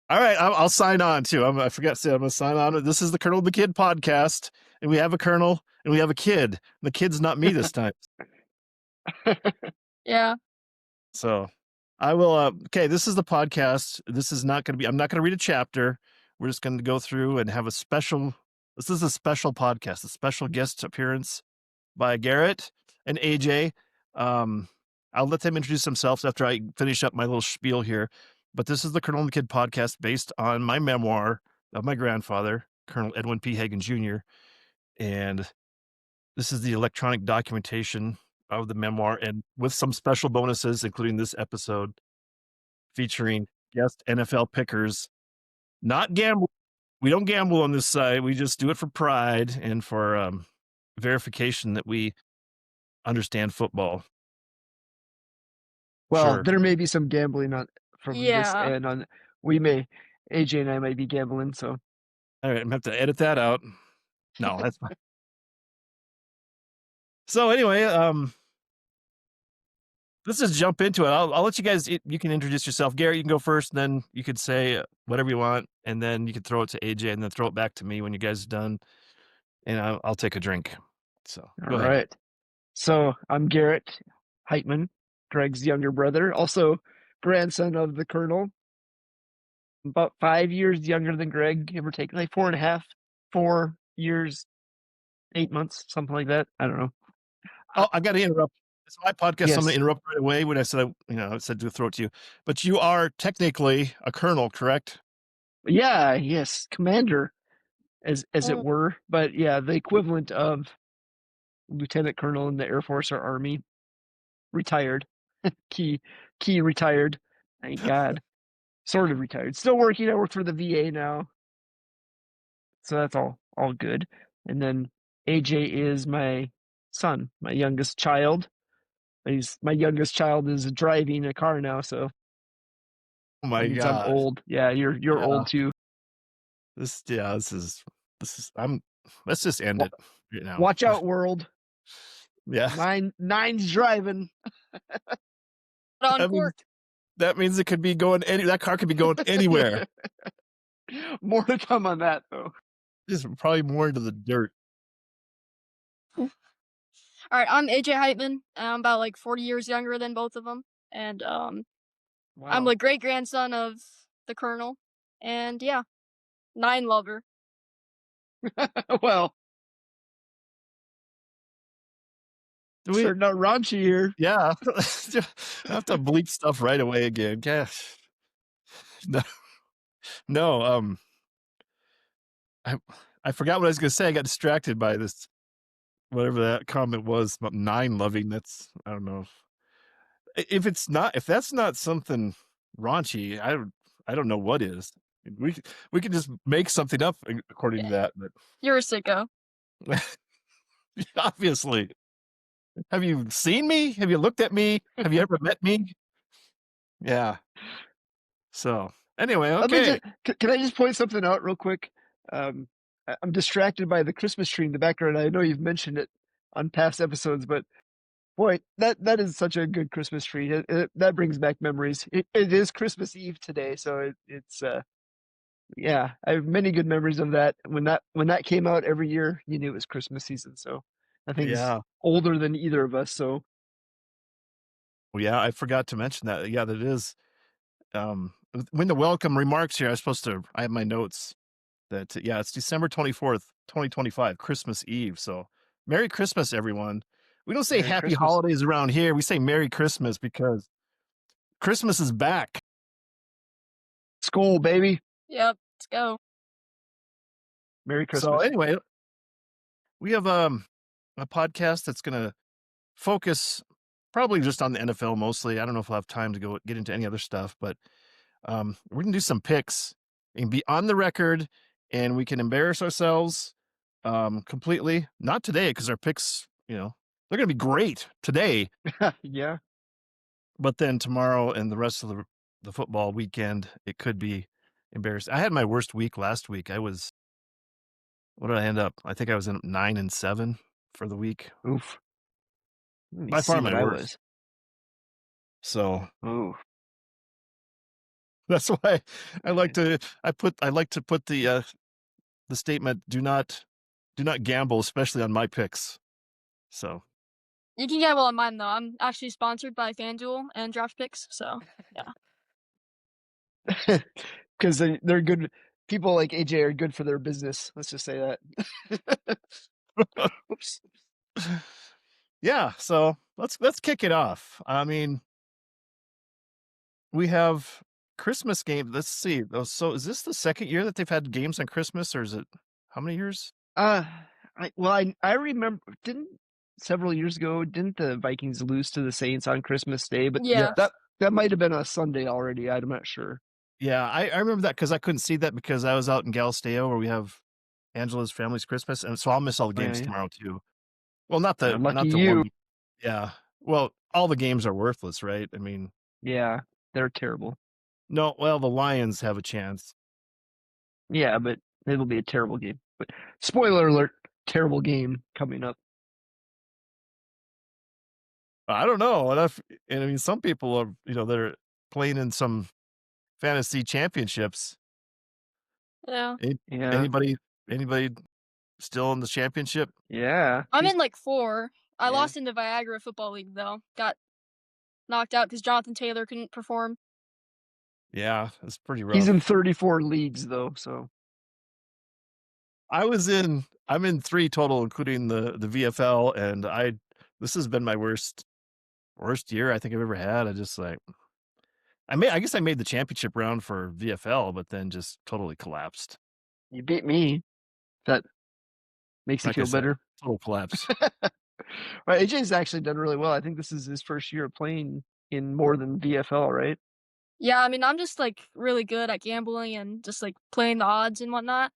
All right, I'll sign on too. I forgot to say I'm going to sign on. This is the Colonel and the Kid podcast, and we have a Colonel and we have a kid. The kid's not me this time. Yeah. So I will. Okay, this is the podcast. This is not going to be. I'm not going to read a chapter. We're just going to go through and have a special. This is a special podcast, a special guest appearance by Garrett and AJ. I'll let them introduce themselves after I finish up my little spiel here. But this is the Colonel and the Kid podcast based on my memoir of my grandfather, Colonel Edwin P. Hagen Jr. And this is the electronic documentation of the memoir, and with some special bonuses, including this episode featuring guest NFL pickers. Not gamble. We don't gamble on this side. We just do it for pride and for verification that we understand football. Well, Sure. there may be some gambling from this Yeah. and on. AJ and I might be gambling, so. All right, I'm gonna have to edit that out. No, that's fine. So anyway, let's just jump into it. I'll let you guys. You can introduce yourself, Garrett. You can go first, and then you could say whatever you want, and then you can throw it to AJ, and then throw it back to me when you guys are done, and I'll take a drink. So go ahead. Right. So I'm Garrett Heitmann, Greg's younger brother, also grandson of the Colonel. About 5 years younger than Greg, give or take, like 4.5, 4 years, 8 months, something like that. I don't know. Oh, I got to interrupt. It's my podcast. Yes. So I'm going to interrupt right away when I said, I said to throw it to you. But you are technically a colonel, correct? Yeah, yes, commander, as it Oh. were. But yeah, the equivalent of lieutenant colonel in the Air Force or Army. Retired. Key retired. Thank God. Sort of retired. Still working. I work for the VA now. So that's all good. And then AJ is my son, my youngest child. My youngest child is driving a car now, so Oh my I'm God. old. Yeah, you're old too. This is let's just end it right now. Watch out, world. Yeah. Nine's driving. That means it could be going that car could be going anywhere. More to come on that though. Just probably more into the dirt. All right, I'm AJ Heitmann. I'm about like 40 years younger than both of them, and Wow. I'm the great grandson of the Colonel, and yeah, 9 lover. Well, starting out raunchy here. Yeah, I have to bleep stuff right away again. Gosh, no. I forgot what I was going to say. I got distracted by this, whatever that comment was about 9 loving. That's I don't know if that's not something raunchy. I don't know what is. We could just make something up according to that, but You're a sicko. obviously. Have you seen me? Have you looked at me? Have you ever met me? Yeah. So anyway, okay. Can I just point something out real quick? I'm distracted by the Christmas tree in the background. I know you've mentioned it on past episodes, but boy, that is such a good Christmas tree. That brings back memories. It is Christmas Eve today, so it's yeah, I have many good memories of that. When that came out every year, you knew it was Christmas season. So I think it's older than either of us. So well, yeah, I forgot to mention that. Yeah, that is. When the welcome remarks here, I have my notes that it's December 24th, 2025, Christmas Eve. So Merry Christmas, everyone. We don't say Merry Happy Christmas. Holidays around here. We say Merry Christmas because Christmas is back. Skol, baby. Yep, let's go. Merry Christmas. So anyway, we have a podcast that's going to focus probably just on the NFL mostly. I don't know if we'll have time to get into any other stuff, but we're going to do some picks and be on the record, and we can embarrass ourselves completely. Not today, because our picks, they're going to be great today. Yeah. But then tomorrow and the rest of the football weekend, it could be embarrassing. I had my worst week last week. What did I end up? I think I was in 9-7 for the week. Oof. By far my worst. So, ooh. That's why I like to put the statement, do not gamble, especially on my picks. So, You can gamble on mine though. I'm actually sponsored by FanDuel and DraftPicks, so yeah. Because they're good. People like AJ are good for their business. Let's just say that. Oops. yeah, so let's kick it off. I mean, we have Christmas game. Let's see. So is this the second year that they've had games on Christmas, or is it how many years? I remember didn't several years ago didn't the Vikings lose to the Saints on Christmas Day? But Yeah. that might have been a Sunday already. I'm not sure. Yeah, I remember that because I couldn't see that because I was out in Galisteo where we have Angela's family's Christmas, and so I'll miss all the Oh, games yeah. tomorrow too. Well, Lucky not the you. one. Yeah. Well, all the games are worthless, right? I mean, Yeah, they're terrible. no. Well, the Lions have a chance. Yeah, but it'll be a terrible game. But spoiler alert, terrible game coming up. I don't know. And I mean, some people are, they're playing in some fantasy championships. Yeah. Yeah. Anybody still in the championship? Yeah. I'm in like 4. I Yeah. lost in the Viagra football league though. Got knocked out because Jonathan Taylor couldn't perform. Yeah, it's pretty rough. He's in 34 leagues though, so I'm in 3 total, including the VFL, and this has been my worst year I think I've ever had. I guess I made the championship round for VFL, but then just totally collapsed. you beat me. That makes you Like I feel said, better. total collapse. Well, AJ's actually done really well. I think this is his first year playing in more than VFL, right? Yeah, I mean, I'm just like really good at gambling and just like playing the odds and whatnot.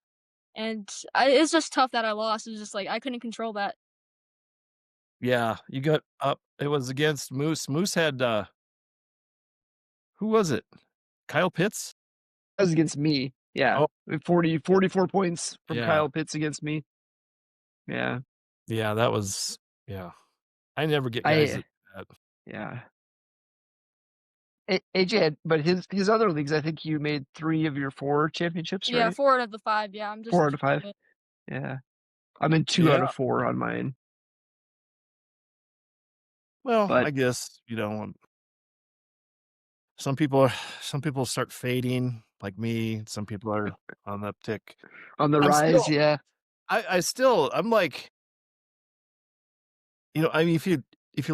And it's just tough that I lost. It was just like I couldn't control that. Yeah, you got up. It was against Moose. Moose had who was it? Kyle Pitts? That was against me. Yeah. Oh, 44 points from yeah. Kyle Pitts against me. Yeah. Yeah, that was I never get guys that. Yeah. AJ had, but his other leagues, I think you made 3 of your 4 championships, Yeah, right? 4 out of the 5. Yeah, I'm just 4 out of 5. Yeah. I'm in 2 out Yeah. of 4 on mine. Well, But I guess, some people start fading like me. Some people are on the uptick. on the I'm rise, still yeah. I'm like, I mean, if you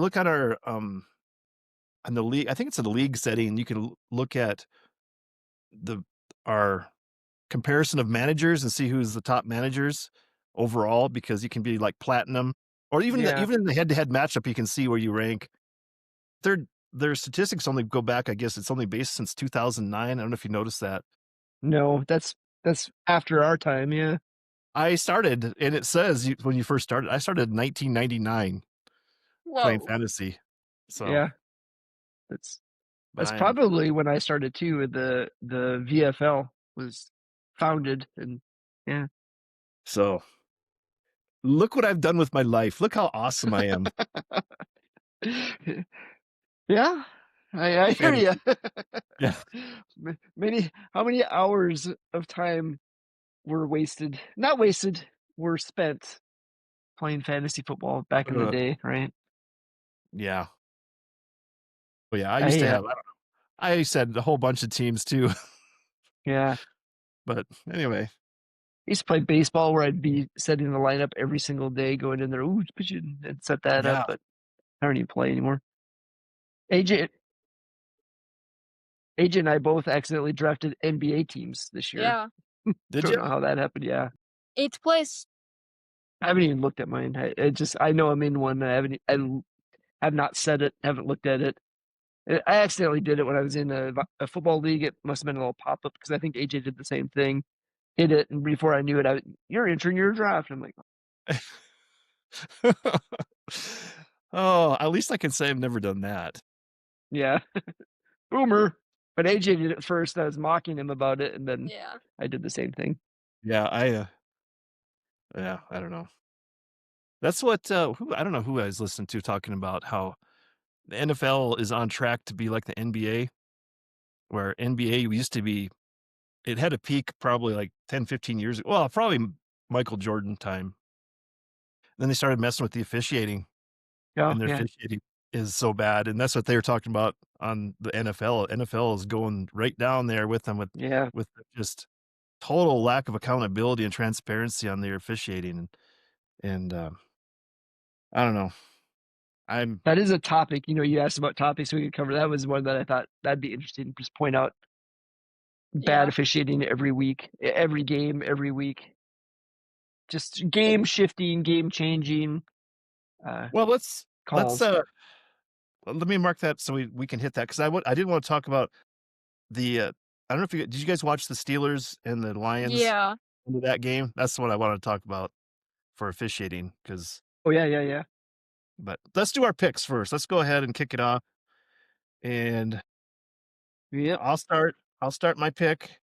look at our on the league, I think it's in the league setting, you can look at our comparison of managers and see who's the top managers overall, because you can be like platinum, or even Yeah. even in the head-to-head matchup, you can see where you rank. Their statistics only go back, I guess it's only based since 2009. I don't know if you noticed that. No, that's after our time, yeah. I started, and it says when you first started, I started in 1999 playing Whoa. fantasy. So, Yeah. That's but probably when I started too. The VFL was founded, and yeah. So, look what I've done with my life. Look how awesome I am. Yeah, I hear And you. yeah, How many hours of time were wasted? Not wasted, were spent playing fantasy football back in the day, right? yeah. But yeah, I used to have, I don't know. I used to have a whole bunch of teams too. Yeah. But anyway, I used to play baseball where I'd be setting the lineup every single day, going in there, ooh, pitching, and set that yeah. up, but I don't even play anymore. AJ and I both accidentally drafted NBA teams this year. Yeah. Did Don't you? know how that happened. Yeah, 8th place. I haven't even looked at mine. I know I'm in one. I have not said it. Haven't looked at it. I accidentally did it when I was in a football league. It must have been a little pop up because I think AJ did the same thing. Hit it, and before I knew it, you're entering your draft. I'm like, Oh, at least I can say I've never done that. yeah, boomer. But AJ did it first. I was mocking him about it, and then Yeah. I did the same thing. Yeah, I don't know. That's what I don't know who I was listening to talking about how the NFL is on track to be like the NBA. where NBA used to be, it had a peak probably like 10, 15 years ago. Well, probably Michael Jordan time. Then they started messing with the officiating, Oh and their yeah, officiating is so bad. And that's what they were talking about on the NFL. NFL is going right down there with them yeah. with just total lack of accountability and transparency on their officiating. And I don't know. I'm That is a topic. You asked about topics we could cover. That was one that I thought that'd be interesting. Just point out bad Yeah. officiating every week, every game, every week. Just game shifting, game changing well. Let's calls. let me mark that so we can hit that because I didn't want to talk about the. I don't know if did you guys watch the Steelers and the Lions Yeah. into that game? That's what I wanted to talk about for officiating because. Oh yeah. But let's do our picks first. Let's go ahead and kick it off, and Yep. I'll start my pick.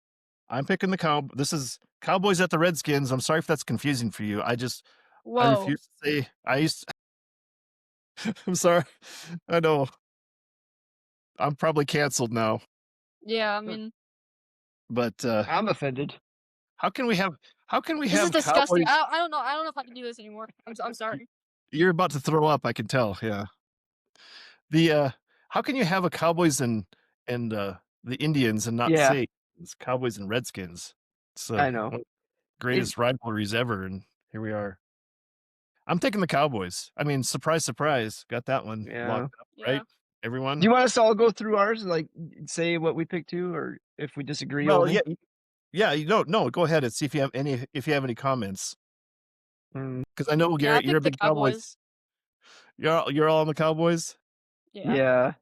I'm picking the Cow. This is Cowboys at the Redskins. I'm sorry if that's confusing for you. I Whoa. refuse to say. I'm sorry. I know. I'm probably canceled now. Yeah, I mean, But I'm offended. how can we have this is disgusting. Cowboys? I don't know. I don't know if I can do this anymore. I'm sorry. You're about to throw up. I can tell. Yeah. The how can you have a Cowboys and the Indians and not Yeah, say it's Cowboys and Redskins? It's I know. one of the It, greatest rivalries ever, and here we are. I'm taking the Cowboys. I mean, surprise, surprise, got that one yeah. locked up, Yeah. right? Everyone. Do you want us to all go through ours and like say what we picked too, or if we disagree Well, only? yeah, yeah. You don't. No, go ahead and see if you have any comments. Mm, Because I know Yeah, I Garrett, you're a picked the big Cowboys. Cowboys. You're all on the Cowboys. Yeah. yeah,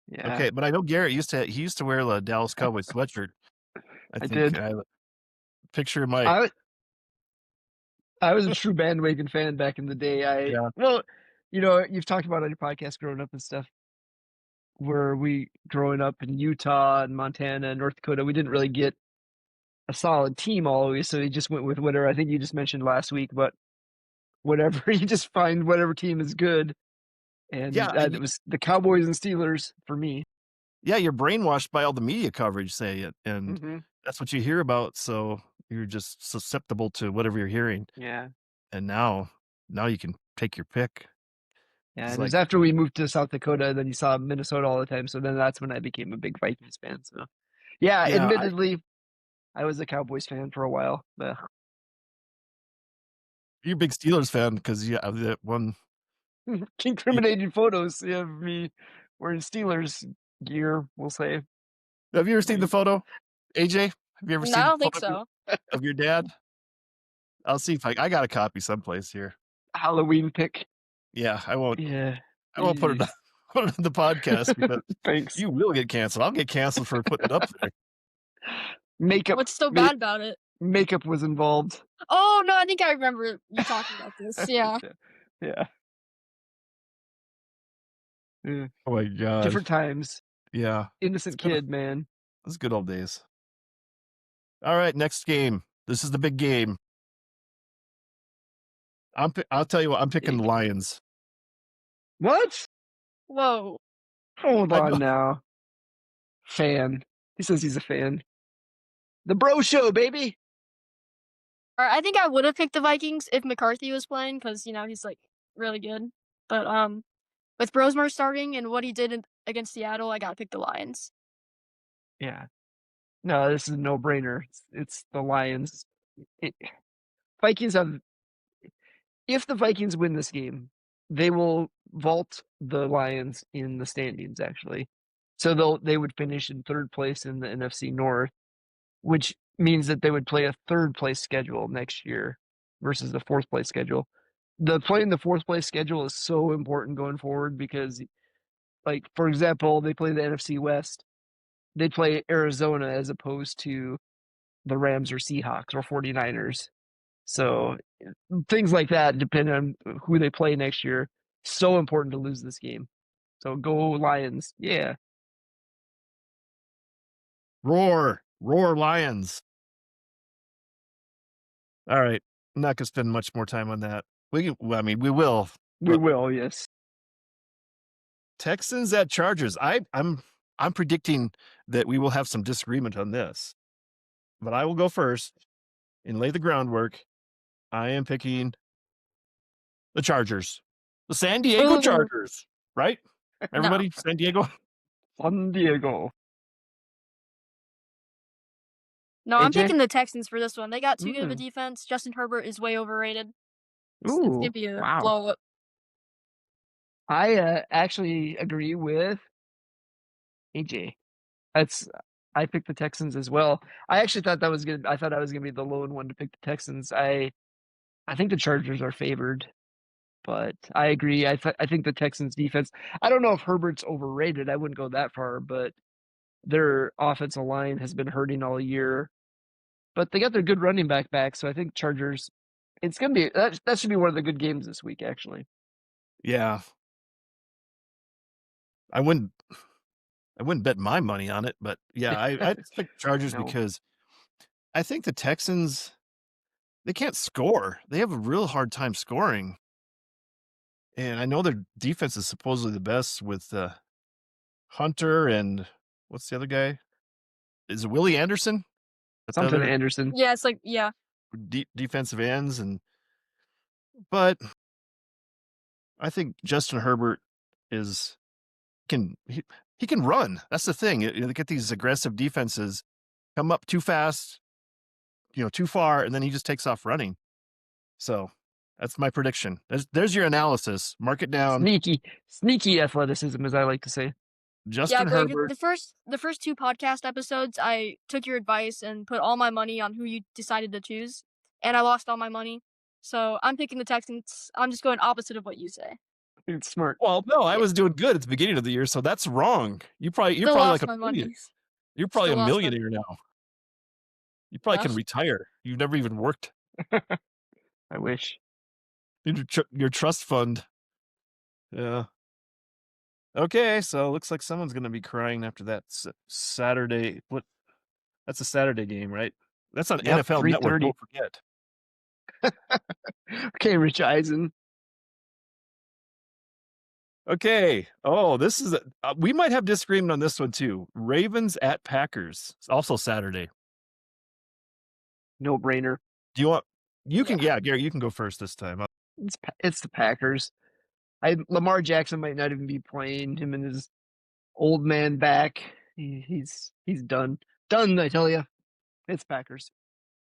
yeah. Okay, but I know Garrett he used to wear the Dallas Cowboys sweatshirt. I I think did. I picture my I I was a true bandwagon fan back in the day. yeah. Well, you've talked about on your podcast growing up and stuff. Where we growing up in Utah and Montana and North Dakota, we didn't really get a solid team always, so you just went with whatever. I think you just mentioned last week, but whatever you just find whatever team is good, and Yeah, that it was the Cowboys and Steelers for me. yeah, you're brainwashed by all the media coverage, say it, and Mm-hmm. that's what you hear about. So you're just susceptible to whatever you're hearing. Yeah, And now you can take your pick. yeah. It's And it was like, after we moved to South Dakota, and then you saw Minnesota all the time. So then that's when I became a big Vikings fan. So yeah, yeah, admittedly, I was a Cowboys fan for a while. But you're a big Steelers fan because you have that one. incriminating photos of me wearing Steelers gear, we'll say. Have you ever seen the photo, AJ? Have you ever No, I seen the don't think photo so. of your dad? I'll see if I got a copy someplace here. Halloween pick. Yeah, Yeah. I won't put it Eh. on, put it on the podcast because Thanks. you will get canceled. I'll get canceled for putting it up there. Makeup. What's so ma- bad about it? makeup was involved. Oh no, I think I remember you talking about this. Yeah. Yeah. Yeah. Oh my god. Different times. Yeah. Innocent kid, man. Those good old days. All right, next game. This is the big game. I'll tell you what, I'm picking the Lions. What? Whoa. Hold I on know. now. Fan. He says he's a fan. The bro show, baby. Or I think I would have picked the Vikings if McCarthy was playing because he's like really good. But with Brosmer starting and what he did against Seattle, I gotta pick the Lions. Yeah. No, this is a no-brainer. It's the Lions. Vikings have. If the Vikings win this game, they will vault the Lions in the standings. Actually, so they would finish in third place in the NFC North, which means that they would play a third place schedule next year versus the fourth place schedule. Playing the fourth place schedule is so important going forward because, like, for example, they play the NFC West. They play Arizona as opposed to the Rams or Seahawks or 49ers. So things like that, depending on who they play next year, so important to lose this game. So go Lions. Yeah. Roar Lions. All right. I'm not gonna spend much more time on that. We will. We But will, yes. Texans at Chargers. I'm I'm predicting that we will have some disagreement on this, but I will go first and lay the groundwork. I am picking the Chargers, the San Diego Ooh, Chargers, right? no. Everybody, San Diego. San Diego. No, I'm AJ? picking the Texans for this one. They got too good of a Mm. defense. Justin Herbert is way overrated. It's gonna Ooh, be a wow. blow up. I actually agree with AJ. That's I picked the Texans as well. I actually thought that was good. I thought I was gonna be the lone one to pick the Texans. I think the Chargers are favored, but I agree. I think the Texans defense. I don't know if Herbert's overrated. I wouldn't go that far, but their offensive line has been hurting all year. But they got their good running back, so I think Chargers. It's gonna be that should be one of the good games this week, actually. Yeah, I wouldn't. I wouldn't bet my money on it, but yeah, I just picked Chargers No, because I think the Texans they can't score. They have a real hard time scoring, and I know their defense is supposedly the best with Hunter and what's the other guy? Is it Willie Anderson? That's the something other Anderson. Yeah, it's like yeah. defensive ends, but I think Justin Herbert is can he can run. That's the thing. They get these aggressive defenses come up too fast, too far, and then he just takes off running. So that's my prediction. There's your analysis. Mark it down. Sneaky athleticism, as I like to say. Yeah, Justin Greg, Herbert. the first two podcast episodes, I took your advice and put all my money on who you decided to choose, and I lost all my money. So I'm picking the Texans. I'm just going opposite of what you say. It's smart. Well, no, I Yeah. was doing good at the beginning of the year, so that's wrong. You're Still probably like lost a my million. money. You're probably a Still lost my millionaire now. You probably can gosh. retire. You've never even worked. I wish. Your trust fund. Yeah. Okay, so looks like someone's gonna be crying after that Saturday. What? That's a Saturday game, right? That's on Yep, NFL Network. 3:30. Don't forget. Okay, Rich Eisen. Okay. Oh, this is we might have disagreement on this one too. Ravens at Packers. It's also Saturday. No brainer. Do you want? You can. Yeah. Yeah, Garrett, you can go first this time. It's the Packers. Lamar Jackson might not even be playing. Him and his old man back. He's done. Done, I tell you. It's Packers.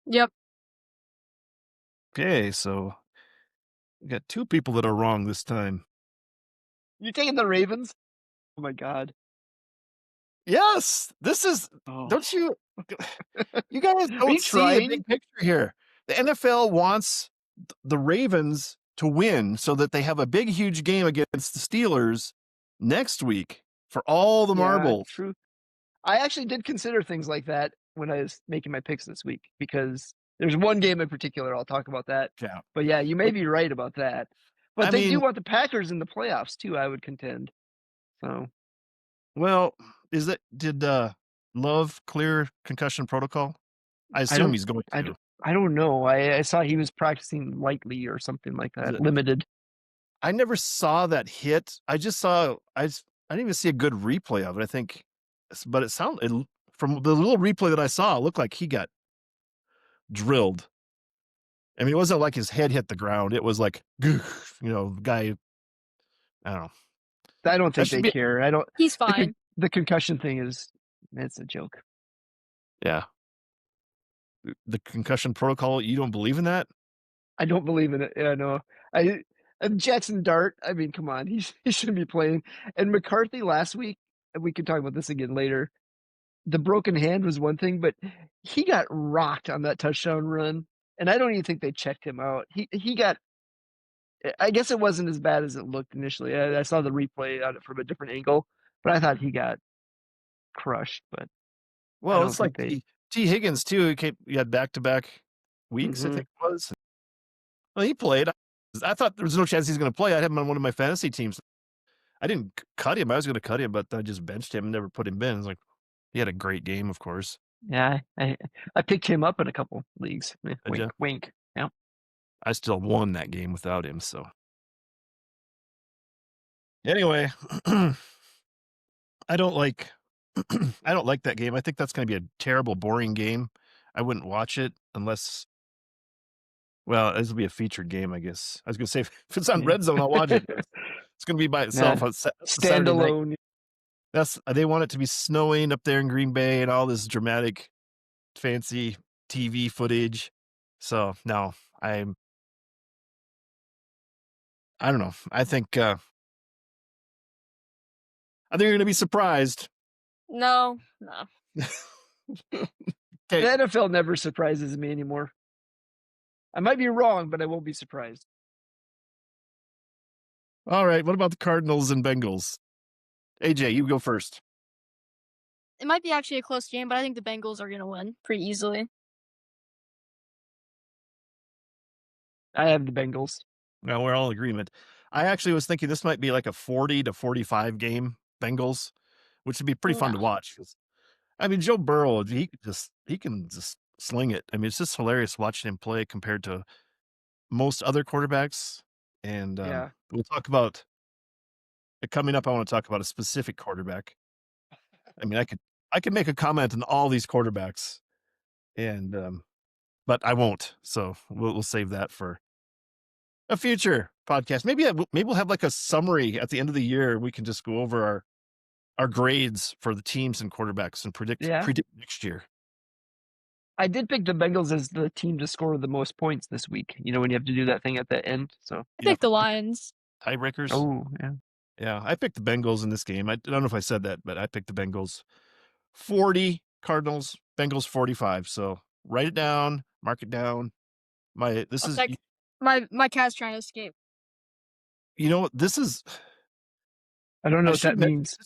Yep. Okay, so we got two people that are wrong this time. You taking the Ravens? Oh my God. Yes, this is. Oh. Don't you? You guys Are don't you see the trying? big picture here. The NFL wants the Ravens to win so that they have a big, huge game against the Steelers next week for all the Yeah, marbles. true. I actually did consider things like that when I was making my picks this week because there's one game in particular. I'll talk about that. Yeah. But yeah, you may be right about that. But I they do mean, want the Packers in the playoffs too, I would contend. So well, did Love clear concussion protocol? I I assume don't he's going I to. don't I don't know. I saw he was practicing lightly or something like that. Limited. I never saw that hit. I just saw. I didn't even see a good replay of it. I think, but it sounded from the little replay that I saw, it looked like he got drilled. I mean, it wasn't like his head hit the ground. It was like, guy. I don't know. I don't That think should they be. care. I don't He's fine. the concussion thing it's a joke. Yeah. The concussion protocol. You don't believe in that? I don't believe in it. Yeah, no. And Jackson Dart, I mean, come on, he shouldn't be playing. And McCarthy last week, and we can talk about this again later. The broken hand was one thing, but he got rocked on that touchdown run, and I don't even think they checked him out. He got. I guess it wasn't as bad as it looked initially. I saw the replay on it from a different angle, but I thought he got crushed. But I Well, don't it's like think they. T. Higgins too. He had back-to-back weeks. I Mhm. think it was. Well, he played. I thought there was no chance he's going to play. I had him on one of my fantasy teams. I didn't cut him. I was going to cut him, but I just benched him and never put him in. It's like he had a great game, of course. Yeah, I picked him up in a couple leagues. Wink, ya? wink. Yeah. I still won that game without him. So anyway, I don't like I don't like that game. I think that's going to be a terrible, boring game. I wouldn't watch it unless, well, this will be a featured game, I guess. I was going to say if it's on Yeah. Red Zone, I'll watch it. It's going to be by itself Nah, on Saturday night. standalone. They want it to be snowing up there in Green Bay and all this dramatic, fancy TV footage. So no, I don't know. I think you're going to be surprised. No. The Okay. NFL never surprises me anymore. I might be wrong, but I won't be surprised. All right. What about the Cardinals and Bengals? AJ, you go first. It might be actually a close game, but I think the Bengals are gonna win pretty easily. I have the Bengals. No, we're all in agreement. I actually was thinking this might be like a 40-45 game Bengals, which would be pretty fun to No. watch. I mean, Joe Burrow, he can just sling it. I mean, it's just hilarious watching him play compared to most other quarterbacks. And Yeah. we'll talk about coming up. I want to talk about a specific quarterback. I mean, I could make a comment on all these quarterbacks, and but I won't. So we'll save that for a future podcast. Maybe we'll have like a summary at the end of the year. We can just go over our grades for the teams and quarterbacks and predict next year. I did pick the Bengals as the team to score the most points this week. You know, when you have to do that thing at the end. So I picked the Lions. Tiebreakers. Oh, yeah. Yeah, I picked the Bengals in this game. I don't know if I said that, but I picked the Bengals 40, Cardinals, Bengals 45. So write it down, mark it down. My cat's trying to escape. You know what? This is I don't know what that means.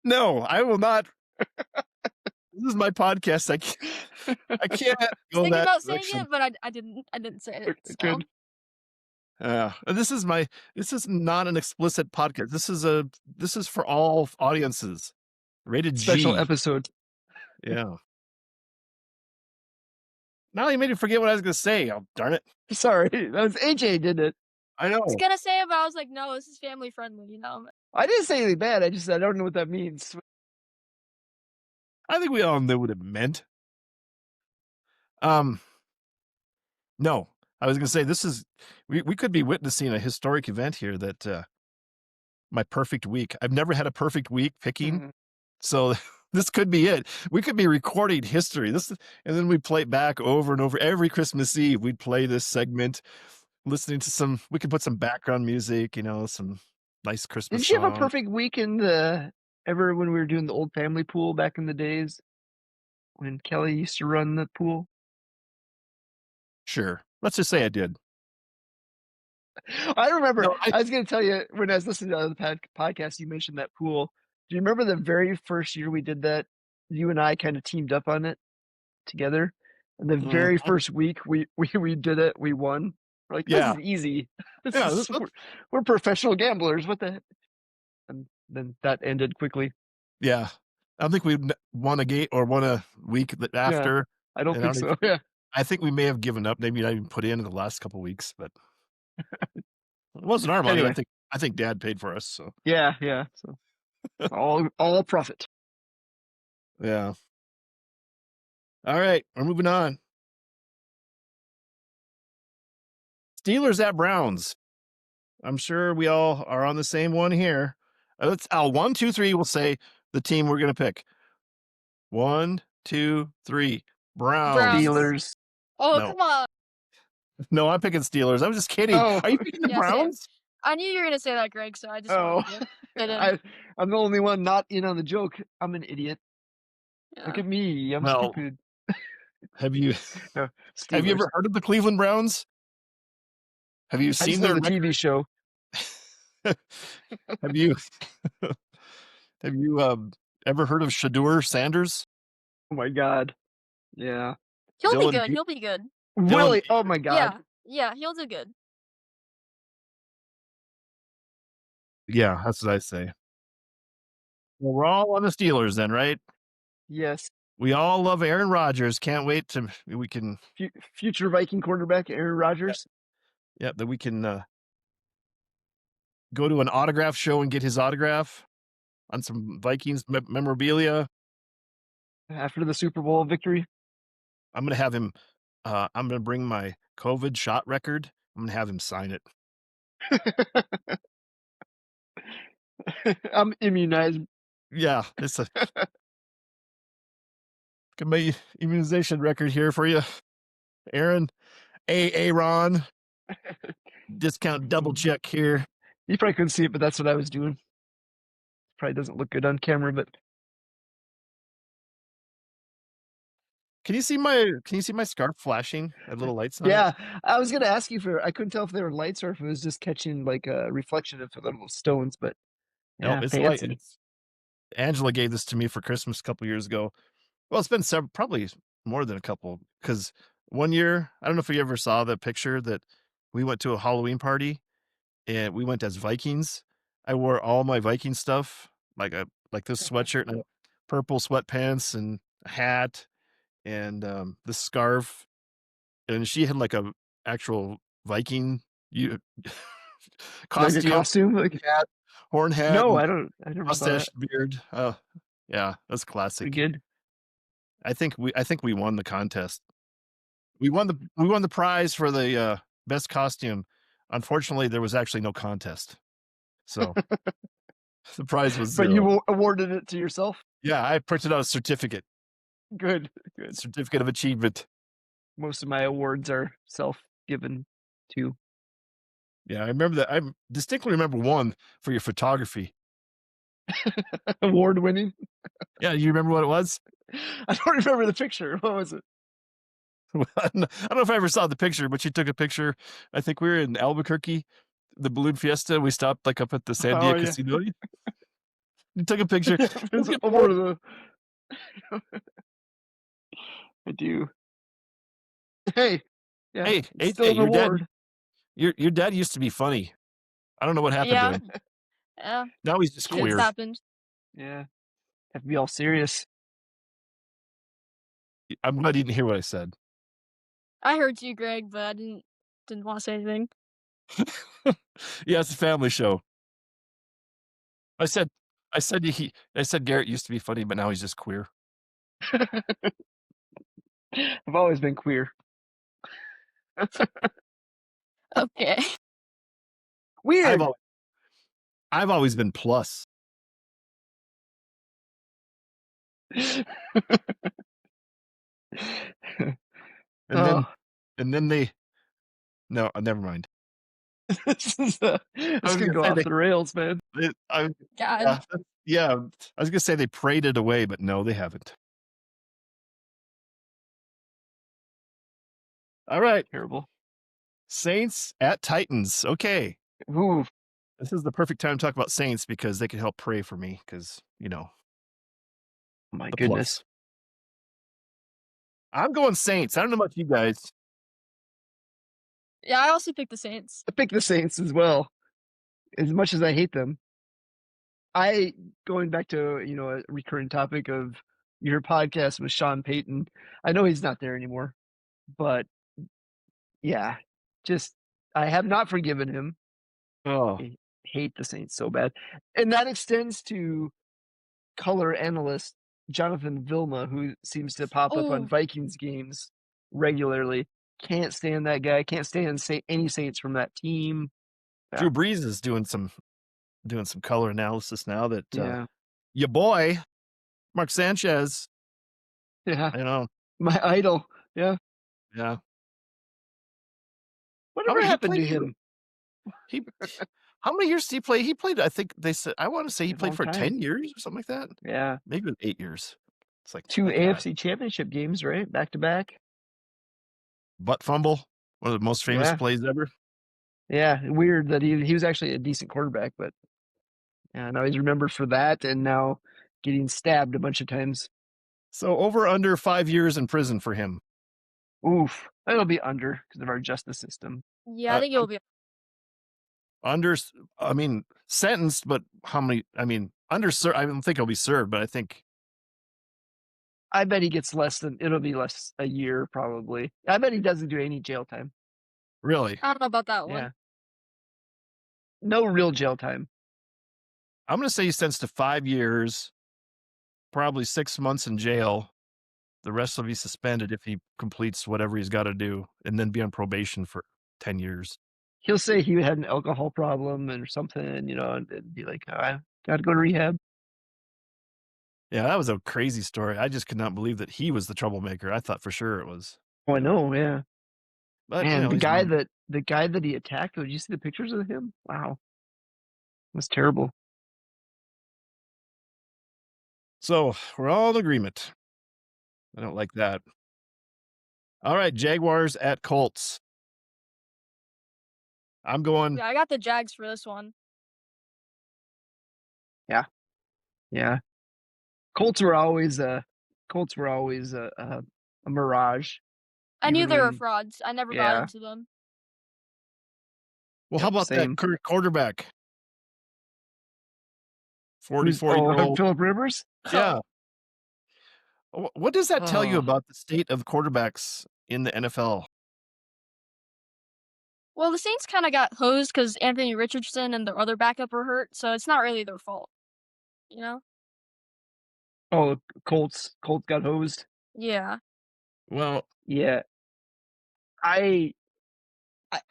No, I will not. This is my podcast. I can't go thinking that about direction. saying it, but I didn't say it. So. Good. This is not an explicit podcast. This is for all audiences. Rated Special G. episode. Yeah. Now you made me forget what I was going to say. Oh, darn it. Sorry. That was AJ did it. I know. I was gonna say it, but I was like, no, this is family friendly, you know. I didn't say anything bad. I don't know what that means. I think we all knew what it meant. No, I was going to say we could be witnessing a historic event here that my perfect week. I've never had a perfect week picking. Mhm. So this could be it. We could be recording history. And then we play it back over and over. Every Christmas Eve, we'd play this segment, listening to we could put some background music, some nice Christmas Did you have a song. perfect week when we were doing the old family pool back in the days when Kelly used to run the pool? Sure. Let's just say I did. I remember. No, I was going to tell you when I was listening to the podcast, you mentioned that pool. Do you remember the very first year we did that? You and I kind of teamed up on it together. And the very first week we did it, we won. We're like, this is easy. We're professional gamblers. What the heck? And then that ended quickly. Yeah. I don't think we won a game or won a week after. I don't think so. Yeah. I think we may have given up. Maybe not even put in the last couple of weeks, but it wasn't our money. Anyway. I think Dad paid for us. So yeah. So all profit. Yeah. All right, we're moving on. Steelers at Browns. I'm sure we all are on the same one here. Let's 1, 2, 3. We'll say the team we're going to pick. 1, 2, 3. Browns. Steelers. Oh, No. come on. No, I'm picking Steelers. I was just kidding. Oh. Are you picking the Browns? Same. I knew you were going to say that, Greg, so I just wanted to fit in. I'm the only one not in on the joke. I'm an idiot. Yeah. Look at me. I'm stupid. Have you ever heard of the Cleveland Browns? Have you seen their TV show? Have you ever heard of Shedeur Sanders? Oh my God. Yeah. He'll be good. He'll be good. Really? Oh my God. Yeah, he'll do good. Yeah, that's what I say. Well, we're all on the Steelers then, right? Yes. We all love Aaron Rodgers. Can't wait to we can future Viking quarterback Aaron Rodgers. Yeah, that we can go to an autograph show and get his autograph on some Vikings memorabilia. After the Super Bowl victory. I'm gonna have him. I'm gonna bring my COVID shot record. I'm gonna have him sign it. I'm immunized. Yeah, it's a got my immunization record here for you, Aaron. Aaron. Discount double check here. You probably couldn't see it, but that's what I was doing. Probably doesn't look good on camera, but Can you see my scarf flashing? Had little lights on it. yeah, I was gonna ask you for. I couldn't tell if they were lights or if it was just catching like a reflection of the little stones, but No, yeah, it's light. fancy. Angela gave this to me for Christmas a couple years ago. Well, it's been several, probably more than a couple. Because one year, I don't know if you ever saw the picture that we went to a Halloween party and we went as Vikings. I wore all my Viking stuff, like this sweatshirt and purple sweatpants and a hat and this scarf. And she had like a actual Viking you Like a costume, like hat, horn hat, no, and I never saw mustache, that. beard. Yeah, that's Pretty classic. good. I think we won the contest. We won the prize for the best costume. Unfortunately, there was actually no contest. So the prize was But 0. you awarded it to yourself. Yeah, I printed out a certificate Good, good. of achievement. Most of my awards are self-given too. Yeah, I remember that. I distinctly remember one for your photography. Award winning. Yeah, you remember what it was? I don't remember the picture. What was it? I don't know if I ever saw the picture, but you took a picture. I think we were in Albuquerque, the balloon fiesta. We stopped like up at the San Diego Oh, yeah. Casino. You took a picture. It was award of the. I do. Hey, yeah, Hey, it's still an your dad. award. Your dad used to be funny. I don't know what happened to Yeah. him. Yeah. Now he's just Kids queer. happened. Yeah, have to be all serious. I'm glad you didn't hear what I said. I heard you, Greg, but I didn't want to say anything. Yeah, it's a family show. I said Garrett used to be funny, but now he's just queer. I've always been queer. Okay. Weird. I've always been plus. And Oh, then they no, never mind. this was could gonna go say off they- the rails, man. God. Yeah, I was gonna say they prayed it away, but no, they haven't. All right, Terrible. Saints at Titans. Okay, Ooh, this is the perfect time to talk about Saints because they can help pray for me because my the goodness. plus. I'm going Saints. I don't know about you guys. Yeah, I also picked the Saints. I picked the Saints as well. As much as I hate them, going back to a recurring topic of your podcast with Sean Payton. I know he's not there anymore, but yeah, just I have not forgiven him. Oh, I hate the Saints so bad, and that extends to color analyst Jonathan Vilma, who seems to pop up on Oh. Vikings games regularly. Can't stand that guy. Can't stand any Saints from that team. Drew Brees is doing some color analysis now that Yeah, your boy Mark Sanchez. yeah. My idol. Yeah. Yeah. Whatever he happened to played- him? He how many years did he play? He played, I think they said, I want to say he A played long for time. 10 years or something like that. Yeah. Maybe 8 years. It's like 2 my God. AFC championship games, right? Back to back. Butt fumble, one of the most famous Yeah. plays ever. Yeah. Weird that he was actually a decent quarterback, but yeah, now he's remembered for that and now getting stabbed a bunch of times. So over under 5 years in prison for him. Oof. That'll be under because of our justice system. Yeah, I think it'll be. Under, I mean, sentenced, but how many? I mean, under. I don't think he'll be served, but I think. I bet he gets it'll be less a year probably. I bet he doesn't do any jail time. Really? I don't know about that one. Yeah. no real jail time. I'm going to say he sends to 5 years, probably 6 months in jail. The rest will be suspended if he completes whatever he's got to do, and then be on probation for 10 years. He'll say he had an alcohol problem or something, you know, and be like, oh, I got to go to rehab. Yeah, that was a crazy story. I just could not believe that he was the troublemaker. I thought for sure it was. Oh, I know, yeah. But, Man, he's the guy that he attacked, did you see the pictures of him? Wow. It was terrible. So we're all in agreement. I don't like that. All right, Jaguars at Colts. I'm going. Yeah, I got the Jags for this one. Yeah. Colts were always a mirage. I knew Even they were when- frauds. I never bought Yeah. into them. Well, how Yep, about same. that quarterback? Who's- 44-year-old. Philip Rivers? Yeah. What does that tell you Oh. about the state of quarterbacks in the NFL? Well, the Saints kind of got hosed because Anthony Richardson and their other backup were hurt, so it's not really their fault. You know? Oh, Colts got hosed. Yeah. Well, Yeah. I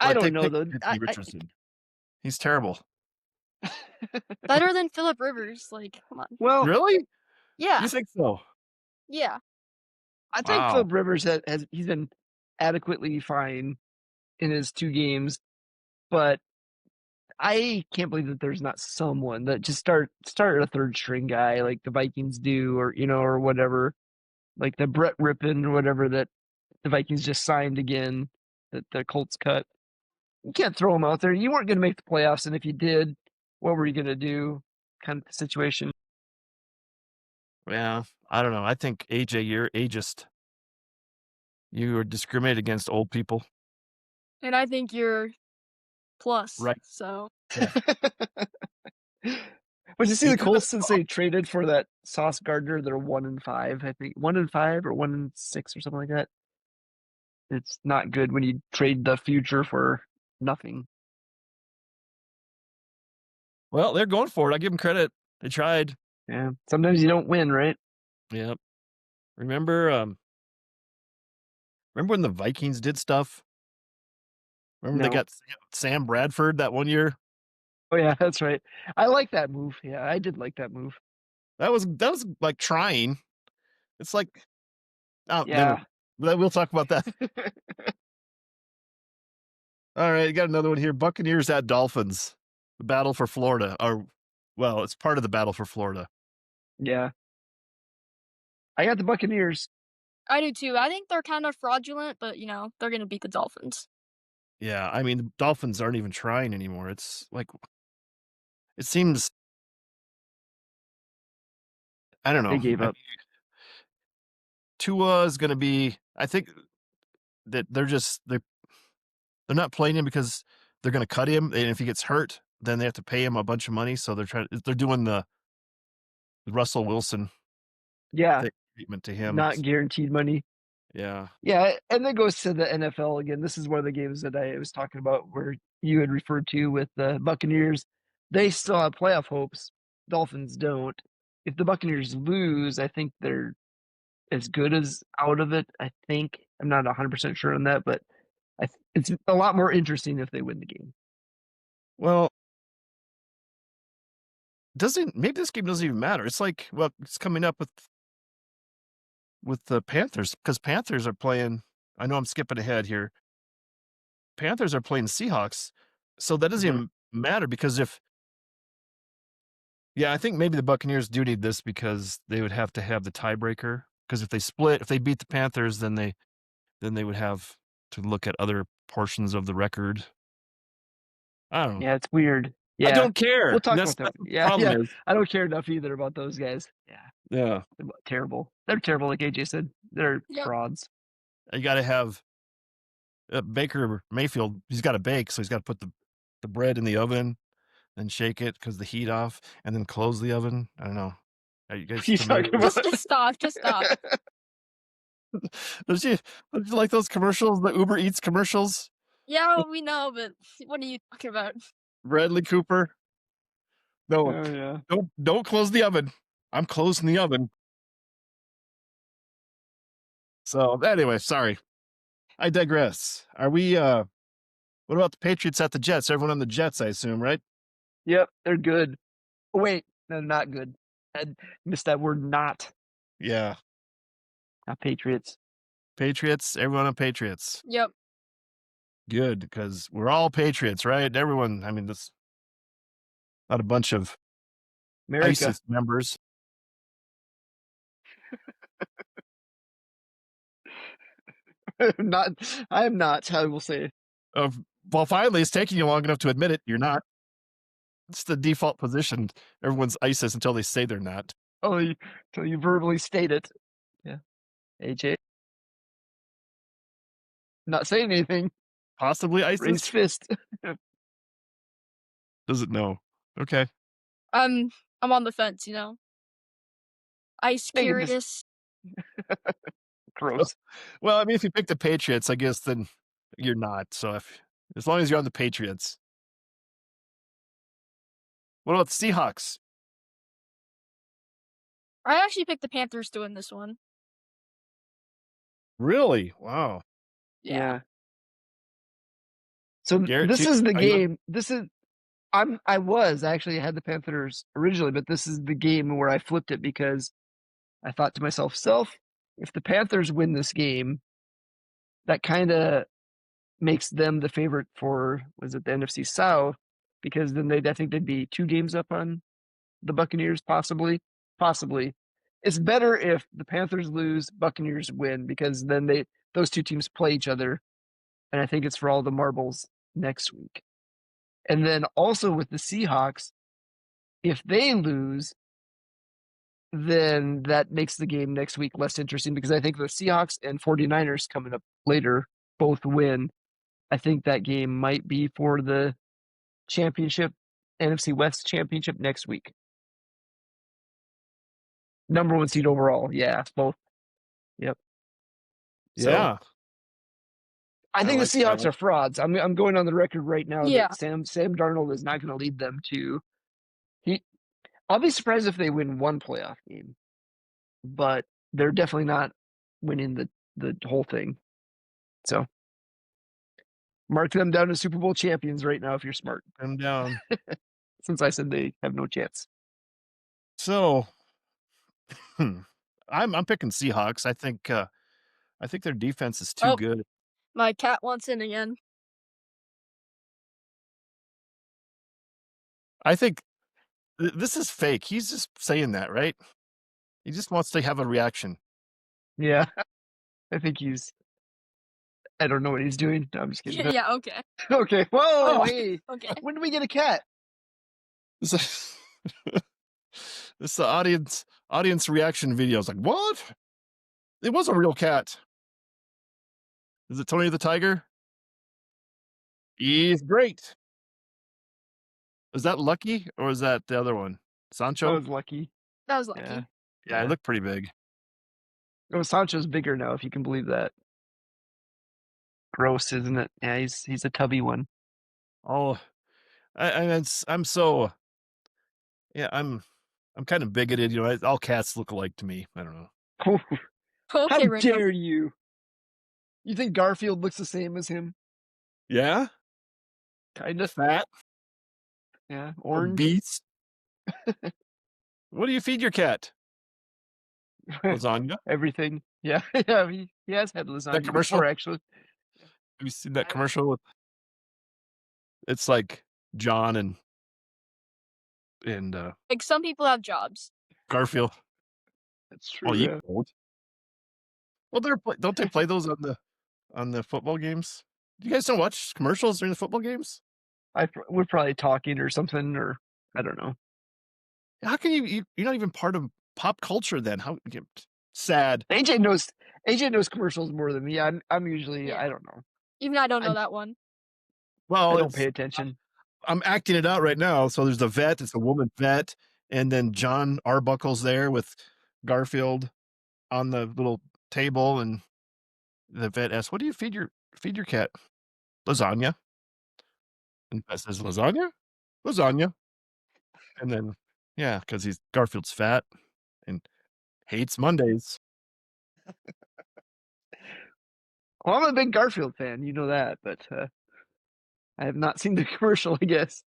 don't they know picked though. Anthony Richardson. He's terrible. Better than Philip Rivers. Like, come on. Well, Really? Yeah. You think so? Yeah. I think Wow. Philip Rivers he's been adequately fine in his 2 games, but I can't believe that there's not someone that just start a third string guy like the Vikings do, or or whatever, like the Brett Rippon or whatever that the Vikings just signed again that the Colts cut. You can't throw him out there. You weren't going to make the playoffs, and if you did, what were you going to do? Kind of situation. Yeah, I don't know. I think AJ, you're ageist. You are discriminated against old people. And I think you're plus. Right. So. But you see You the kinda Colts since they traded for that Sauce Gardner, they're 1-5, I think 1-5 or 1-6 or something like that. It's not good when you trade the future for nothing. Well, they're going for it. I give them credit. They tried. Yeah, sometimes you don't win, right? Yep. Remember when the Vikings did stuff? Remember they No. got Sam Bradford that one year? Oh yeah, that's right. I like that move. Yeah, I did like that move. That was like trying. It's like, oh, Yeah. we'll talk about that. All right, you got another one here. Buccaneers at Dolphins. The battle for Florida. Well, it's part of the battle for Florida. Yeah. I got the Buccaneers. I do too. I think they're kind of fraudulent, but they're gonna beat the Dolphins. Yeah, I mean, the Dolphins aren't even trying anymore. It's like, it seems, I don't know. They gave up. Tua is going to be, I think that they're not playing him because they're going to cut him. And if he gets hurt, then they have to pay him a bunch of money. So they're doing the Russell Wilson Yeah, treatment to him. not guaranteed money. Yeah. Yeah, and then goes to the NFL again. This is one of the games that I was talking about where you had referred to with the Buccaneers. They still have playoff hopes. Dolphins don't. If the Buccaneers lose, I think they're as good as out of it. I think I'm not 100% sure on that, but it's a lot more interesting if they win the game. Well, maybe this game doesn't even matter. It's like, well, it's coming up with the Panthers, because Panthers are playing. I know I'm skipping ahead here. Panthers are playing Seahawks, so that doesn't even matter because I think maybe the Buccaneers do need this because they would have to have the tiebreaker. Because if they beat the Panthers, then they would have to look at other portions of the record. I don't know. Yeah, it's weird. Yeah, I don't care. We'll talk That's about that. the Yeah, problem is. I don't care enough either about those guys. Yeah, Yeah. they're terrible. They're terrible, like AJ said. They're Yep. frauds. You got to have Baker Mayfield. He's got to bake, so he's got to put the bread in the oven and shake it because the heat off, and then close the oven. I don't know. Are you guys What are you familiar talking with about? Just stop. Just stop. Don't you like those commercials, the Uber Eats commercials? Yeah, we know, but what are you talking about? Bradley Cooper. No, Oh yeah. don't close the oven. I'm closing the oven. So anyway, sorry. I digress. Are we what about the Patriots at the Jets? Everyone on the Jets, I assume, right? Yep, they're good. Oh, wait, no, not good. I missed that word. Not Yeah. Patriots. Patriots, everyone on Patriots. Yep. Good, because we're all Patriots, right? Everyone, I mean, that's not a bunch of America. ISIS members. Not. I am not. I will say. Of well, finally, it's taking you long enough to admit it. You're not. It's the default position. Everyone's ISIS until they say they're not. Oh, until you verbally state it. Yeah. AJ. Not saying anything. Possibly ISIS. Raised fist. Doesn't know. Okay. I'm on the fence, you know. Ice Making this curious. gross. Well, I mean, if you pick the Patriots, I guess then you're not. So as long as you're on the Patriots. What about the Seahawks? I actually picked the Panthers to win this one. Really? Wow. Yeah. So Garrett, this is the are you on- game. This is I was actually had the Panthers originally, but this is the game where I flipped it because I thought to myself, if the Panthers win this game, that kind of makes them the favorite for was it the NFC South because then I think they'd be 2 games up on the Buccaneers possibly. It's better if the Panthers lose, Buccaneers win because then those two teams play each other, and I think it's for all the marbles next week. And then also with the Seahawks, if they lose, then that makes the game next week less interesting because I think the Seahawks and 49ers coming up later both win. I think that game might be for the championship, NFC West championship next week. Number 1 seed overall. Yeah, both. Yep. So, Yeah. I think the I Seahawks like- are frauds. I'm going on the record right now Yeah. that Sam Darnold is not going to lead them to. I'll be surprised if they win one playoff game, but they're definitely not winning the whole thing. So, mark them down as Super Bowl champions right now if you're smart. them down. Since I said they have no chance. So, I'm picking Seahawks. I think their defense is too Oh. good. My cat wants in again. I think this is fake. He's just saying that, right? He just wants to have a reaction. Yeah, I think I don't know what he's doing. No, I'm just kidding. Yeah, okay. Okay. Whoa, Oh. hey. Okay. When do we get a cat? This is the audience reaction videos. Like, what? It was a real cat. Is it Tony the Tiger? He's great. Is that Lucky or is that the other one? That Sancho? was lucky. That was lucky. Yeah. Yeah, I look pretty big. Oh, Sancho's bigger now, if you can believe that. Gross, isn't it? Yeah, he's a tubby one. Oh, I'm so yeah. I'm kind of bigoted. You know, all cats look alike to me. I don't know. How Okay, Rick. dare you? You think Garfield looks the same as him? Yeah, Kind of. fat, Yeah, orange. beast. What do you feed your cat? Lasagna. Everything. Yeah, yeah. He has had lasagna commercial? before, actually. Have you seen that commercial? It's like John and Like some people have jobs. Garfield. That's true. Well, yeah. you don't. Well, don't they play those on the football games? You guys don't watch commercials during the football games? We're probably talking or something, or I don't know. How can you're not even part of pop culture then? How sad. AJ knows commercials more than me. I'm usually Yeah. I don't know. Even I don't know I'm- that one. Well, I don't pay attention. I'm acting it out right now. So there's a vet, it's a woman vet, and then John Arbuckle's there with Garfield on the little table, and the vet asks, "What do you feed your cat?" Lasagna. And the vet says, "Lasagna?" lasagna. And then, yeah, because he's Garfield's fat and hates Mondays. Well, I'm a big Garfield fan, you know that, but I have not seen the commercial, I guess.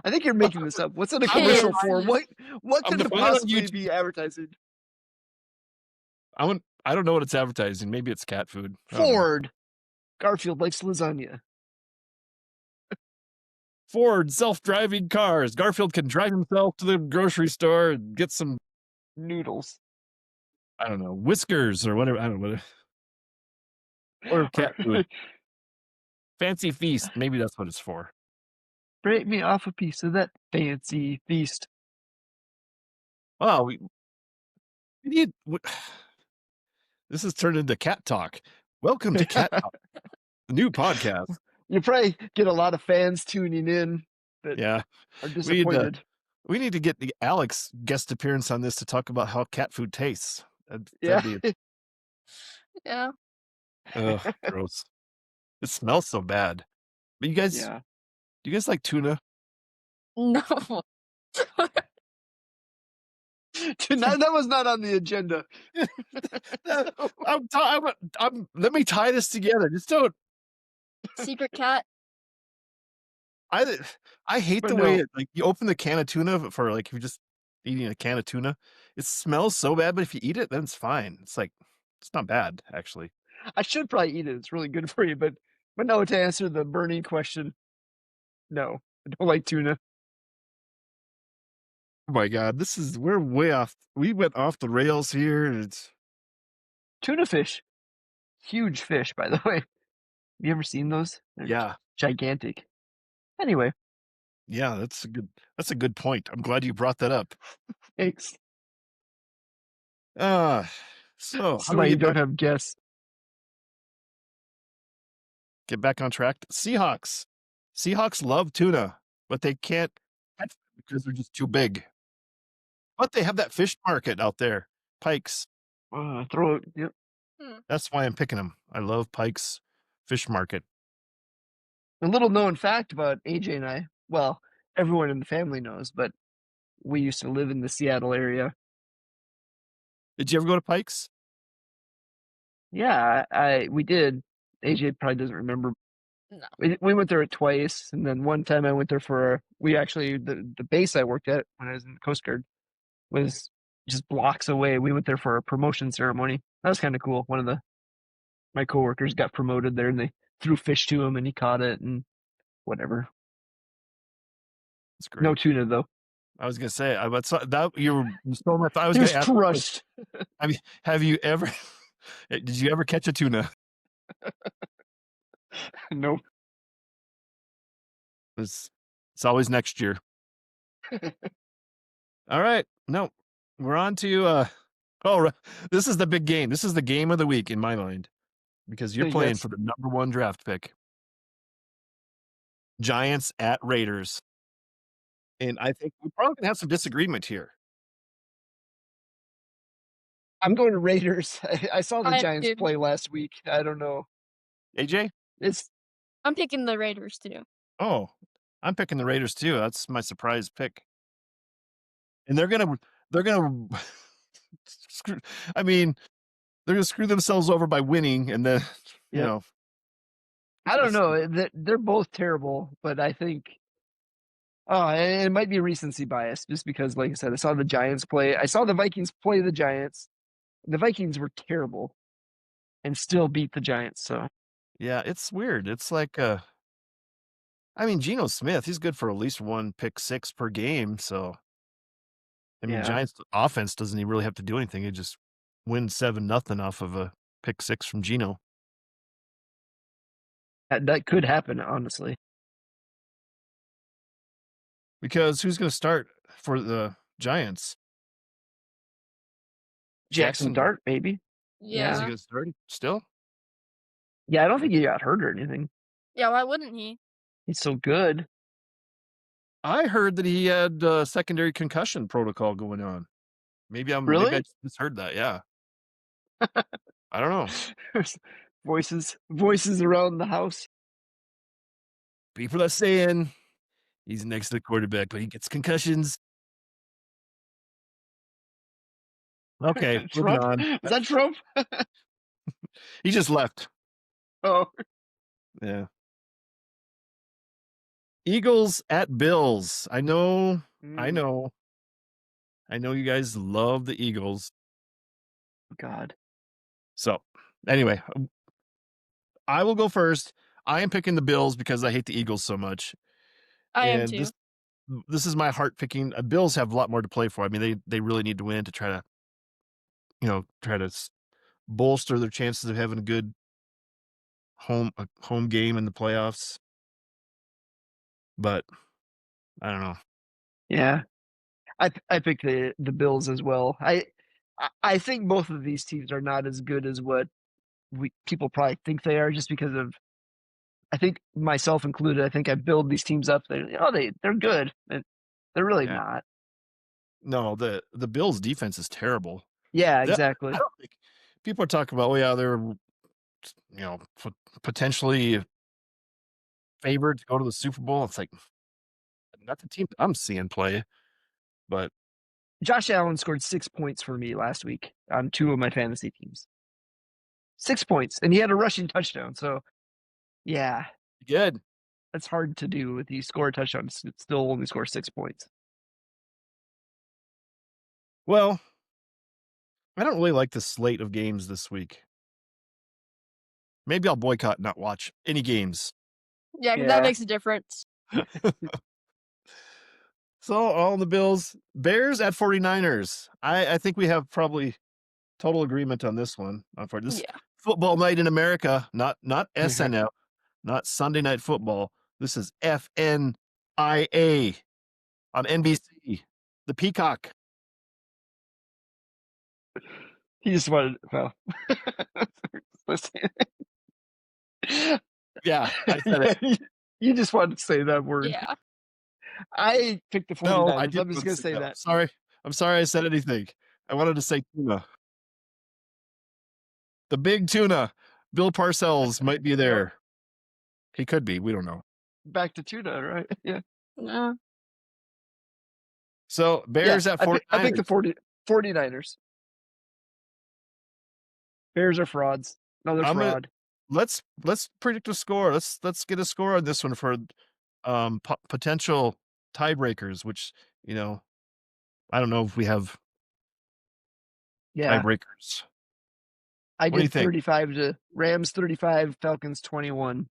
I think you're making this up. What's it a I'm gonna commercial Kids. for? find it. What I'm could gonna it find it on possibly YouTube. be advertising? I don't know what it's advertising. Maybe it's cat food. I don't know. Ford. Garfield likes lasagna. Ford self-driving cars. Garfield can drive himself to the grocery store and get some, Noodles. I don't know, whiskers or whatever. I don't know what. Or cat food. Fancy feast. Maybe that's what it's for. Break me off a piece of that fancy feast. Oh, we need. This has turned into cat talk. Welcome to Cat Talk, the new podcast. You probably get a lot of fans tuning in that Yeah, are we need to disappointed. we need to get the Alex guest appearance on this to talk about how cat food tastes. Yeah. That'd be Yeah. gross. It smells so bad. But you guys, Yeah. do you guys like tuna? No. That was not on the agenda. Let me tie this together. Just don't. Secret cat. I hate But the way no. it, like you open the can of tuna for like if you're just eating a can of tuna, it smells so bad. But if you eat it, then it's fine. It's like it's not bad actually. I should probably eat it. It's really good for you, but no, to answer the burning question, no. I don't like tuna. Oh my god, we're way off. We went off the rails here. It's Tuna fish. Huge fish, by the way. Have you ever seen those? They're yeah, gigantic. Anyway, yeah. That's a good point. I'm glad you brought that up. thanks. Uh so how do Somebody we you don't have guests. get back on track? Seahawks. Seahawks love tuna, but they can't catch them because they're just too big. But they have that fish market out there, Pikes. Throw it. Yep. That's why I'm picking them. I love Pikes Fish Market. A little known fact about AJ and I. Well, everyone in the family knows, but we used to live in the Seattle area. Did you ever go to Pikes? Yeah, we did. AJ probably doesn't remember. No. We went there twice, and then one time I went there for the base I worked at when I was in the Coast Guard was just blocks away. We went there for a promotion ceremony. That was kind of cool. One of my coworkers got promoted there, and they threw fish to him, and he caught it, and whatever. That's great. No tuna though. I was gonna say that you stole my thought. I was He was gonna ask, crushed. have you ever did you ever catch a tuna? Nope. It's always next year. All right. No. We're on to this is the big game. This is the game of the week in my mind. Because you're playing Yes. for the #1 draft pick. Giants at Raiders. And I think we're probably gonna have some disagreement here. I'm going to Raiders. I saw the I Giants do. play last week. I don't know. AJ? I'm picking the Raiders too. Oh, I'm picking the Raiders too. That's my surprise pick. And they're gonna screw I mean, they're gonna screw themselves over by winning and then, you Yep. know. I don't know. They're both terrible, but I think it might be recency bias just because, like I said, I saw the Giants play. I saw the Vikings play the Giants. The Vikings were terrible and still beat the Giants. So Yeah, it's weird. It's like I mean, Geno Smith, he's good for at least one pick six per game. So I mean, yeah, Giants offense doesn't even really have to do anything. It just win 7-0 off of a pick six from Geno. that could happen, honestly. Because who's going to start for the Giants? Jackson Dart, maybe. Is he Yeah. going to start still? Yeah, I don't think he got hurt or anything. Yeah, why wouldn't he? He's so good. I heard that he had secondary concussion protocol going on. Maybe Really? I just heard that. Yeah. I don't know. There's voices around the house. People are saying He's next to the quarterback, but he gets concussions. Okay, moving Trump? on. Is that Trump? He just left. Oh, Yeah. Eagles at Bills. I know. I mm, know. I know you guys love the Eagles. God. So, anyway, I will go first. I am picking the Bills because I hate the Eagles so much. I am And too. this is my heart picking. Bills have a lot more to play for. I mean, they really need to win to try to, try to bolster their chances of having a good home game in the playoffs. But I don't know. Yeah. I picked the Bills as well. I think both of these teams are not as good as what people probably think they are, just because of, I think myself included. I think I build these teams up. They're good. They're really Yeah. not. No, the Bills defense is terrible. Yeah, I exactly. don't think people are talking about, oh yeah, they're potentially favored to go to the Super Bowl. It's like not the team I'm seeing play, but Josh Allen scored 6 points for me last week on 2 of my fantasy teams. 6 points, and he had a rushing touchdown. So yeah, good. that's hard to do. If you score a touchdown, still only score 6 points. Well, I don't really like the slate of games this week. Maybe I'll boycott and not watch any games. Yeah, 'cause that Yeah. makes a difference. So all the Bills, Bears at 49ers. I think we have probably total agreement on this one. For this Yeah. football night in America, not SNL, not Sunday Night Football. This is FNIA on NBC, the Peacock. He just wanted, well, listen. Yeah, I said it. You just wanted to say that word. Yeah. I picked the No, 49ers. I I'm didn't just want going to to say say no. that. Sorry. I'm sorry I said anything. I wanted to say tuna. The big tuna. Bill Parcells might be there. He could be. We don't know. Back to tuna, right? Yeah. No. So Yeah. Bears at 49ers. I picked the 49ers. Bears are frauds. Another fraud. Let's predict a score. Let's get a score on this one for potential tiebreakers, which, I don't know if we have Yeah. tiebreakers. I What do you did think? 35 to Rams 35, Falcons 21.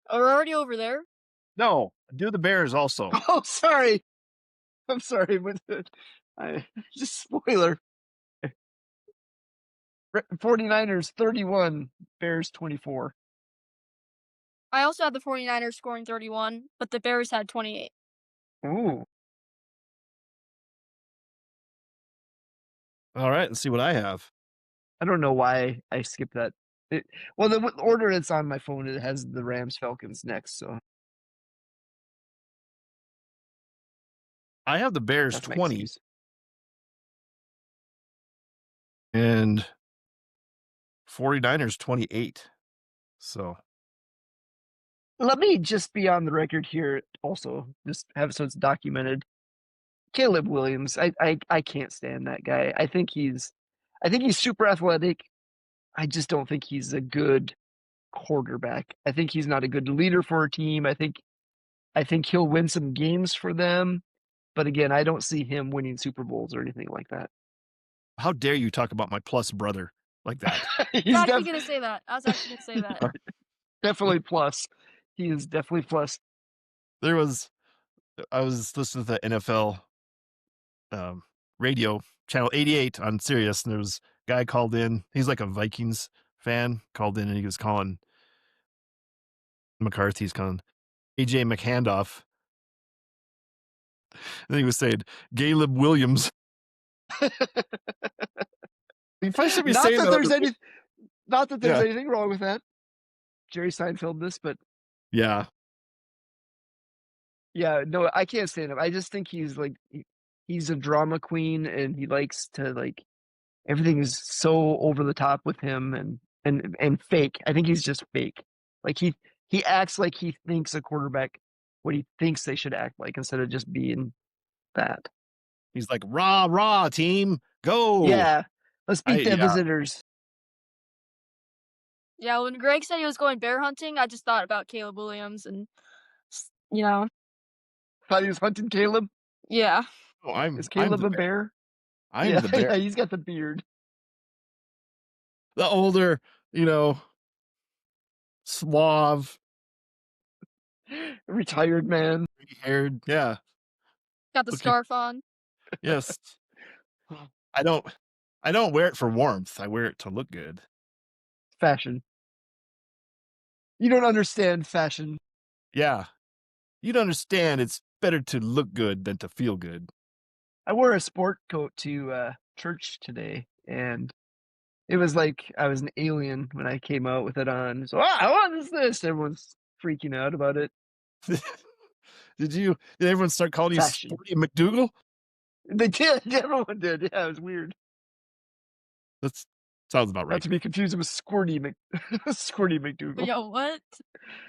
Oh, we're already over there? No, do the Bears also. Oh, sorry. I'm sorry, but just spoiler. 49ers 31, Bears 24. I also had the 49ers scoring 31, but the Bears had 28. Ooh. All right, let's see what I have. I don't know why I skipped that. Well, the order that's on my phone, it has the Rams Falcons next, so I have the Bears that's my 20 excuse. and 49ers 28. So Let me just be on the record here also, just have so it's documented. Caleb Williams, I can't stand that guy. I think he's super athletic. I just don't think he's a good quarterback. I think he's not a good leader for a team. I think he'll win some games for them, but again, I don't see him winning Super Bowls or anything like that. how dare you talk about my plus brother like that? I was actually going to say that. I was actually going to say that. Definitely plus. He is definitely plus. I was listening to the NFL radio channel 88 on Sirius, and there was a guy called in. He's like a Vikings fan, called in, and he was calling McCarthy's calling JJ McHandoff. And he was saying Caleb Williams. You probably should be Not saying that that. there's any, not that there's Yeah. anything wrong with that. Jerry Seinfeld this, but Yeah. yeah, no, I can't stand him. I just think he's like he's a drama queen, and he likes to like everything is so over the top with him and fake. I think he's just fake. Like he acts like he thinks a quarterback what he thinks they should act like instead of just being that. He's like, "Rah, rah, team, go!" Yeah, let's beat the Yeah. visitors. Yeah, when Greg said he was going bear hunting, I just thought about Caleb Williams and Thought he was hunting Caleb. yeah. Oh, Is I'm Caleb the a bear. bear? I'm Yeah, the bear. yeah, he's got the beard. The older, suave, Retired man. haired. Yeah. Got the Looking. scarf on. Yes. I don't. I don't wear it for warmth. I wear it to look good. Fashion. You don't understand fashion. Yeah. You don't understand. It's better to look good than to feel good. I wore a sport coat to church today, and it was like I was an alien when I came out with it on. So, what is this? Everyone's freaking out about it. Did everyone start calling you Fashion. Sporty McDougal? They did. Everyone did. Yeah, it was weird. That sounds about Not right. to be confused with Squirty Squirty McDougal. Yo, what?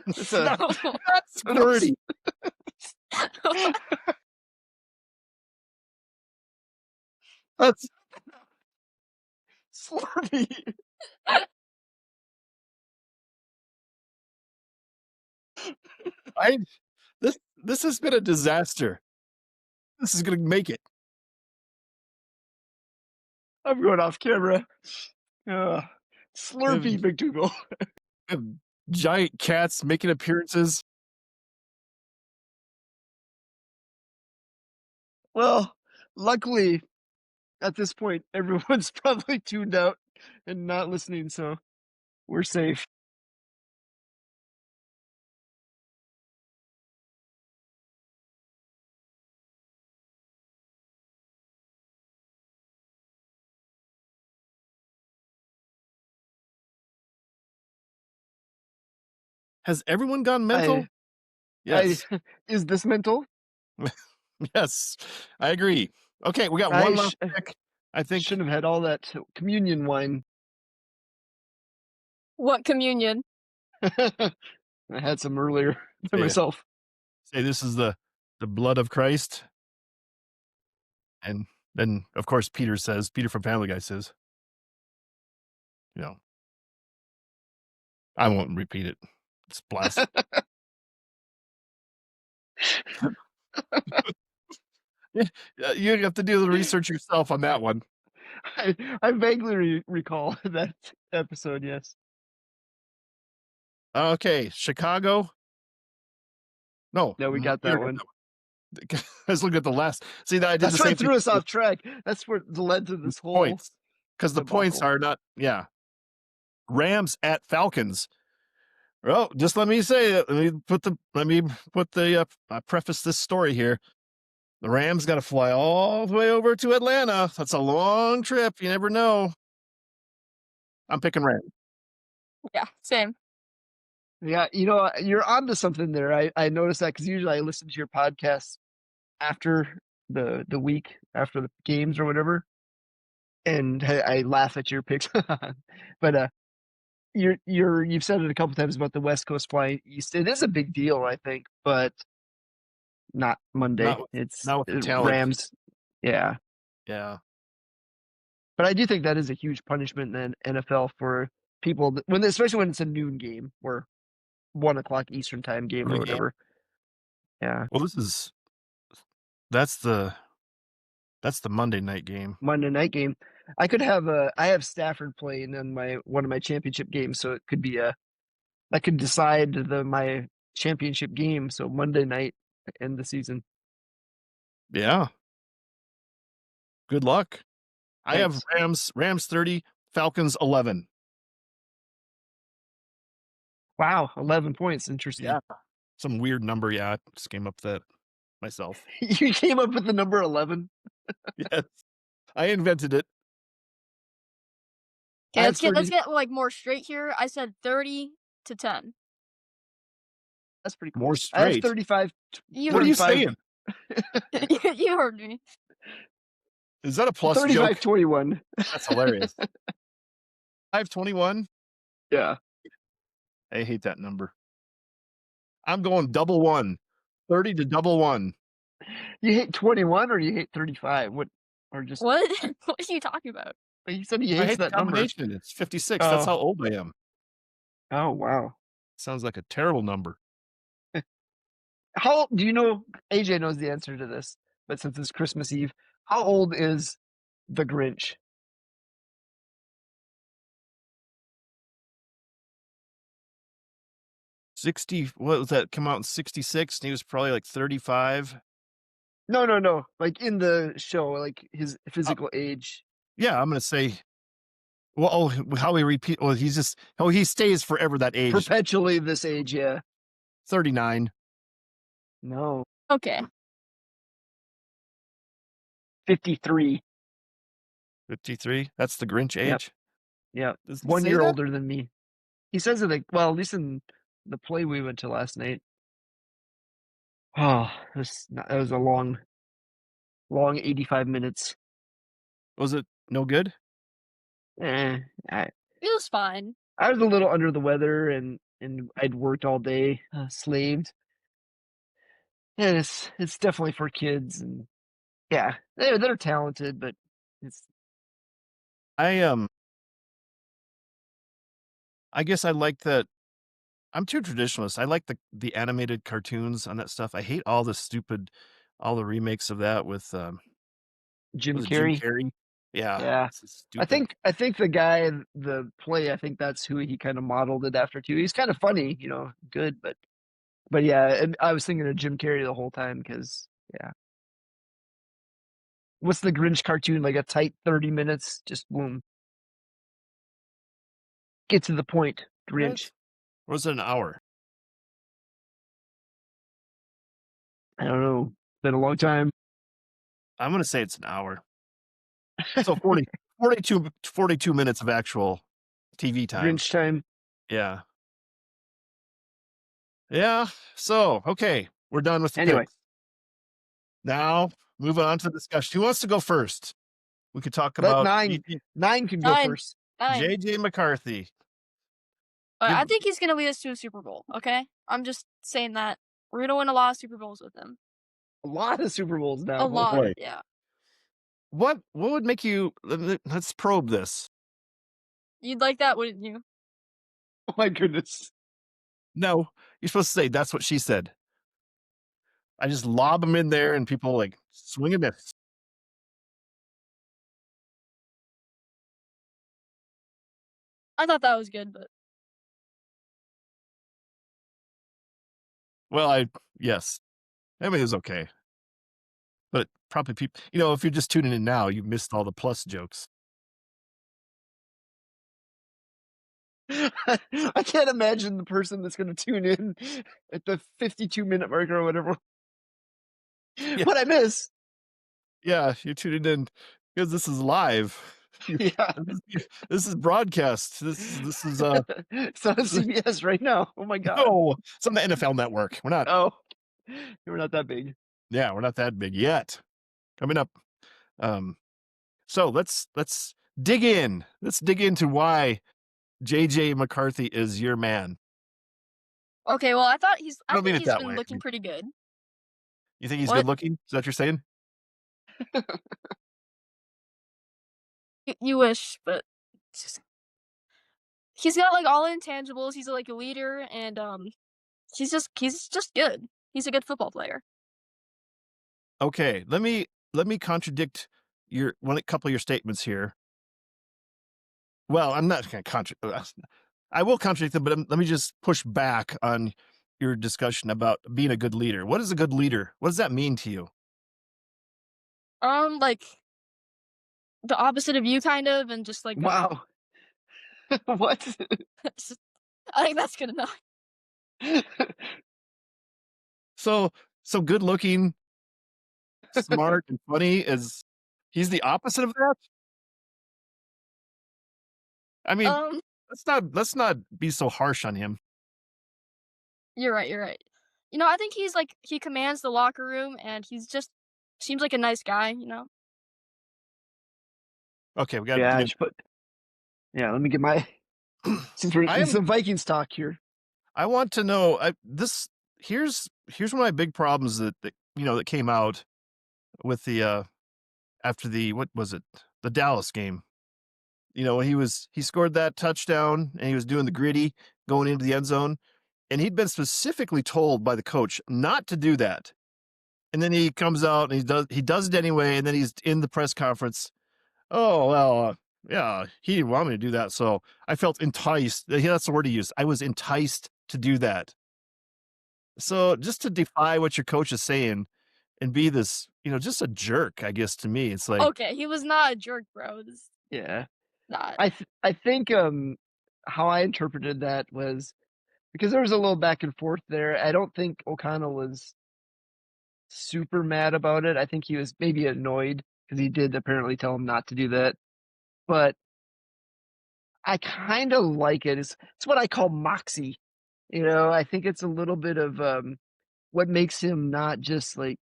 It's No. Not Squirty. That's Slurpee. I. This has been a disaster. This is gonna make it. I'm going off camera. We Slurpee have, McDougal. we have giant cats making appearances. Well, luckily, at this point, everyone's probably tuned out and not listening, so we're safe. Has everyone gone mental? Yes. Is this mental? Yes. I agree. Okay, we got I one last pick. I think shouldn't have had all that communion wine. What communion? I had some earlier by Yeah. myself. say this is the blood of Christ. And then of course Peter from Family Guy says, I won't repeat it. It's blasphemy. You have to do the research yourself on that one. I vaguely recall that episode, yes. Okay, Chicago. No, No, we got Peter that one. I was looking at the last. See, that I did That's the same what thing threw us with off track. That's what led to this whole points because the points debacle. are not. Yeah, Rams at Falcons. Well, just let me say it. Let me put the preface this story here. The Rams got to fly all the way over to Atlanta. That's a long trip. You never know. I'm picking Rams. Yeah, same. Yeah, you're onto something there. I noticed that because usually I listen to your podcast after the week, after the games or whatever, and I laugh at your picks. But you've said it a couple times about the West Coast flying east. It is a big deal, I think, but not Monday. It's not with the talent. Rams. Yeah. Yeah. But I do think that is a huge punishment in the NFL for people especially when it's a noon game or 1:00 Eastern time game or Early game. whatever. Yeah. Well, that's the Monday night game. Monday night game. I have Stafford playing in one of my championship games, so it could be I could decide my championship game. So Monday night end the season. Yeah. Good luck. I have Thanks. Rams 30, Falcons 11. Wow, 11 points. Interesting. Yeah. Some weird number. Yeah, I just came up with that myself. You came up with the number 11? Yes. I invented it. Okay, let's get like more straight here. I said 30-10. That's pretty cool. More I have straight. 35. What are you saying? You heard me. Is that a plus 35 joke? 21. That's hilarious. 5-21? Yeah. I hate that number. I'm going double one. 30 to double one. You hate 21 or you hate 35? What or just What? What are you talking about? he said he I hates hate the that number. combination. It's 56. That's Oh. how old I am. Oh, wow. Sounds like a terrible number. How do you know AJ knows the answer to this, but since it's Christmas Eve, how old is the Grinch? 60, what was that? Come out in 66, and he was probably like 35. No, no, no. Like in the show, like his Oh, physical age. yeah, I'm gonna say, well, how he repeat, well, he's just, oh, he stays forever that age. Perpetually this age, yeah. 39, No. Okay. 53. 53. That's the Grinch Yep. age. Yep. Does it 1 say year that? older than me. He says it like, well, at least in the play we went to last night. Oh, that was a long, long 85 minutes. Was it no good? Eh, I, It was fine. I was a little under the weather and I'd worked all day, slaved. And it's definitely for kids and yeah, they're talented, but it's I I guess I like that. I'm too traditionalist. I like the animated cartoons on that stuff. I hate all the stupid, all the remakes of that with Jim was it Jim Carrey. Carrey? Yeah, Yeah. it's just stupid. I think the guy the play, I think that's who he kind of modeled it after too. He's kind of funny, good, but yeah, and I was thinking of Jim Carrey the whole time because yeah. What's the Grinch cartoon? Like a tight 30 minutes, just boom. Get to the point, Grinch. What? Or was it an hour? I don't know. Been a long time. I'm gonna say it's an hour. So 42 minutes of actual TV time. Grinch time. Yeah. Yeah. So, okay, we're done with the Anyway, picks. Now, moving on to the discussion. Who wants to go first? We could talk let about nine can go 9. first. 9. JJ McCarthy. I Give, think he's gonna lead us to a Super Bowl, okay? I'm just saying that. We're gonna win a lot of Super Bowls with him. A lot of Super Bowls now. A Oh lot, boy. yeah. what would make you, let's probe this. You'd like that, wouldn't you? Oh my goodness. No, you're supposed to say that's what she said. I just lob them in there and people like swing and miss. I thought that was good, but Well, yes. I mean, it was okay. But probably people, if you're just tuning in now, you missed all the plus jokes. I can't imagine the person that's going to tune in at the 52-minute mark or whatever. Yeah. What I miss? Yeah, you're tuning in because this is live. Yeah. This is broadcast. This is It's on CBS right now. Oh my god. no, it's on the NFL network. We're not. Oh, we're not that big. Yeah, we're not that big yet. Coming up. So let's dig in. Let's dig into why JJ McCarthy is your man. okay, well, I I don't mean think it he's that been way. looking pretty good. You think he's What? good looking? Is that what you're saying? You wish, but it's just he's got, like, all the intangibles. He's, like, a leader, and, he's just good. He's a good football player. Okay, let me contradict a couple of your statements here. Well, I'm not going to I will contradict them, but let me just push back on your discussion about being a good leader. What is a good leader? What does that mean to you? Like, the opposite of you, kind of, and just, like, Wow. What? I think that's good enough. So good looking, smart, and funny he's the opposite of that? I mean, Um, let's not be so harsh on him. you're right, you're right. I think he's, like, he commands the locker room, and he's just seems like a nice guy, you know? Okay, we got Yeah, to let me get my since we're I in am some Vikings talk here. I want to know here's one of my big problems that that came out with the after the what was it? The Dallas game. When he scored that touchdown and he was doing the gritty going into the end zone, and he'd been specifically told by the coach not to do that. And then he comes out and he does it anyway, and then he's in the press conference. Oh, well, yeah, he didn't want me to do that, so I felt enticed. That's the word he used. I was enticed to do that. So just to defy what your coach is saying and be this, just a jerk, I guess to me, it's like, Okay, he was not a jerk, bro. This Yeah. not. I think how I interpreted that was because there was a little back and forth there. I don't think O'Connell was super mad about it. I think he was maybe annoyed because he did apparently tell him not to do that. But I kind of like it. It's what I call moxie. I think it's a little bit of what makes him not just like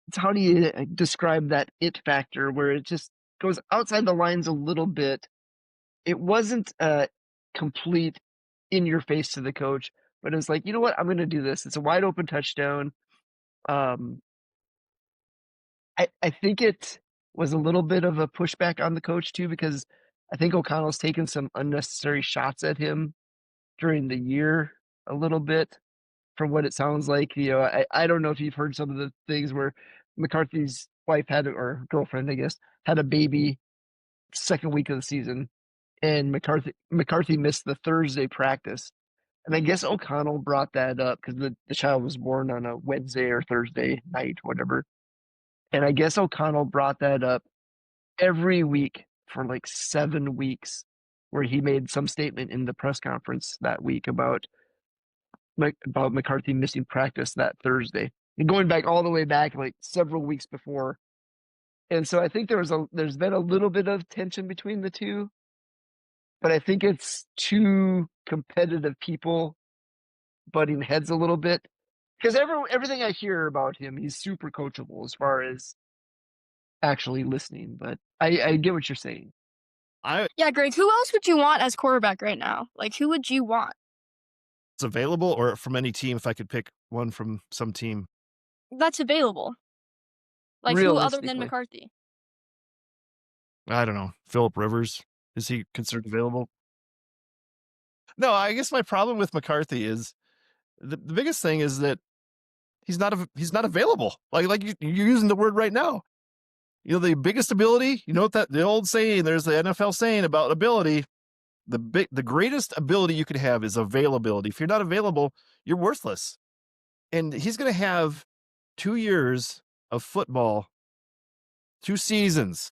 it's how do you describe that it factor where it just goes outside the lines a little bit. It wasn't complete in your face to the coach, but it's like, you know what, I'm going to do this. It's a wide open touchdown. Um, I think it was a little bit of a pushback on the coach too, because I think O'Connell's taken some unnecessary shots at him during the year a little bit from what it sounds like. I don't know if you've heard some of the things where McCarthy's wife or girlfriend, I guess, had a baby second week of the season, and McCarthy missed the Thursday practice. And I guess O'Connell brought that up because the child was born on a Wednesday or Thursday night, whatever. And I guess O'Connell brought that up every week for like 7 weeks, where he made some statement in the press conference that week about McCarthy missing practice that Thursday, and going back all the way back like several weeks before. And so I think there's been a little bit of tension between the two, but I think it's two competitive people butting heads a little bit. Because everything I hear about him, he's super coachable as far as actually listening. But I get what you're saying. Yeah, Greg, who else would you want as quarterback right now? Like, who would you want? it's available or from any team if I could pick one from some team. That's available. Like, who other than Realistically. McCarthy? I don't know. Philip Rivers, is he considered available? No, I guess my problem with McCarthy is the biggest thing is that he's not available. Like you're using the word right now. The biggest ability, what the old saying, there's the NFL saying about ability, the greatest ability you could have is availability. If you're not available, you're worthless. And he's going to have 2 years of football, 2 seasons.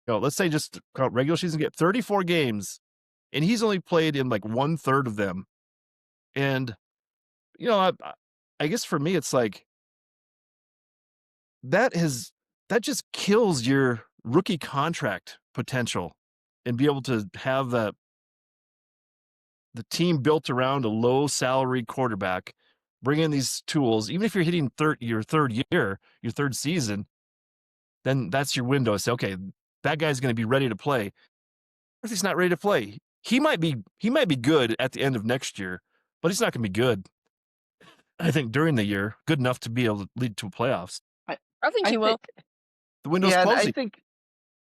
Let's say just regular season, get 34 games, and he's only played in like 1/3 of them. And I guess for me, it's like that just kills your rookie contract potential, and be able to have the team built around a low salary quarterback, bring in these tools. Even if you're hitting your third year, your third season, then that's your window. Say, okay, that guy's going to be ready to play. If he's not ready to play, he might be good at the end of next year, but he's not going to be good, I think, during the year, good enough to be able to lead to playoffs. I think he will. The window's Yeah, and closing.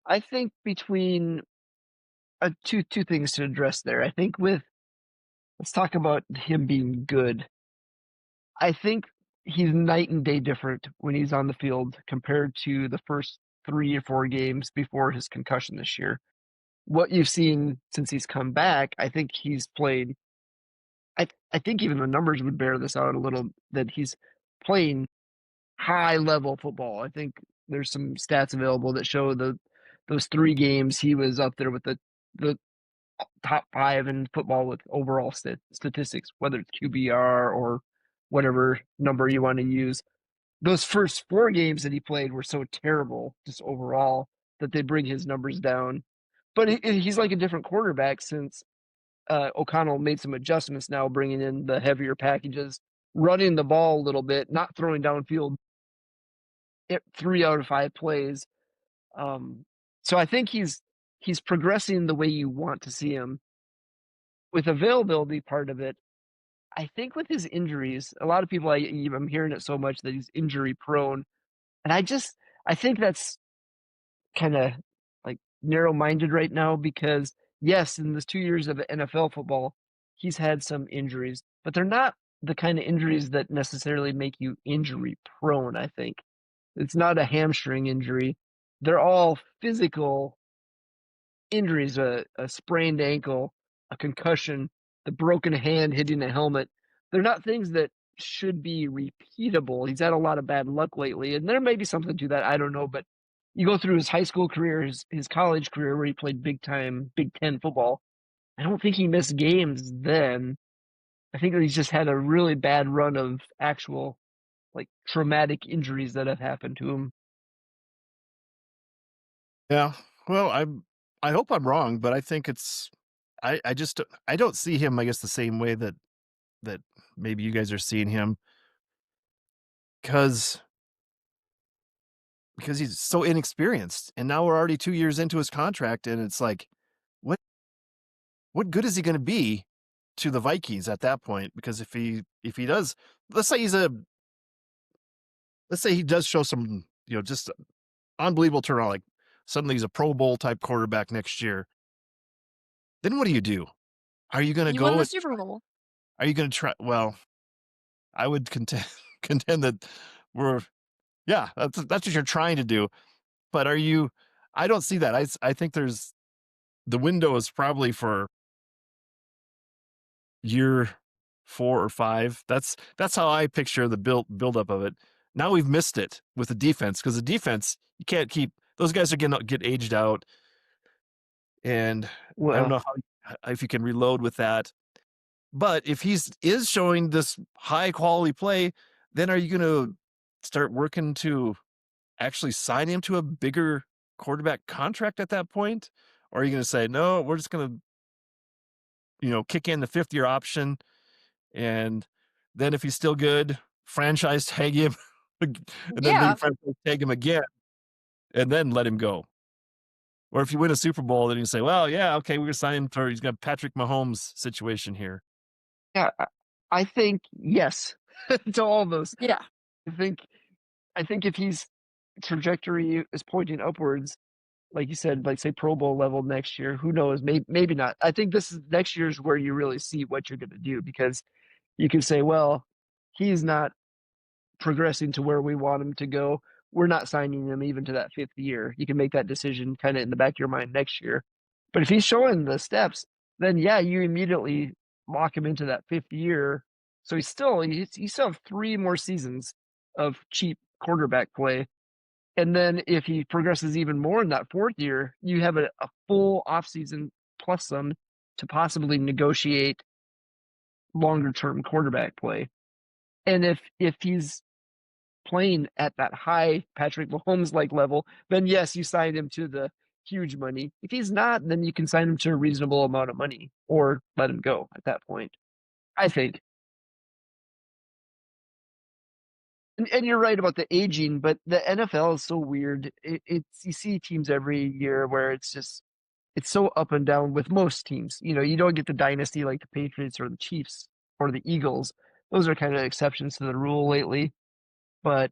I think between two things to address there. I think let's talk about him being good. I think he's night and day different when he's on the field compared to the first 3 or 4 games before his concussion this year. What you've seen since he's come back, I think he's played. I think even the numbers would bear this out a little, that he's playing high level football. I think there's some stats available that show those 3 games he was up there with the top 5 in football with overall statistics, whether it's QBR or whatever number you want to use. Those first 4 games that he played were so terrible just overall that they bring his numbers down. But he's like a different quarterback since O'Connell made some adjustments now, bringing in the heavier packages, running the ball a little bit, not throwing downfield 3 out of 5 plays. So I think he's progressing the way you want to see him. With availability part of it, I think with his injuries, a lot of people I'm hearing it so much that he's injury prone, and I think that's kind of like narrow minded right now because yes, in this 2 years of NFL football, he's had some injuries, but they're not the kind of injuries that necessarily make you injury prone. I think it's not a hamstring injury; they're all physical injuries, a sprained ankle, a concussion, the broken hand hitting a helmet. They're not things that should be repeatable. He's had a lot of bad luck lately, and there may be something to that. I don't know, but you go through his high school career, his college career, where he played big time Big Ten football. I don't think he missed games then. I think that he's just had a really bad run of actual like traumatic injuries that have happened to him. Yeah. Well, I hope I'm wrong, but I think I just I don't see him, I guess, the same way that maybe you guys are seeing him because he's so inexperienced. And now we're already 2 years into his contract, and it's like, what what good is he gonna be to the Vikings at that point? Because if he does, let's say he's a let's say he does show some, just unbelievable turnaround, like suddenly he's a Pro Bowl type quarterback next year. Then what do you do? Are you gonna You won go the and Super Bowl. are you gonna try well, I would contend contend that we're yeah, that's what you're trying to do. But are you I don't see that. I think there's the window is probably for year 4 or 5. That's how I picture the buildup of it. Now we've missed it with the defense because the defense, you can't keep those guys are gonna get aged out, and I don't Well, know how if you can reload with that. But if is showing this high quality play, then are you gonna start working to actually sign him to a bigger quarterback contract at that point? Or are you gonna say, "No, we're just gonna, kick in the 5th-year option, and then if he's still good, franchise tag him, and then Yeah. franchise tag him again, and then let him go." Or if you win a Super Bowl, then you say, "Well, yeah, okay, we're gonna sign him for he's got Patrick Mahomes situation here." yeah, I think yes to all those. Yeah. I think I think if he's trajectory is pointing upwards, like you said, like say Pro Bowl level next year, who knows? Maybe not. I think this is next year's where you really see what you're going to do because you can say, well, he's not progressing to where we want him to go. We're not signing him even to that 5th year. You can make that decision kind of in the back of your mind next year. But if he's showing the steps, then yeah, you immediately lock him into that 5th year. So he still have 3 more seasons of cheap quarterback play. And then if he progresses even more in that 4th year, you have a full offseason plus some to possibly negotiate longer term quarterback play. And if he's playing at that high Patrick Mahomes like level, then yes, you sign him to the huge money. If he's not, then you can sign him to a reasonable amount of money or let him go at that point. I think. And you're right about the aging, but the NFL is so weird. It's you see teams every year where it's so up and down with most teams. You don't get the dynasty like the Patriots or the Chiefs or the Eagles. Those are kind of exceptions to the rule lately. But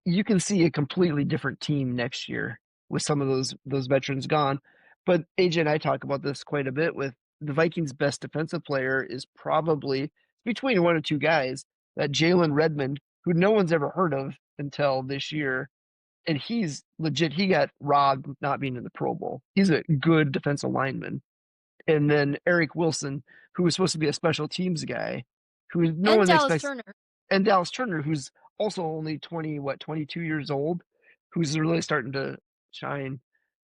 you can see a completely different team next year with some of those veterans gone. But AJ and I talk about this quite a bit with the Vikings' best defensive player is probably between one or two guys, that Jalen Redmond, who no one's ever heard of until this year. And he's legit. He got robbed not being in the Pro Bowl. He's a good defensive lineman. And then Eric Wilson, who was supposed to be a special teams guy, who no And one Dallas expects, Turner. and Dallas Turner, who's also only 22 years old, who's really starting to shine.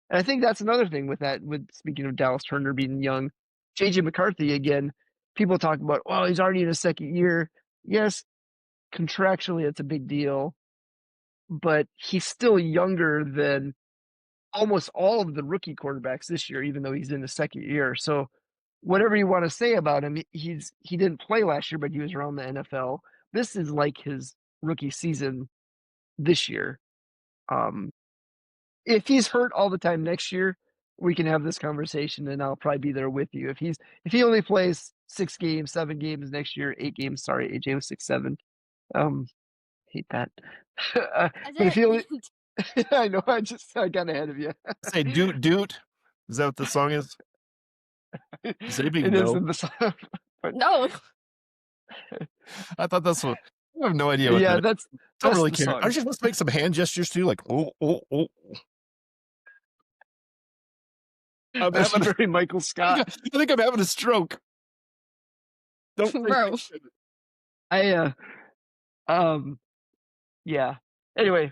And I think that's another thing with that, with speaking of Dallas Turner being young, JJ McCarthy again, people talk about, well, he's already in his 2nd year. Yes, contractually it's a big deal, but he's still younger than almost all of the rookie quarterbacks this year, even though he's in his 2nd year. So whatever you want to say about him, he didn't play last year, but he was around the NFL. This is like his rookie season this year. Um, if he's hurt all the time next year, we can have this conversation, and I'll probably be there with you. If he only plays 6 games, 7 games next year, 8 games. Sorry, AJ was 6-7. Hate that. I But if he only, didn't. I know, I got ahead of you. Say doot doot. Is that what the song is? Maybe It is no. in the song, but No. I thought that's what. I have no idea what yeah, that is. Don't that's really the care. song. Aren't you supposed to make some hand gestures too? Like, oh, oh, oh. I'm That's having, very Michael I Scott. think I'm having a stroke. Don't say Bro. I yeah. Anyway,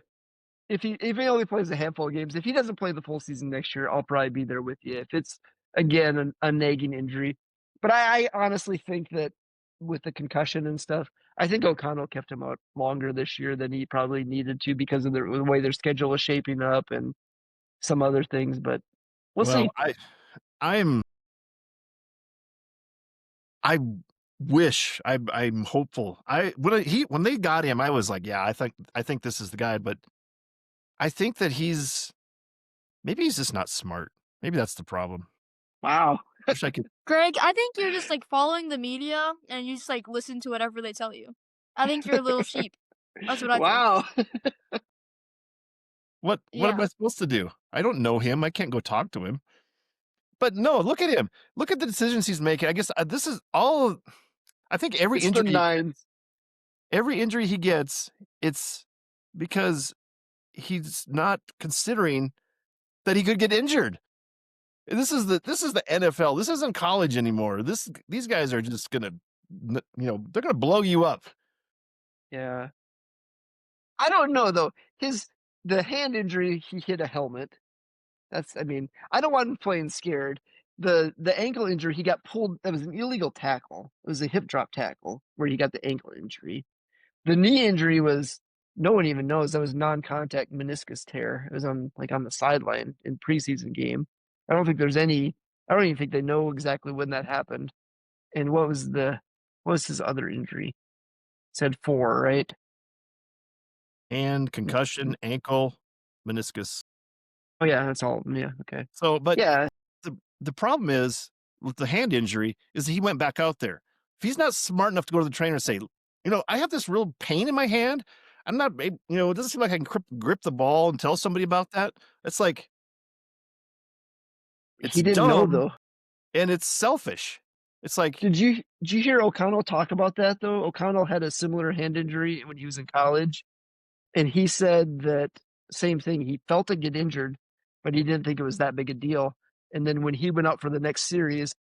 if he only plays a handful of games, if he doesn't play the full season next year, I'll probably be there with you. If it's again a nagging injury, but I honestly think that with the concussion and stuff, I think O'Connell kept him out longer this year than he probably needed to because of the way their schedule is shaping up and some other things. But we'll Well, see. I wish I'm hopeful. When they got him, I was like, yeah, I think this is the guy. But I think that maybe he's just not smart. Maybe that's the problem. Wow. Wish I could. Greg, I think you're just like following the media and you just like listen to whatever they tell you. I think you're a little sheep. That's what I think. Wow. What am Yeah. I supposed to do? I don't know him. I can't go talk to him. But no, look at him. Look at the decisions he's making. I guess this is all. I think every It's the nines. injury he gets, it's because he's not considering that he could get injured. This is the NFL. This isn't college anymore. These guys are just gonna, they're gonna blow you up. Yeah. I don't know though. The hand injury, he hit a helmet. I mean, I don't want him playing scared. The ankle injury, he got pulled. That was an illegal tackle. It was a hip drop tackle where he got the ankle injury. The knee injury was no one even knows. That was non-contact meniscus tear. It was on the sideline in preseason game. I don't even think they know exactly when that happened. And what was his other injury? Said 4, right? And concussion, ankle, meniscus. Oh yeah, that's all. Yeah, okay. So, but Yeah, the problem is with the hand injury is that he went back out there. If he's not smart enough to go to the trainer and say, I have this real pain in my hand. I'm not, it doesn't seem like I can grip the ball and tell somebody about that. It's like, it's he didn't know dumb though. and it's selfish. It's like, Did you hear O'Connell talk about that though? O'Connell had a similar hand injury when he was in college, and he said that same thing. He felt it get injured, but he didn't think it was that big a deal. And then when he went out for the next series,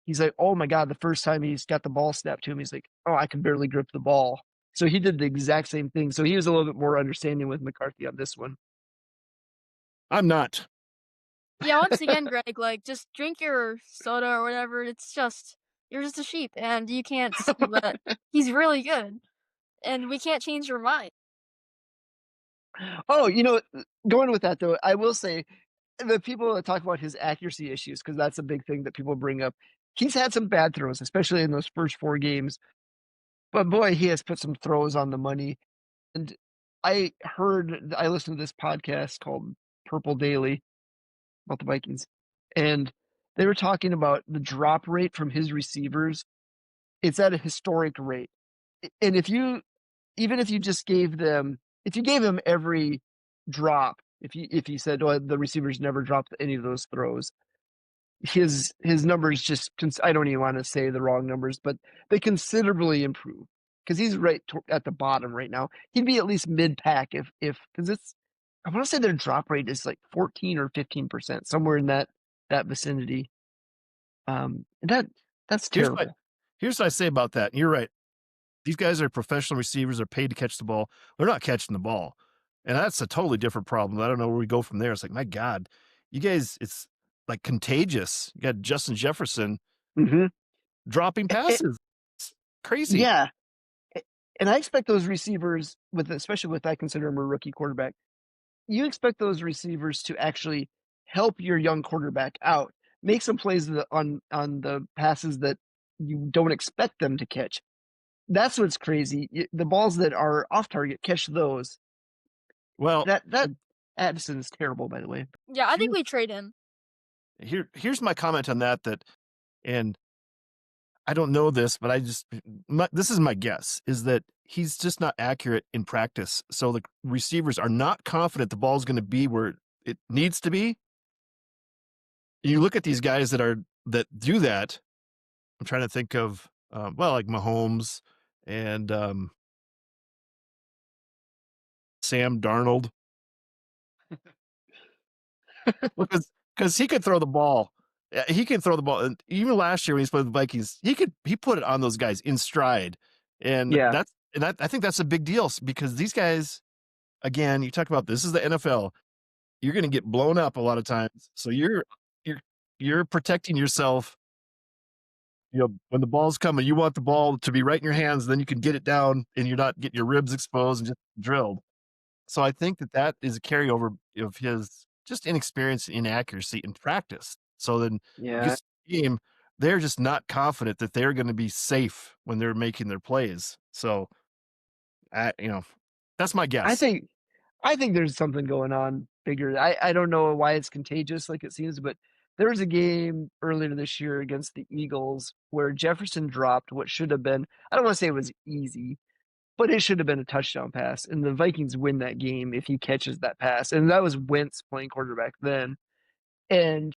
he's like, "Oh my god!" The first time he's got the ball snapped to him, he's like, "Oh, I can barely grip the ball." So he did the exact same thing. So he was a little bit more understanding with McCarthy on this one. I'm not. Yeah, once again, Greg, like just drink your soda or whatever. You're just a sheep and you can't see that he's really good. And we can't change your mind. Oh, going with that though, I will say the people that talk about his accuracy issues, because that's a big thing that people bring up. He's had some bad throws, especially in those first 4 games. But boy, he has put some throws on the money. And I listened to this podcast called Purple Daily about the Vikings, and they were talking about the drop rate from his receivers. It's at a historic rate. And even if you just gave them, if you gave him every drop, if you said, "Oh, the receivers never dropped any of those throws," his numbers just, I don't even want to say the wrong numbers, but they considerably improve because he's right at the bottom right now. He'd be at least mid pack if because I want to say their drop rate is like 14 or 15%, somewhere in that vicinity. And that's terrible. Here's what I say about that. You're right. These guys are professional receivers. They're paid to catch the ball. They're not catching the ball. And that's a totally different problem. I don't know where we go from there. It's like, my God, you guys, it's like contagious. You got Justin Jefferson Mm-hmm. dropping passes. It's crazy. Yeah. And I expect those receivers, especially with, I consider him a rookie quarterback, you expect those receivers to actually help your young quarterback out, make some plays on the passes that you don't expect them to catch. That's what's crazy. The balls that are off target, catch those. Well, that Addison is terrible, by the way. Yeah, I think we trade him. Here's my comment on that. And I don't know this, but this is my guess, is that he's just not accurate in practice. So the receivers are not confident the ball's going to be where it needs to be. You look at these guys that do that. I'm trying to think of, like Mahomes and Sam Darnold, because he could throw the ball. He can throw the ball, and even last year when he played the Vikings, he put it on those guys in stride, and Yeah, I think that's a big deal because these guys, again, you talk about this is the NFL. You're going to get blown up a lot of times, so you're you're protecting yourself. When the ball's coming, you want the ball to be right in your hands, then you can get it down, and you're not getting your ribs exposed and just drilled. So I think that is a carryover of his just inexperience and inaccuracy in practice. So then you yeah. get to the game, they're just not confident that they're going to be safe when they're making their plays. So I, that's my I guess. think I think there's something going on bigger. I don't know why it's contagious like it seems, but there was a game earlier this year against the Eagles where Jefferson dropped what should have been, I don't want to say it was easy, but it should have been a touchdown pass. And the Vikings win that game if he catches that pass. And that was Wentz playing quarterback then. And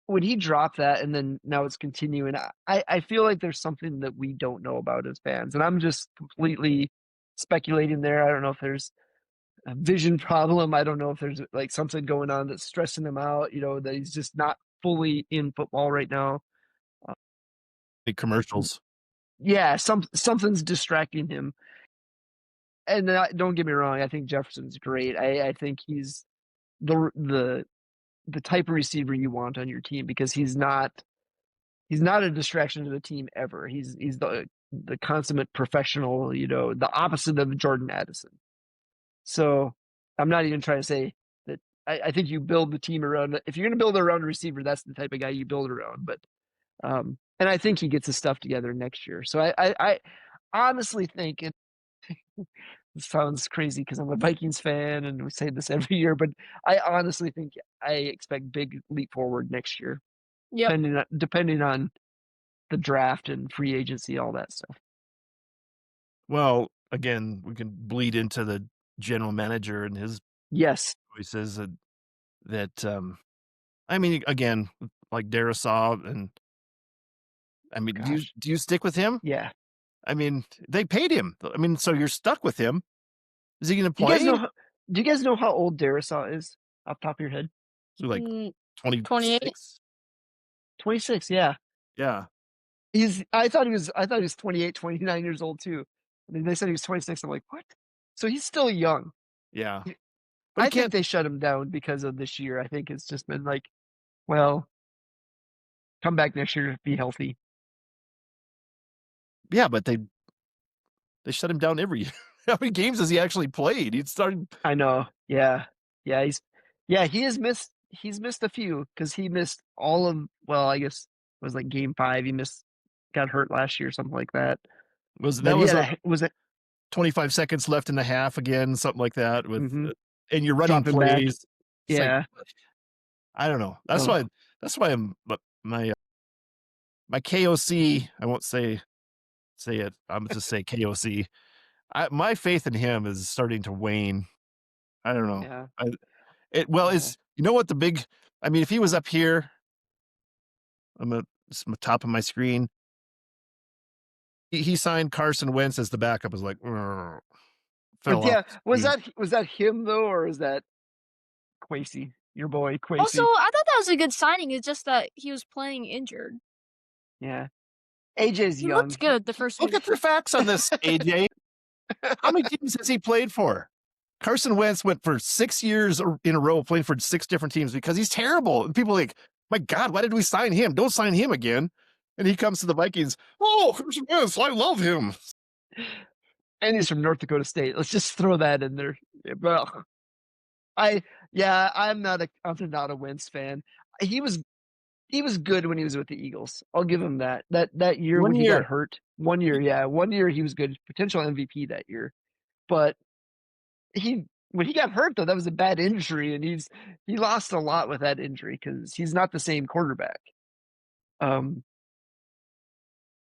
when he dropped that and then now it's continuing, I feel like there's something that we don't know about as fans. And I'm just completely speculating there. I don't know if there's a vision problem. I don't know if there's like something going on that's stressing him out, that he's just not fully in football right now. Uh, Big commercials. yeah, something's distracting him. And don't get me wrong, I think Jefferson's great. I think he's the type of receiver you want on your team because he's not a distraction to the team ever. He's the consummate professional, the opposite of Jordan Addison. So I'm not even trying to say that I think you build the team around, if you're going to build around a receiver, that's the type of guy you build around. But and I think he gets his stuff together next year. So I honestly think it sounds crazy because I'm a Vikings fan and we say this every year, but I honestly think I expect big leap forward next year, Yep. depending on the draft and free agency, all that stuff. Well, again, we can bleed into the general manager and his Yes. choices that I mean, again, like Darisaw, and I mean, Gosh. do you stick with him? Yeah. I mean, they paid him. I mean, so you're stuck with him. Is he going to Do you guys play? know? Do you guys know how old Darisaw is off the top of your head? Is he like Mm, 28. 26? 26. Yeah. Yeah, I thought he was 28, 29 years old too. I mean, they said he was 26. I'm like, what? So he's still young. yeah. He- But he I think can't. they shut him down because of this year. I think it's just been like, well, come back next year, be healthy. Yeah, but they shut him down every year. How many games has he actually played? He started. I know. Yeah. Yeah. He's missed a few because he missed all of, well, I guess it was like game 5. Got hurt last year, something like that. But That he was had a was it 25 seconds left in the half again, something like that. hmm And you're running dropping back. plays. It's like, Yeah. I don't know. That's Oh, why. That's why but my KOC. I won't say it. I'm just say KOC. My faith in him is starting to wane. I don't know. yeah. Yeah. Is what the big. I mean, if he was up here, it's on the top of my screen. He signed Carson Wentz as the backup. I was like, "Ugh," fell But off yeah, the was screen. that him though, or is that Quasey, your boy Also, Quasey? I thought that was a good signing. It's just that he was playing injured. Yeah, AJ's He young. looked good the first Look week. at the facts on this, AJ. How many teams has he played for? Carson Wentz went for 6 years in a row playing for 6 different teams because he's terrible. And people are like, my God, why did we sign him? Don't sign him again. And he comes to the Vikings. Oh, Carson Wentz, I love him. And he's from North Dakota State. Let's just throw that in there. Well, I yeah, I'm not a Wentz fan. He was he was good when he was with the Eagles. I'll give him that. That year One when he got year. hurt, 1 year, yeah, 1 year he was good, potential MVP that year. But he when he got hurt though, that was a bad injury, and he lost a lot with that injury because he's not the same quarterback. Um,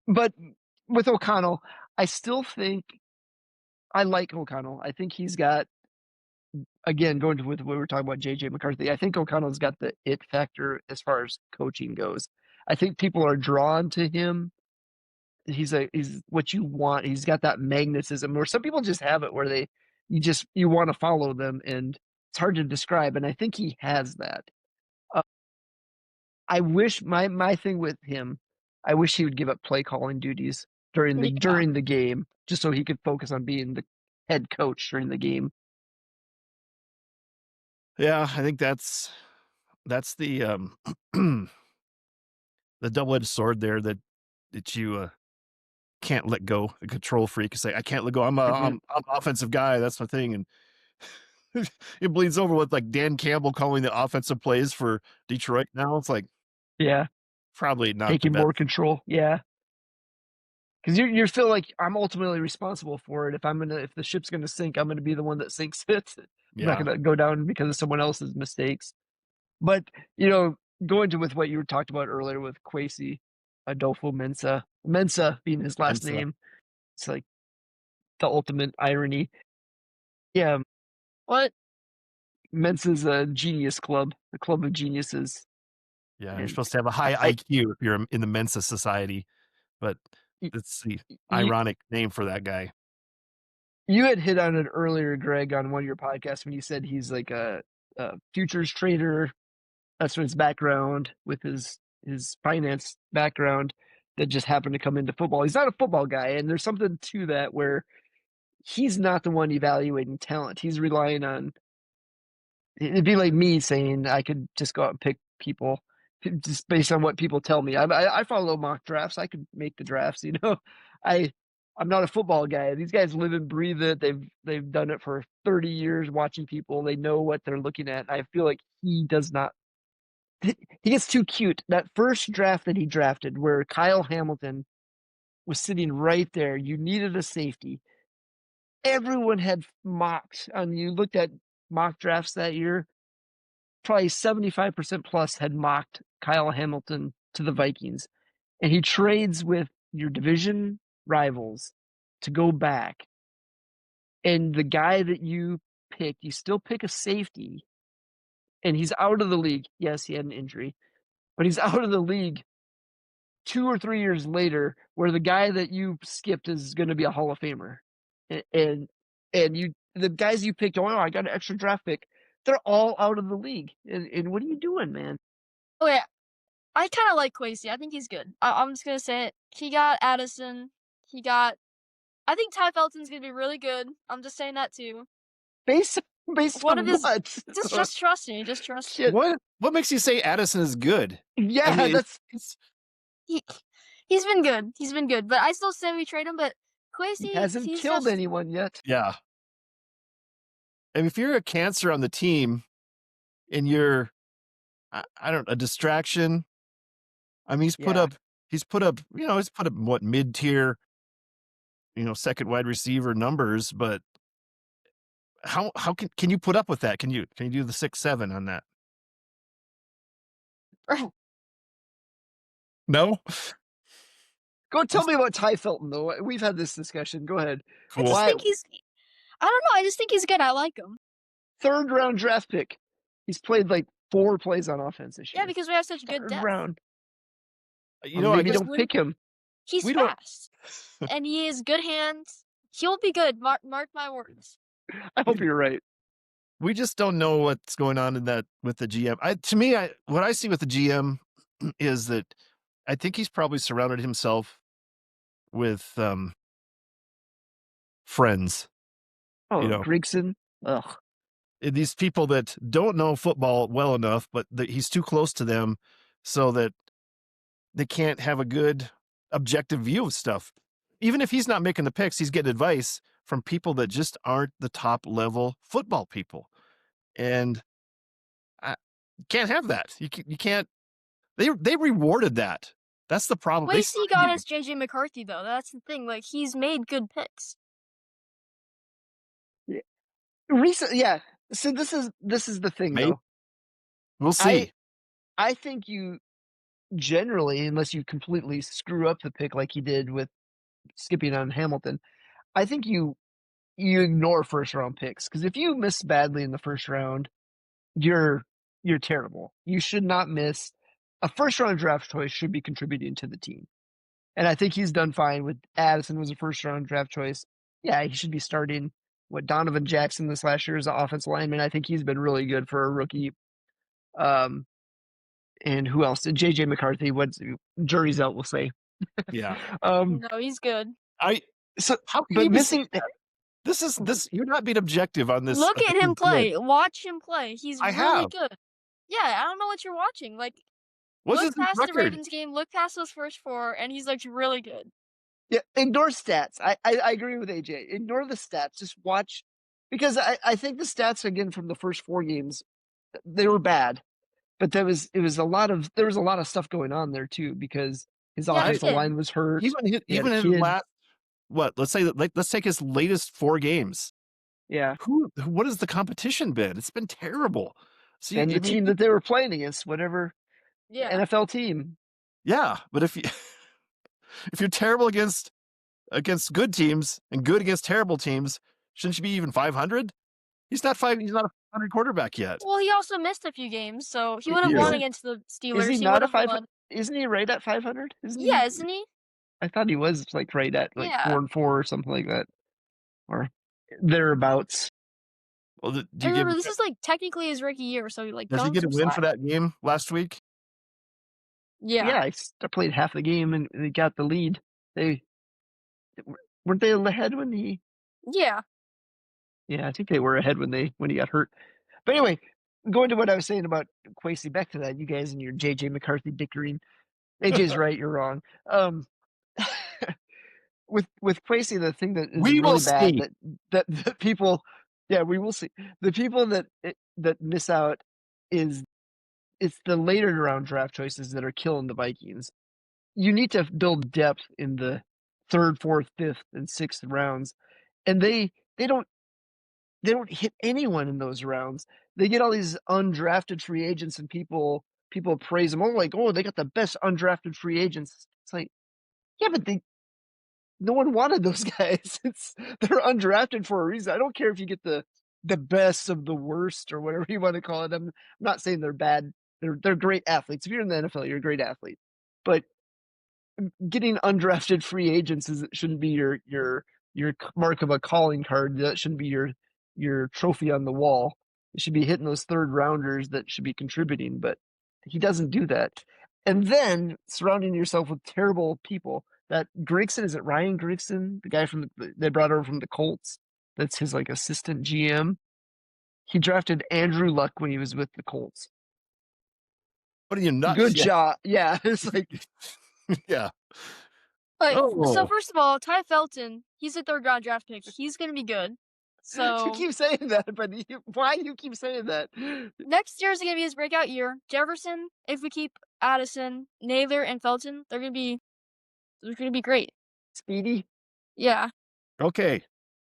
But with O'Connell, I still think I like O'Connell. I think he's got, again, going to with what we were talking about, JJ McCarthy. I think O'Connell's got the it factor as far as coaching goes. I think people are drawn to him. He's what you want. He's got that magnetism where some people just have it where you want to follow them, and it's hard to describe. And I think he has that. Uh, I wish my thing with him, I wish he would give up play calling duties Yeah. during the game, just so he could focus on being the head coach during the game. Yeah, I think that's the double-edged sword there that you can't let go. The control freak is say, I can't let go. Mhm. I'm an offensive guy. That's my thing. And it bleeds over with like Dan Campbell calling the offensive plays for Detroit. Now it's like Yeah, probably not the taking best. more control. Yeah, because you feel like I'm ultimately responsible for it. If the ship's gonna sink, I'm gonna be the one that sinks it. I'm not Yeah. gonna go down because of someone else's mistakes. But you know, going to with what you were talked about earlier with Kwesi Adolfo Mensa being his And last so, name, it's like the ultimate irony. Yeah, What? Mensa's a genius club, the club of geniuses, yeah, you're and supposed to have a high I IQ if you're in the Mensa Society, but it's the you, ironic name for that guy. you had hit on it earlier, Greg, on one of your podcasts when you said he's like a futures trader. That's what his background with his finance background that just happened to come into football. He's not a football guy, and there's something to that where he's not the one evaluating talent. He's relying on it'd be like me saying I could just go out and pick people just based on what people tell me. I follow mock drafts. I could make the drafts. I I'm not a football guy. These guys live and breathe it. They've done it for 30 years, watching people. They know what they're looking at. I feel like he does not. He gets too cute. That first draft that he drafted, where Kyle Hamilton was sitting right there, you needed a safety. Everyone had mocked. And you looked at mock drafts that year, probably 75% plus had mocked Kyle Hamilton to the Vikings. And he trades with your division rivals to go back. And the guy that you picked, you still pick a safety, and he's out of the league. Yes, he had an injury, but he's out of the league 2 or 3 years later, where the guy that you skipped is going to be a Hall of Famer. And you the guys you picked, oh, I got an extra draft pick. They're all out of the league. And what are you doing, man? Oh yeah, I kind of like Kwesi. I think he's good. I'm just gonna say it. He got Addison. He got. I think Ty Felton's gonna be really good. I'm just saying that too. Based based One of on his. what? Just trust me. Just trust me. Shit. What makes you say Addison is good? I Yeah, mean, that's it's He he's been good. He's been good. But I still say we trade him. But he Kwesi, hasn't he's killed just. anyone yet. yeah. And if you're a cancer on the team and you're I don't a distraction. I mean, Yeah. he's put up, he's put up what mid-tier, second wide receiver numbers, but how can you put up with that? Can you do the 6'7" on that? No? Go tell me about Ty Felton, though. We've had this discussion. Go ahead. I just Cool. Why think he's. I don't know. I just think he's good. I like him. third round draft pick? He's played like 4 plays on offense this Yeah, year. because we have such good Third depth. round. I Maybe guess don't pick him. He's we don't fast, and he has good hands. He'll be good. Mark my words. I hope you're right. we just don't know what's going on in that with the GM. What I see with the GM is that I think he's probably surrounded himself with friends, Oh, you know, Grigson. Ugh. these people that don't know football well enough, but that he's too close to them so that they can't have a good objective view of stuff. Even if he's not making the picks, he's getting advice from people that just aren't the top level football people. And I can't have that. You can't they rewarded that. That's the problem. They Kwesi signed got you. us JJ McCarthy though. That's the thing. Like he's made good picks. Yeah. Recent, yeah. So this is the thing Maybe though. we'll I see. I think you generally, unless you completely screw up the pick like he did with skipping on Hamilton, I think you ignore first round picks, because if you miss badly in the first round, you're terrible. You should not miss. A first round draft choice should be contributing to the team. And I think he's done fine with Addison was a first round draft choice. Yeah, he should be starting Donovan Jackson this last year as an offensive lineman. I think he's been really good for a rookie. And who else? JJ McCarthy. What's jury's out? We'll say. Yeah. No, he's good. So, How can but you be missing. this? You're not being objective on this. Look at him play. Watch him play. He's I really have. good. Yeah, I don't know what you're watching. Like, What's look his past the record? Ravens game. Look past those first four, and he's like really good. Yeah, ignore stats. I agree with AJ. Ignore the stats. Just watch, because I think the stats again from the first 4 games, they were bad, but there was a lot of stuff going on there too, because his Yeah, he offensive did. line was hurt. He had Even a in kid. last, let's take his latest 4 games. Yeah, What has the competition been? It's been terrible. See, and the team that they were playing against, whatever Yeah. NFL team. Yeah, but if you if you're terrible against good teams and good against terrible teams, shouldn't you be even 500? He's not a 500 quarterback yet. Well, he also missed a few games, so he would have Is won he- against the Steelers. Is he not a would've 500? won. Isn't he right at 500? Yeah, isn't he? I thought he was like right at like Yeah. 4-4 or something like that, or thereabouts. Well, do I you remember give, this is like technically his rookie year, so like does he don't get a win slack. for that game last week? Yeah. I played half the game and they got the lead. They weren't they ahead when he? Yeah. Yeah, I think they were ahead when he got hurt. But anyway, going to what I was saying about Kwesi, back to that, you guys and your JJ McCarthy bickering. AJ's right, you're wrong. With Kwesi, the thing that is We will really bad see. that people, yeah, we will see. The people that miss out is it's the later round draft choices that are killing the Vikings. You need to build depth in the 3rd, 4th, 5th, and 6th rounds, and they don't hit anyone in those rounds. They get all these undrafted free agents, and people praise them. Oh, like, oh, they got the best undrafted free agents. It's like, yeah, but no one wanted those guys. They're undrafted for a reason. I don't care if you get the best of the worst or whatever you want to call it. I'm not saying they're bad. They're great athletes. If you're in the NFL, you're a great athlete. But getting undrafted free agents shouldn't be your mark of a calling card. That shouldn't be your trophy on the wall. It should be hitting those 3rd rounders that should be contributing, but he doesn't do that. And then surrounding yourself with terrible people. That Grigson, is it Ryan Grigson, the guy they brought over from the Colts? That's his like assistant GM. He drafted Andrew Luck when he was with the Colts. What are you nuts? Good job. Yeah, it's like yeah. Like, Oh. so first of all, Ty Felton, he's a 3rd round draft pick. He's gonna be good. So you keep saying that, but why do you keep saying that? next year is gonna be his breakout year. Jefferson, if we keep Addison, Naylor, and Felton, they're gonna be great. Speedy. Yeah. Okay,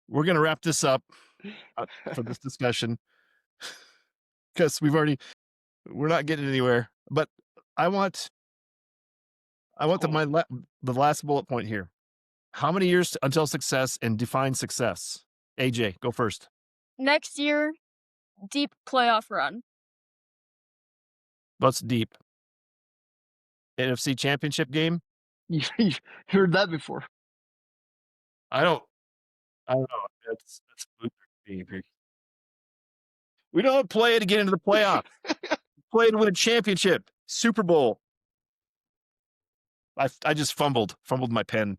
we're gonna wrap this up for this discussion because we're not getting anywhere. But I want the last bullet point here. How many years until success, and define success? AJ, go first. Next year, deep playoff run. What's deep? NFC Championship game? You've heard that before. I don't know. That's behavior. We don't play to get into the playoffs. Play to win a championship, Super Bowl. I just fumbled my pen.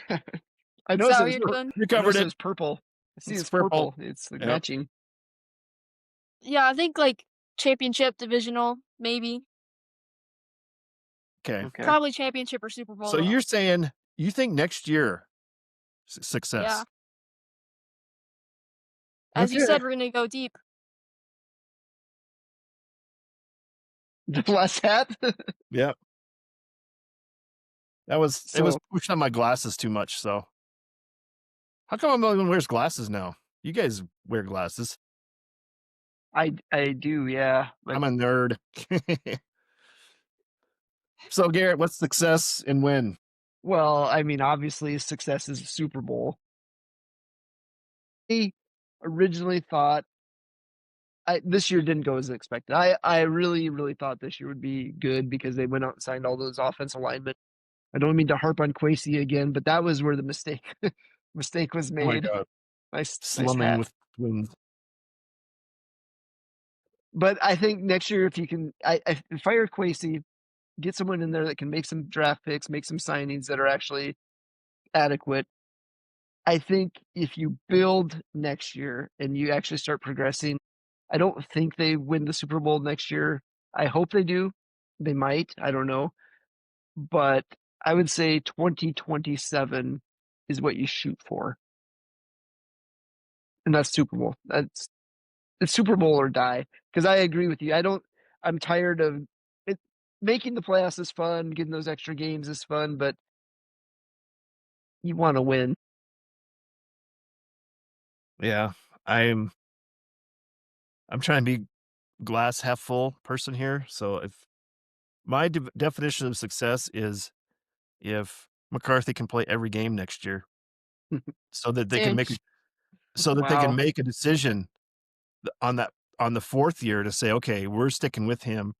I know Is that it what you're doing? You covered it. It's purple. I see It's it's purple. purple. It's like Yep. matching. Yeah, I think like championship, divisional, maybe. Okay. Probably championship or Super Bowl. So though. you're saying you think next year success? Yeah. As you Okay. said, we're gonna go deep. The last hat. Yep. It was So- pushed on my glasses too much. So how come I'm the only one who wears glasses now? You guys wear glasses. I do, yeah. But I'm a nerd. So Garrett, what's success and when? Well, I mean, obviously, success is a Super Bowl. I originally thought this year didn't go as expected. I really, really thought this year would be good because they went out and signed all those offensive linemen. I don't mean to harp on Quasey again, but that was where the mistake was Oh my made. God, Nice slumming hat. with twins. But I think next year, if you can, I fire Quasey, get someone in there that can make some draft picks, make some signings that are actually adequate. I think if you build next year and you actually start progressing, I don't think they win the Super Bowl next year. I hope they do. They might. I don't know. But I would say 2027 is what you shoot for. And that's Super Bowl. It's Super Bowl or die. Because I agree with you. I'm tired of it. Making the playoffs is fun, getting those extra games is fun, but you want to win. Yeah, I'm trying to be glass half full person here. So if my definition of success is if McCarthy can play every game next year, so that they can Dude, make so that they can Wow. make a decision on that on the fourth year to say, okay, we're sticking with him.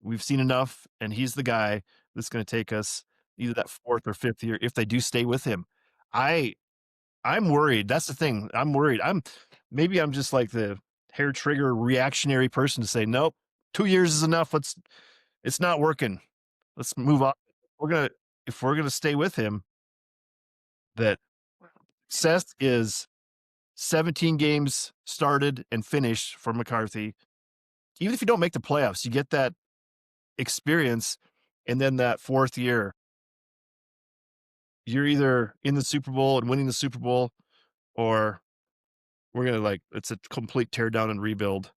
We've seen enough, and he's the guy that's going to take us either that fourth or fifth year if they do stay with him. I I'm worried. That's the thing. I'm worried. Maybe I'm just like the hair trigger reactionary person to say, nope, 2 years is enough. It's not working. Let's move on. We're gonna if we're gonna stay with him, that Seth is 17 games started and finished for McCarthy. Even if you don't make the playoffs, you get that experience, and then that fourth year, you're either in the Super Bowl and winning the Super Bowl, or we're gonna it's a complete tear down and rebuild.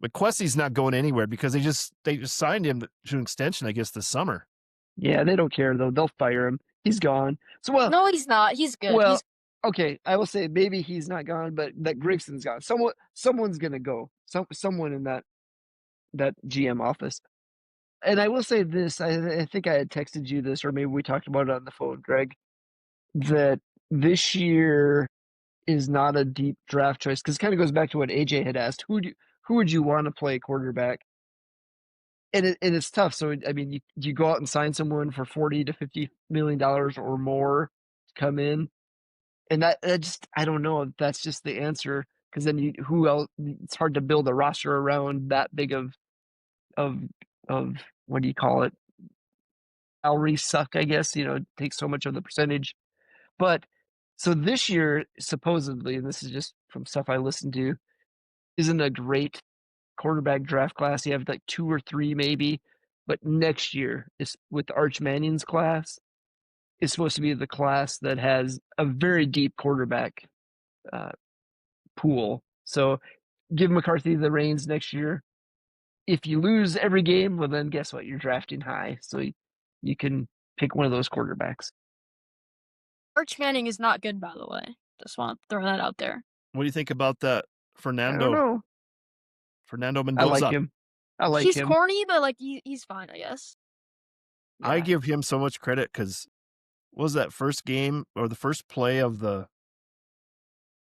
But Quessie's not going anywhere because they just signed him to an extension, I guess, this summer. Yeah, they don't care though. They'll fire him. He's gone. So no, he's not. He's good. well, okay. I will say maybe he's not gone, but that Grigson's gone. Someone's gonna go. Someone in that GM office. And I will say this. I think I had texted you this, or maybe we talked about it on the phone, Greg. That this year is not a deep draft choice because it kind of goes back to what AJ had asked. Who would you want to play quarterback? And it's tough. So I mean, you go out and sign someone for $40 to $50 million or more to come in, and that just I don't know if that's just the answer because then who else? It's hard to build a roster around that big of of what do you call it? Salary suck, I guess. It takes so much of the percentage. But so this year, supposedly, and this is just from stuff I listened to, isn't a great quarterback draft class. You have like 2 or 3 maybe, but next year is with Arch Manning's class is supposed to be the class that has a very deep quarterback uh, pool. So give McCarthy the reins next year. If you lose every game, well then guess what? You're drafting high, so you can pick one of those quarterbacks. Arch Manning is not good, by the way. Just want to throw that out there. What do you think about that I don't know. Fernando I like Mendoza? him. I like He's him. corny, but like he's fine, I guess. I Yeah. give him so much credit because what was that first game or the first play of the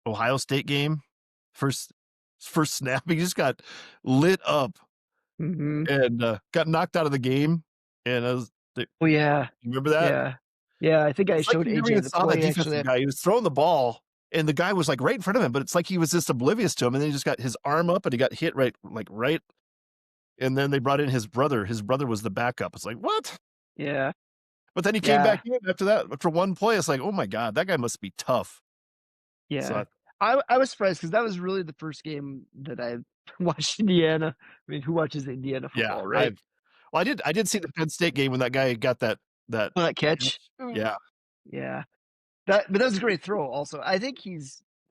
Ohio State game? First snap, he just got lit up Mhm. and got knocked out of the game. And Oh yeah. you remember that? Yeah. Yeah, I think I It's like showed you never AJ even the saw that play actually. defensive guy. He was throwing the ball, and the guy was like right in front of him, but it's like he was just oblivious to him. And then he just got his arm up, and he got hit right. And then they brought in his brother. His brother was the backup. It's like what? Yeah. But then he came Yeah. back in after that after one play. It's like, oh my god, that guy must be tough. Yeah. So I was surprised because that was really the first game that I watched Indiana. I mean, who watches Indiana yeah, football, right? I did see the Penn State game when that guy got that That catch. yeah. Yeah. But that was a great throw also. I think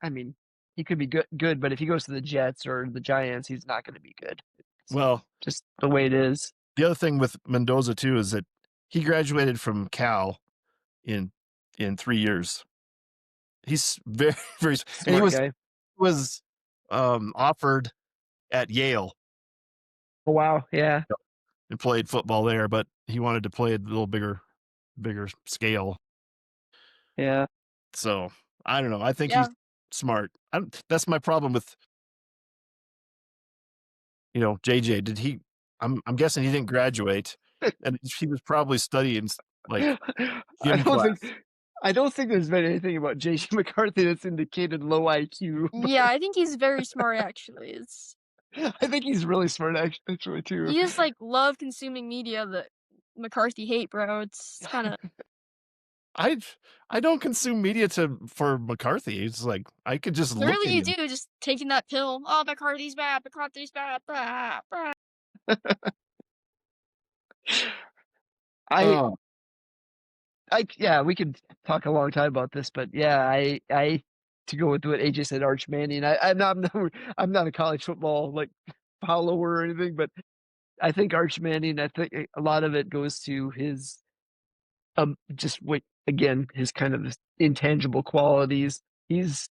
I mean, he could be good, but if he goes to the Jets or the Giants, he's not going to be good. It's Well, just the way it is. the other thing with Mendoza too is that he graduated from Cal in 3 years. He's very very and he Smart guy. was offered at Yale. Oh wow, yeah. and played football there, but he wanted to play at a little bigger scale. Yeah. So I don't know. I think he's Yeah. smart. That's my problem with JJ. Did he? I'm guessing he didn't graduate, and he was probably studying like I gym don't think class. I don't think there's been anything about JJ McCarthy that's indicated low IQ, Yeah, I think he's very smart actually. It's but I think he's really smart actually too. he just like love consuming media that McCarthy hate, bro. It's kind of I I don't consume media for McCarthy. It's like I could just look literally at you him. do just taking that pill. Oh, McCarthy's bad. McCarthy's bad. Blah, blah. I Oh yeah, we could talk a long time about this, but yeah, I to go with what AJ said, Arch Manning. I'm not a college football like follower or anything, but I think Arch Manning. I think a lot of it goes to his just what again his kind of intangible qualities. He's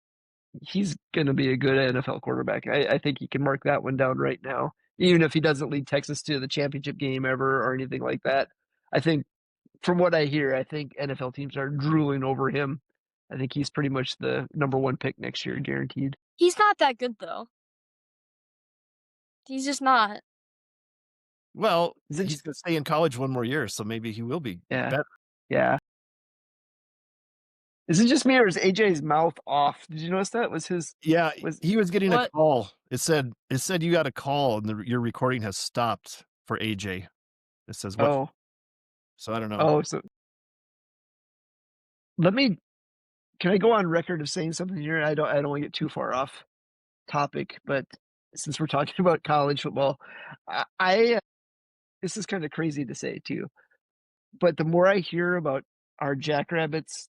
going to be a good NFL quarterback. I think he can mark that one down right now, even if he doesn't lead Texas to the championship game ever or anything like that. I think from what I hear, I think NFL teams are drooling over him. I think he's pretty much the number one pick next year, guaranteed. He's not that good though. He's just not. well, Is it? he's gonna stay in college one more year, so maybe he will be Yeah, better. yeah. Is it just me or is AJ's mouth off? Did you notice that? Yeah, Was he was getting a What? call. It said you got a call and your recording has stopped for AJ. It says what? oh So I don't know. oh so let me can I go on record of saying something here? I don't want to get too far off topic, but since we're talking about college football, I this is kind of crazy to say too, but the more I hear about our Jackrabbits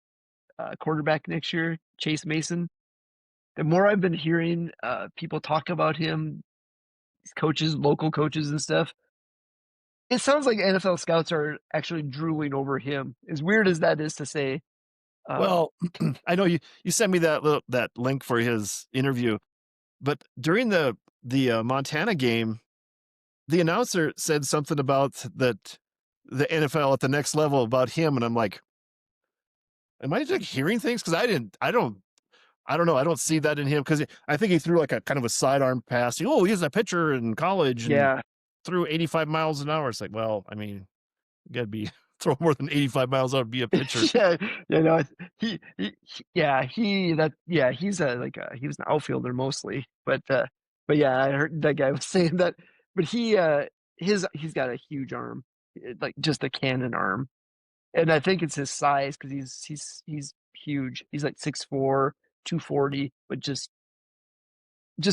quarterback next year, Chase Mason, the more I've been hearing people talk about him, coaches, local coaches and stuff. It sounds like NFL scouts are actually drooling over him. As weird as that is to say, um, Well, I know you sent me that link for his interview, but during the Montana game, the announcer said something about that the NFL at the next level about him, and I'm like, am I like hearing things? Because I don't know. I don't see that in him because I think he threw like a kind of a sidearm pass. Oh, he's a pitcher in college and yeah, threw 85 miles an hour. It's like, well, I mean, you got to be throw more than 85 miles an hour to be a pitcher. yeah, yeah, he's a he was an outfielder mostly, but yeah, I heard that guy was saying that, but he's got a huge arm, like just a cannon arm, and I think it's his size because he's huge. He's like 6'4", 240, but just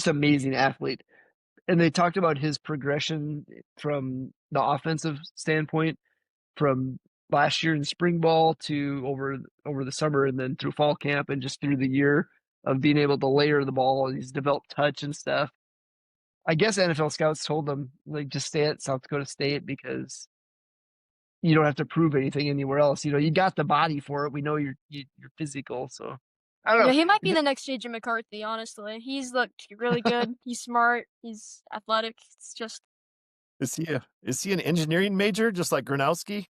amazing athlete. And they talked about his progression from the offensive standpoint from last year in spring ball to over the summer and then through fall camp and just through the year of being able to layer the ball. He's developed touch and stuff. I guess NFL scouts told him like just stay at South Dakota State because you don't have to prove anything anywhere else. You got the body for it. We know you're physical, so I don't Yeah, know. he might be the next JJ McCarthy, honestly. He's looked really good. He's smart. He's athletic. It's just Is he an engineering major just like Gronowski?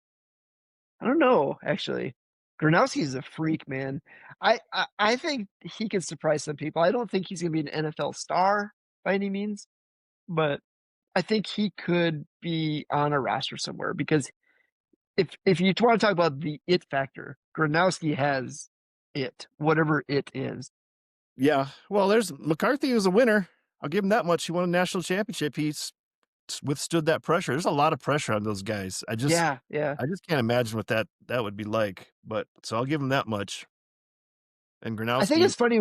I don't know, actually. Gronowski's a freak, man. I think he could surprise some people. I don't think he's gonna be an NFL star by any means, but I think he could be on a roster somewhere because if you want to talk about the it factor, Gronowski has it, whatever it is. Yeah. Well, there's McCarthy was a winner. I'll give him that much. He won a national championship. He's withstood that pressure. There's a lot of pressure on those guys. I just Yeah, yeah. I just can't imagine what that would be like. But so I'll give him that much. And I think Gronowski, it's funny,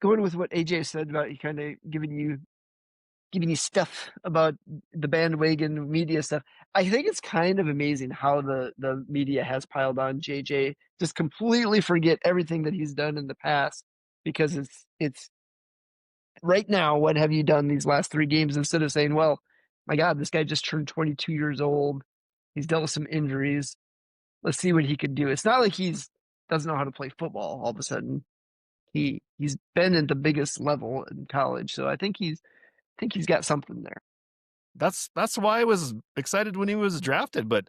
going with what AJ said about he kind of giving you stuff about the bandwagon media stuff. I think it's kind of amazing how the media has piled on JJ. Just completely forget everything that he's done in the past because it's right now. What have you done these last three games? Instead of saying, "Well, my God, this guy just turned 22 years old. He's dealt with some injuries. Let's see what he can do." It's not like he's doesn't know how to play football all of a sudden. He's been at the biggest level in college, so I think he's got something there. That's why I was excited when he was drafted, but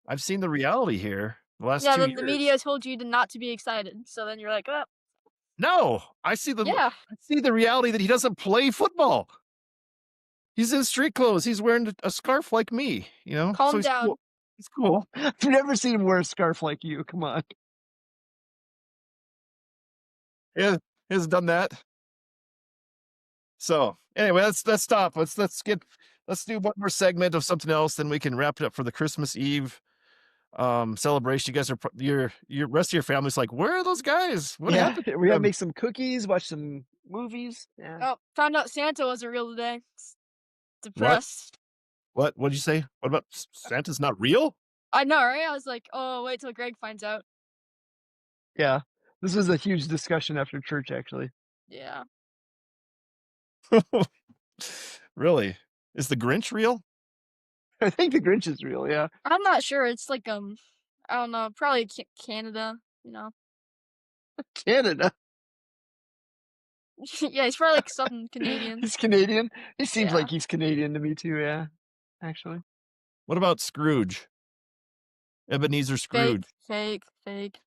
I've seen the reality here the last Yeah, 2 then the years. media told you to not to be excited, so then you're like, "Oh, No, yeah, I see the reality that he doesn't play football. He's in street clothes. He's wearing a scarf like me, so calm he's down." cool. He's cool. I've never seen him wear a scarf like you. Come on. Yeah, he hasn't done that. So anyway, let's stop. Let's do one more segment of something else, then we can wrap it up for the Christmas Eve celebration. You guys are your rest of your family's like, where are those guys? What Yeah, happened we to gotta them? make some cookies, watch some movies. Yeah. Oh, found out Santa wasn't real today. What? Depressed. What'd you say? What about Santa's not real? I know, right? I was like, "Oh, wait till Greg finds out." Yeah. This was a huge discussion after church, actually. Yeah. Really? Is the Grinch real? I think the Grinch is real, yeah. I'm not sure, it's like, I don't know, probably Canada, you know? Canada. Yeah, he's probably, like, Southern Canadian. He's Canadian. He seems Yeah. like he's Canadian to me too, yeah. Actually. What about Scrooge? Ebenezer Fake, Scrooge. fake, fake.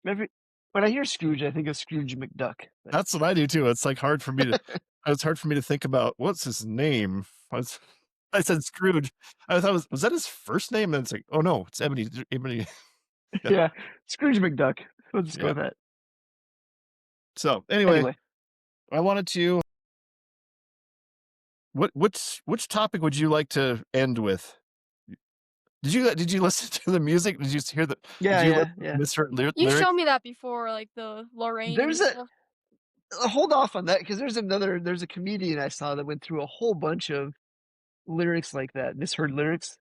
Every when I hear Scrooge, I think of Scrooge McDuck. But That's what I do too. It's like hard for me to it's hard for me to think about what's his name. I said Scrooge. I thought was that his first name? And it's like, oh no, it's Ebony. Yeah. yeah, Scrooge McDuck. We'll just go Yeah. with that. So anyway, Anyway, I wanted to which topic would you like to end with? Did you listen to the music? Did you hear the did yeah, you yeah, listen to yeah. misheard You lyrics? showed me that before, like, the Lorraine There's and a stuff. hold off on that because there's a comedian I saw that went through a whole bunch of lyrics like that, misheard lyrics.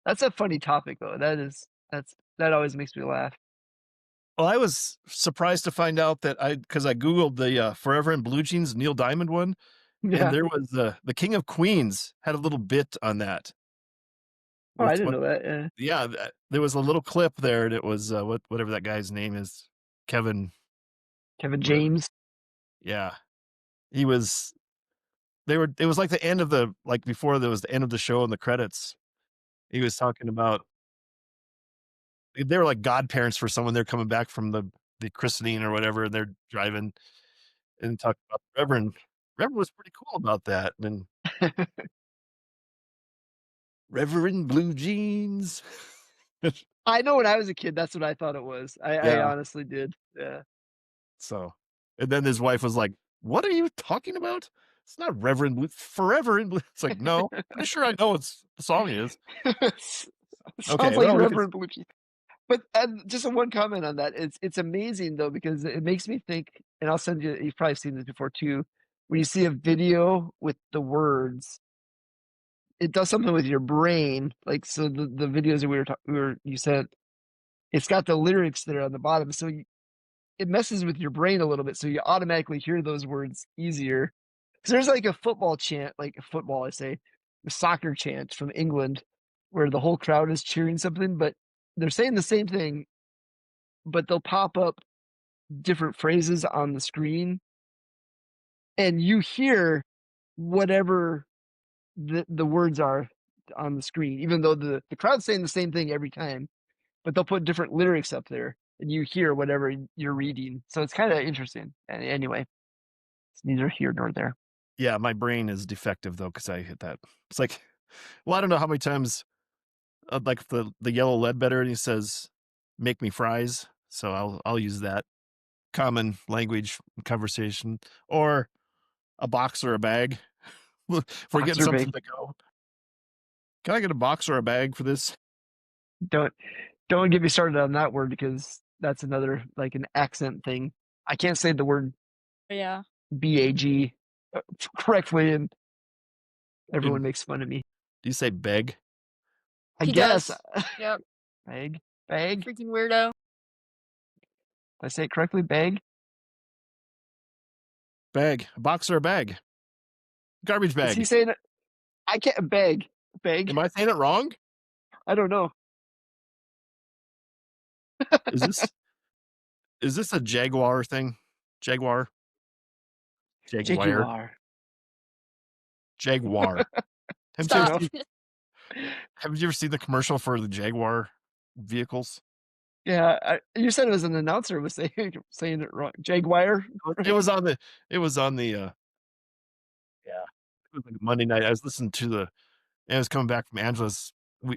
That's a funny topic though. That always makes me laugh. Well, I was surprised to find out that because I Googled the, Forever in Blue Jeans Neil Diamond one, and Yeah. there was, the King of Queens had a little bit on that Oh, I with didn't what know that. Yeah. yeah, there was a little clip there, and it was, whatever that guy's name is, Kevin Kevin whatever. James. Yeah. He was it was like the end of like, before there was the end of the show and the credits. He was talking about they were like godparents for someone, they're coming back from the christening or whatever, and they're driving and talking about the Reverend. Reverend was pretty cool about that, and Reverend Blue Jeans. I know when I was a kid, that's what I thought it was. I Yeah, honestly did. Yeah. so and then his wife was like, "What are you talking about? It's not Reverend Blue Forever in Blue." It's like, "No, pretty sure I know what the song is." Sounds Okay, like well, we could Reverend Blue. But just a one comment on that. It's amazing though because it makes me think, and I'll send you. You've probably seen this before too. When you see a video with the words, it does something with your brain. Like so, the videos that you said, it's got the lyrics there on the bottom, so it messes with your brain a little bit. So you automatically hear those words easier. Because there's like a football chant, like football, I say, the soccer chant from England, where the whole crowd is cheering something, but they're saying the same thing, but they'll pop up different phrases on the screen and you hear whatever the words are on the screen, even though the crowd's saying the same thing every time, but they'll put different lyrics up there and you hear whatever you're reading. So it's kind of interesting. Anyway, it's neither here nor there. yeah, my brain is defective though because I hit that. It's like, well, I don't know how many times, like the yellow Ledbetter, and he says, "Make me fries," so I'll use that common language conversation, or a box or a bag. If we're getting Boxer something big. to go, can I get a box or a bag for this? Don't don't get me started on that word because that's another like an accent thing. I can't say the word Yeah. bag correctly, and In, everyone makes fun of me. do you say beg? I He guess does. Yep. bag. Freaking weirdo. Did I say it correctly? Bag. Bag, a box or a bag? Garbage Is he bag. saying it? I can't bag. Bag. Am I saying it wrong? I don't know. Is this a Jaguar thing? Jaguar? Jaguar? Jaguar. Jaguar. Haven't you ever Stop. enough. seen haven't you ever seen the commercial for the Jaguar vehicles? Yeah, you said it was an announcer was saying it wrong. Jaguar, It right? was on the yeah, it was like Monday night. I was listening to I was coming back from Angela's.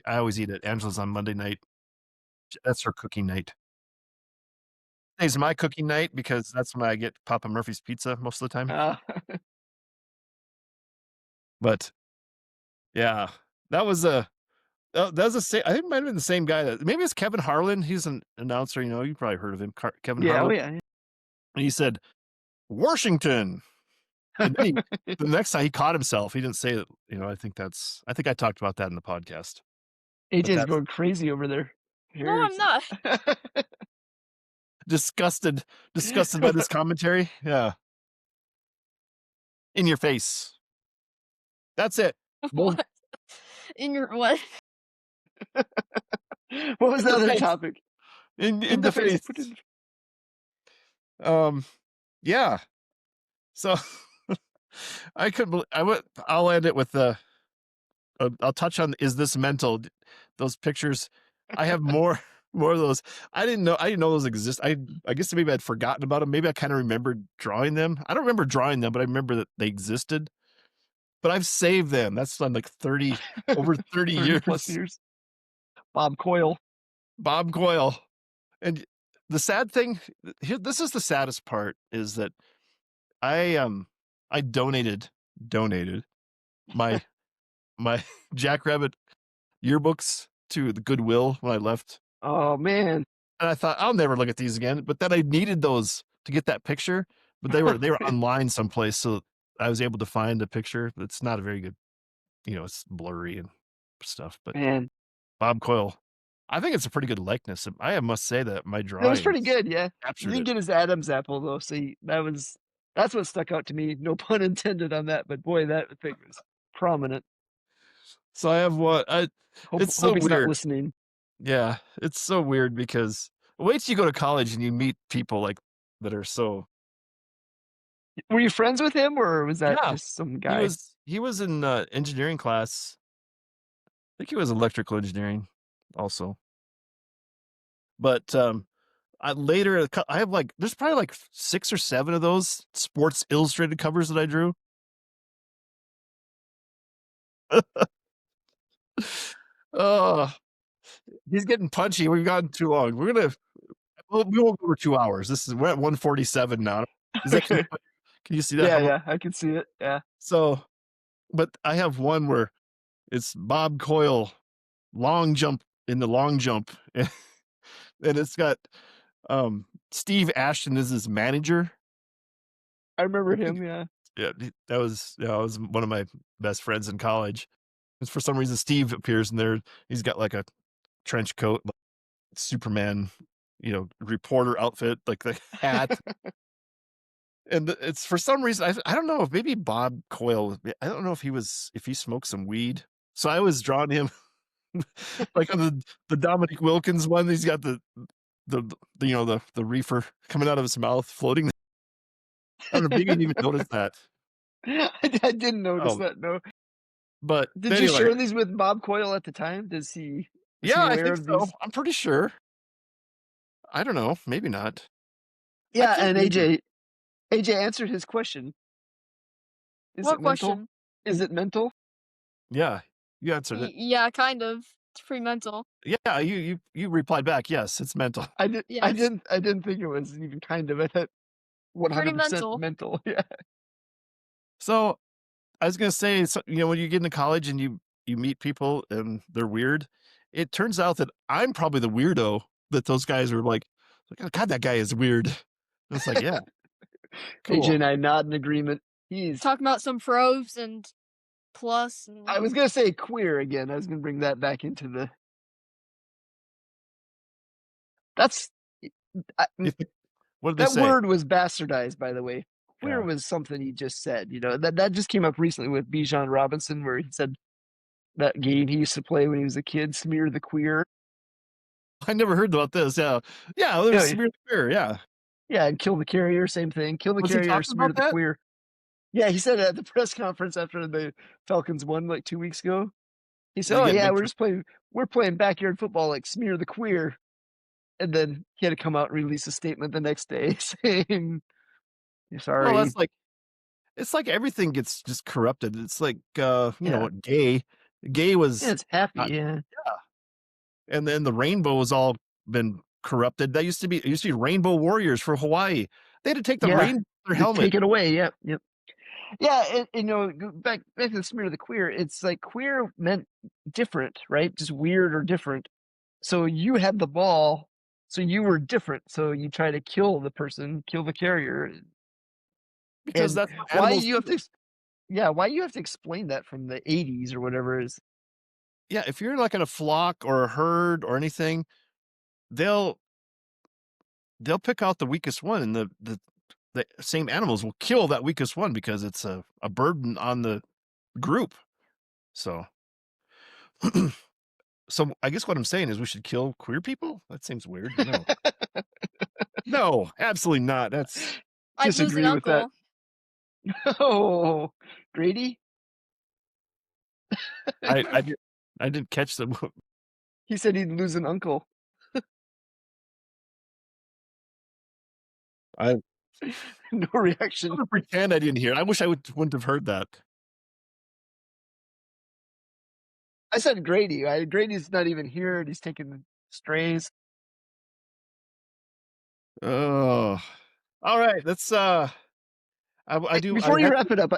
I always eat at Angela's on Monday night. That's her cooking night. Today's my cooking night because that's when I get Papa Murphy's pizza most of the time. Uh, But yeah, that was a that was the same. I think it might have been the same guy that maybe it's Kevin Harlan. He's an announcer. You probably heard of him, Kevin yeah, oh Harlan. yeah. And he said Washington, and then the next time he caught himself. He didn't say it. I think I talked about that in the podcast. But AJ's that's going crazy over there. No, I'm not. disgusted, disgusted by this commentary. Yeah, in your face. That's it. What? In your what? What was In the the other face. topic? In the face. Put in Yeah. So I couldn't believe I'll end it with I'll touch on is this mental? Those pictures. I have more more of those. I didn't know those exist. I guess maybe I'd forgotten about them. Maybe I kind of remembered drawing them. I don't remember drawing them, but I remember that they existed. But I've saved them. That's on like 30 over 30 30 plus years. years. Bob Coyle. Bob Coyle. And the sad thing here, this is the saddest part is that I donated my my Jackrabbit yearbooks to the Goodwill when I left. Oh man. And I thought I'll never look at these again, but then I needed those to get that picture, but they were online someplace, so I was able to find a picture. It's not a very good, it's blurry and stuff, but Man. Bob Coyle, I think it's a pretty good likeness. I must say that my That was pretty drawings good, yeah. You captured didn't it. get his Adam's apple though, see that's what stuck out to me. No pun intended on that, but boy, that thing was prominent. So I have it's so Hope he's not weird. listening. Yeah, it's so weird because wait till you go to college and you meet people like that are so Were you friends with him or was that yeah. just some He guy? was in engineering class. I think he was electrical engineering also. But I have there's probably like 6 or 7 of those Sports Illustrated covers that I drew. Oh, he's getting punchy. We've gone too long. We won't go over 2 hours. We're at 147 now. Is that Okay. can you see that? Yeah, How long? yeah, I can see it. Yeah. So, but I have one where it's Bob Coyle long jump in the long jump, and it's got Steve Ashton is his manager. I remember I think him, yeah. yeah, that was one of my best friends in college. And for some reason, Steve appears in there. He's got like a trench coat, like Superman, reporter outfit, like the hat. And it's for some reason I don't know if maybe Bob Coyle. I don't know if he smoked some weed. So I was drawing him like on the Dominic Wilkins one. He's got the reefer coming out of his mouth, floating. I don't know. Maybe you didn't even notice that. I didn't notice Oh, that, no. but Did you anyway, share these with Bob Coyle at the time? Was he yeah, I aware think of so. these? I'm pretty sure. I don't know. Maybe not. I Yeah, can't and remember. AJ answered his question. Is What it mental? question? Is it mental? Yeah, you answered it. Yeah, kind of. It's pretty mental. Yeah, you replied back. Yes, it's mental. Yes. I didn't think it was even kind of. I thought Pretty 100% mental. mental. Yeah. So I was gonna say, so, when you get into college and you meet people and they're weird, it turns out that I'm probably the weirdo that those guys are like, "Oh, God, that guy is weird." And it's like, yeah, AJ cool. and I nod in agreement. He's Talking about some pros and plus and I was gonna say queer again. I was gonna bring that back into the that's I, What did they that say? word was bastardized, by the way. Queer Yeah, was something he just said. That just came up recently with Bijan Robinson, where he said that game he used to play when he was a kid, smear the queer. I never heard about this. Yeah, yeah, there's Yeah, smear the queer. Yeah, yeah, and kill the carrier, same thing. Kill the was he carrier, talking smear about the that? queer. Yeah, he said at the press conference after the Falcons won like 2 weeks ago. He said, Did he "Oh get yeah, big? we're playing backyard football like smear the queer." And then he had to come out and release a statement the next day saying, Well, "Sorry." that's like it's like everything gets just corrupted. It's like you know Yeah. what, gay Yeah, was it's happy. not, Yeah. and then the rainbow has all been corrupted. That used to be, it used to be Rainbow Warriors for Hawaii. They had to take the Yeah. rainbow off their They helmet take it away. Yep. Yep. Yeah. And, back to the smear of the queer, it's like queer meant different, right? Just weird or different. So you had the ball. So you were different. So you try to kill the person, kill the carrier. because And that's what why animals you have do. to, yeah, why you have to explain that from the 80s or whatever is, Yeah, if you're like in a flock or a herd or anything, they'll they'll pick out the weakest one, and the same animals will kill that weakest one because it's a burden on the group. So so I guess what I'm saying is we should kill queer people? That seems weird. No. No, absolutely not. That's I'd lose an disagree with that. uncle. Oh, Grady? I did I didn't catch the He said he'd lose an uncle. I No reaction. I'm gonna pretend I didn't hear it. I wish I wouldn't have heard that. I said Grady. Grady's not even here, and he's taking strays. Oh. All right, let's I Hey, do I before you have wrap it up,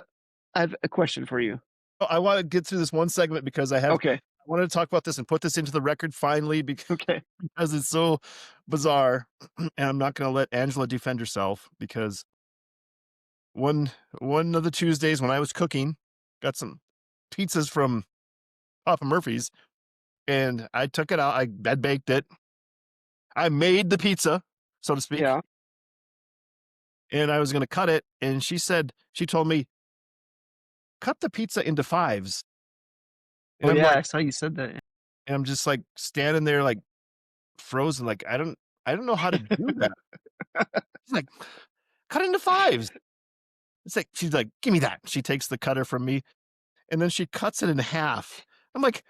I have a question for you. I want to get through this one segment because Okay. I wanted to talk about this and put this into the record finally Okay. because it's so bizarre, and I'm not going to let Angela defend herself because one of the Tuesdays when I was cooking, got some pizzas from Papa Murphy's, and I took it out. I baked it. I made the pizza, so to speak, Yeah. and I was going to cut it. And she told me, cut the pizza into fives. And Oh I'm yeah, like, I saw you said that. and I'm just like standing there, like frozen. Like, I don't know how to do that. She's like, cut into fives. It's like, she's like, give me that. She takes the cutter from me and then she cuts it in half. I'm like,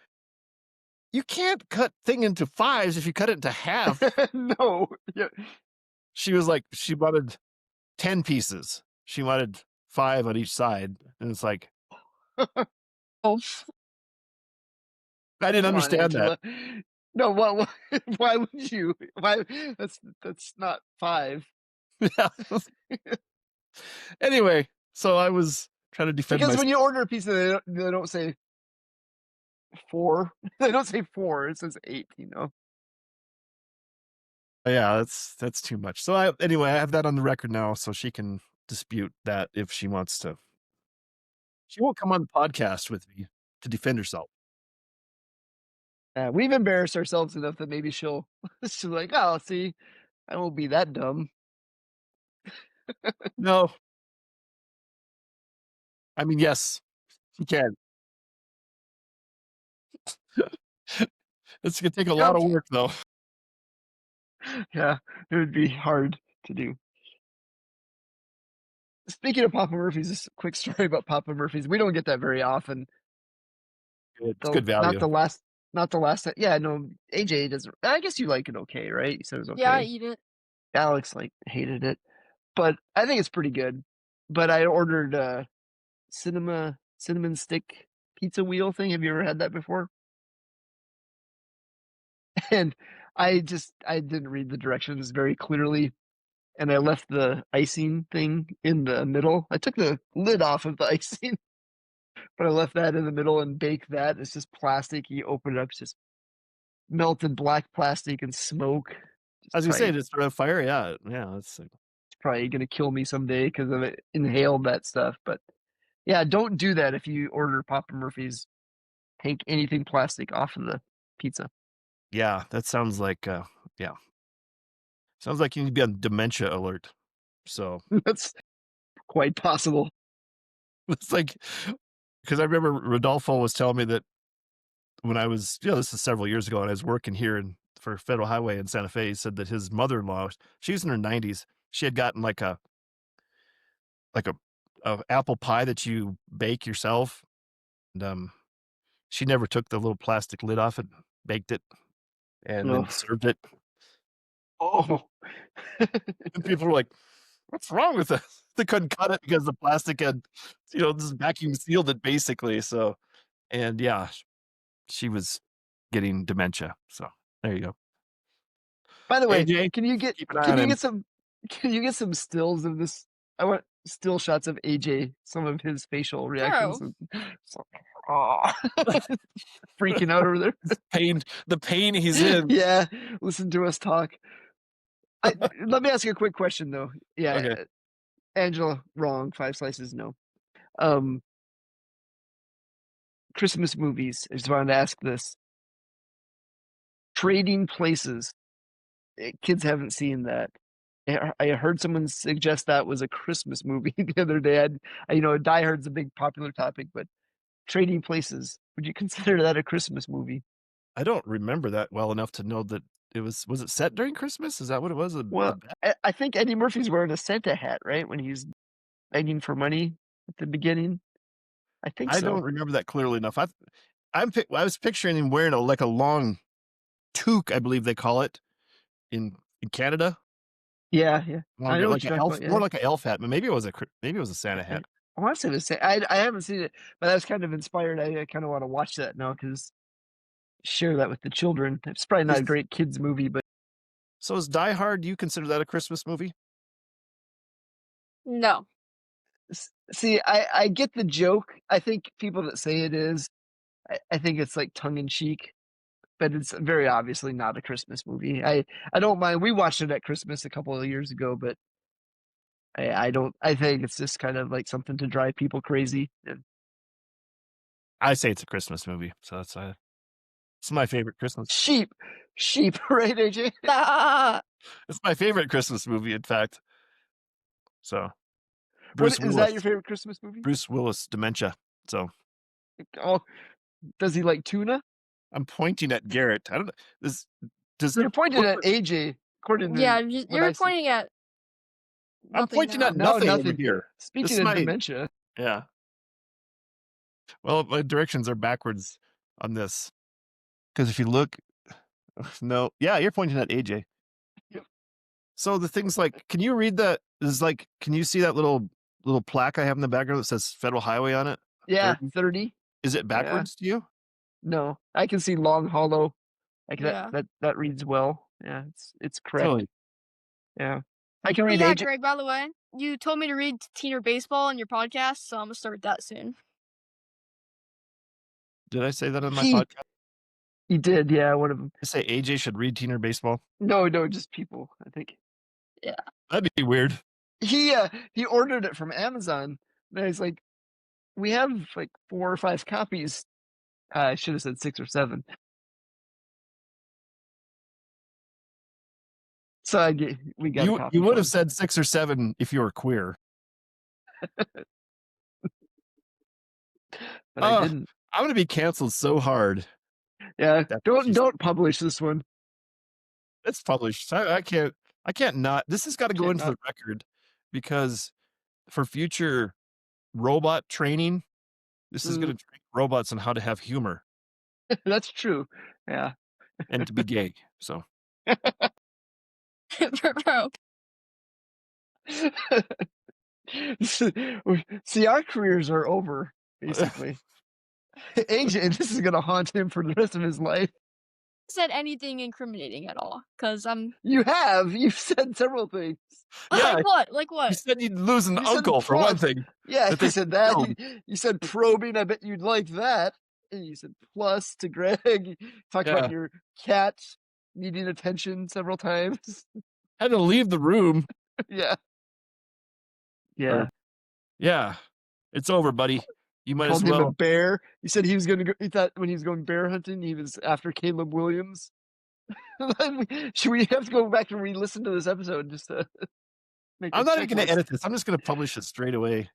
you can't cut thing into fives if you cut it into half. No. Yeah. She was like, she wanted 10 pieces. She wanted 5 on each side. And it's like, Oh, I didn't Come on, understand that. Angela. No, what why would you? Why that's not 5. Yeah. Anyway, so I was trying to defend Because myself. when you order a pizza, they don't say 4. They don't say 4. It says 8. Yeah, that's too much. So anyway, I have that on the record now, so she can dispute that if she wants to. She won't come on the podcast with me to defend herself. We've embarrassed ourselves enough that maybe she'll like, oh, see, I won't be that dumb. No, I mean, yes, she can. It's gonna take a lot Yep. of work, though. Yeah, it would be hard to do. Speaking of Papa Murphy's, just a quick story about Papa Murphy's. We don't get that very often. It's The good not value. the last not the last time. Yeah, no, AJ doesn't. I guess you like it okay, right? You said it was yeah, I okay. eat it. Alex like hated it, but I think it's pretty good. But I ordered cinnamon stick pizza wheel thing. Have you ever had that before? And I didn't read the directions very clearly, and I left the icing thing in the middle. I took the lid off of the icing, but I left that in the middle and baked that. It's just plastic. You open it up, it's just melted black plastic and smoke. I Just was gonna say, just around fire. Yeah, yeah. it's probably gonna kill me someday because I've inhaled that stuff. But yeah, don't do that if you order Papa Murphy's. Take anything plastic off of the pizza. Yeah, that sounds like yeah, sounds like you need to be on dementia alert. So That's quite possible. it's like because I remember Rodolfo was telling me that when I was, this is several years ago, and I was working here for Federal Highway in Santa Fe. He said that his mother-in-law, she was in her 90s, she had gotten like a apple pie that you bake yourself, and she never took the little plastic lid off it, baked it, and No. then served it. Oh. And people were like, "What's wrong with this?" They couldn't cut it because the plastic had, this vacuum sealed it basically. So, and yeah, she was getting dementia. So there you go. By the way, AJ, can you get keep an eye can on you him. get some can you get some stills of this? I want still shots of AJ, some of his facial reactions. Bro. Aw. Freaking out over there. The pain he's in. Yeah, listen to us talk. Let me ask you a quick question though. Yeah, Okay. Angela, wrong. 5 slices, no. Um, Christmas movies. I just wanted to ask this. Trading Places. Kids haven't seen that. I heard someone suggest that was a Christmas movie the other day. Die Hard's a big popular topic, but Trading Places. Would you consider that a Christmas movie? I don't remember that well enough to know that was it set during Christmas? Is that what it was? Well, I think Eddie Murphy's wearing a Santa hat, right? When he's begging for money at the beginning. I think I so. don't remember that clearly enough. I was picturing him wearing like a long toque, I believe they call it in Canada. Yeah, yeah. I know what Like you're an talking elf, about. Yeah. more like an elf hat, but maybe it was a Santa hat. I want to say the same. I haven't seen it, but I was kind of inspired. I kind of want to watch that now because share that with the children. It's probably not a great kids movie, but So is Die Hard? Do you consider that a Christmas movie? No. see, I get the joke. I think people that say it is, I think it's like tongue in cheek, but it's very obviously not a Christmas movie. I don't mind. We watched it at Christmas a couple of years ago, but I don't. I think it's just kind of like something to drive people crazy. I say it's a Christmas movie, so it's my favorite Christmas. Sheep, right, AJ? Ah, It's my favorite Christmas movie, in fact. So, What is that? Your favorite Christmas movie? Bruce Willis, dementia. So Oh, does he like tuna? I'm pointing at Garrett. I don't know. You're pointing at AJ, according to yeah, what you're I see. pointing at I'm nothing pointing now. at No, nothing over nothing. here. This Speaking is of dementia, yeah. Well, my directions are backwards on this because if you look, no, yeah, you're pointing at AJ. Yep. So the things like, can you read that? Can you see that little plaque I have in the background that says Federal Highway on it? yeah, 30. Is it backwards to you? No, I can see Long Hollow. Like Yeah. that reads well. Yeah, it's correct. Really? Yeah, I can read Yeah, AJ. Greg, by the way, you told me to read Teener Baseball in your podcast, so I'm gonna start that soon. Did I say that on my He- podcast? He did, yeah. One of them. I say AJ should read Teener Baseball. No, just people. I think That'd be weird. he ordered it from Amazon. And he's like, we have like 4 or 5 copies. I should have said 6 or 7. So we got a copy. You would have said 6 or 7 if you were queer. But I didn't. I'm gonna be canceled so hard. Yeah, don't publish this one. It's published. I can't not. This has got to go into the record because for future robot training, this is going to train robots on how to have humor That's true. Yeah. and to be gay. So Bro. See, our careers are over, basically. AJ, this is gonna haunt him for the rest of his life. Said anything incriminating at all? Because I'm. You've said several things. yeah, Like what? Like you what? said you'd lose an You said uncle for one thing. Yeah, that you they said that. killed. You said probing. I bet you'd like that. And you said plus to Greg. You talked Yeah. about your cat needing attention several times. Had to leave the room. Yeah. Yeah. Yeah, it's over, buddy. You might Called as him a well. bear. You said he was going to go. He thought when he was going bear hunting, he was after Caleb Williams. Should we have to go back and re-listen to this episode just to make? I'm not even going to edit this. I'm just going to publish it straight away.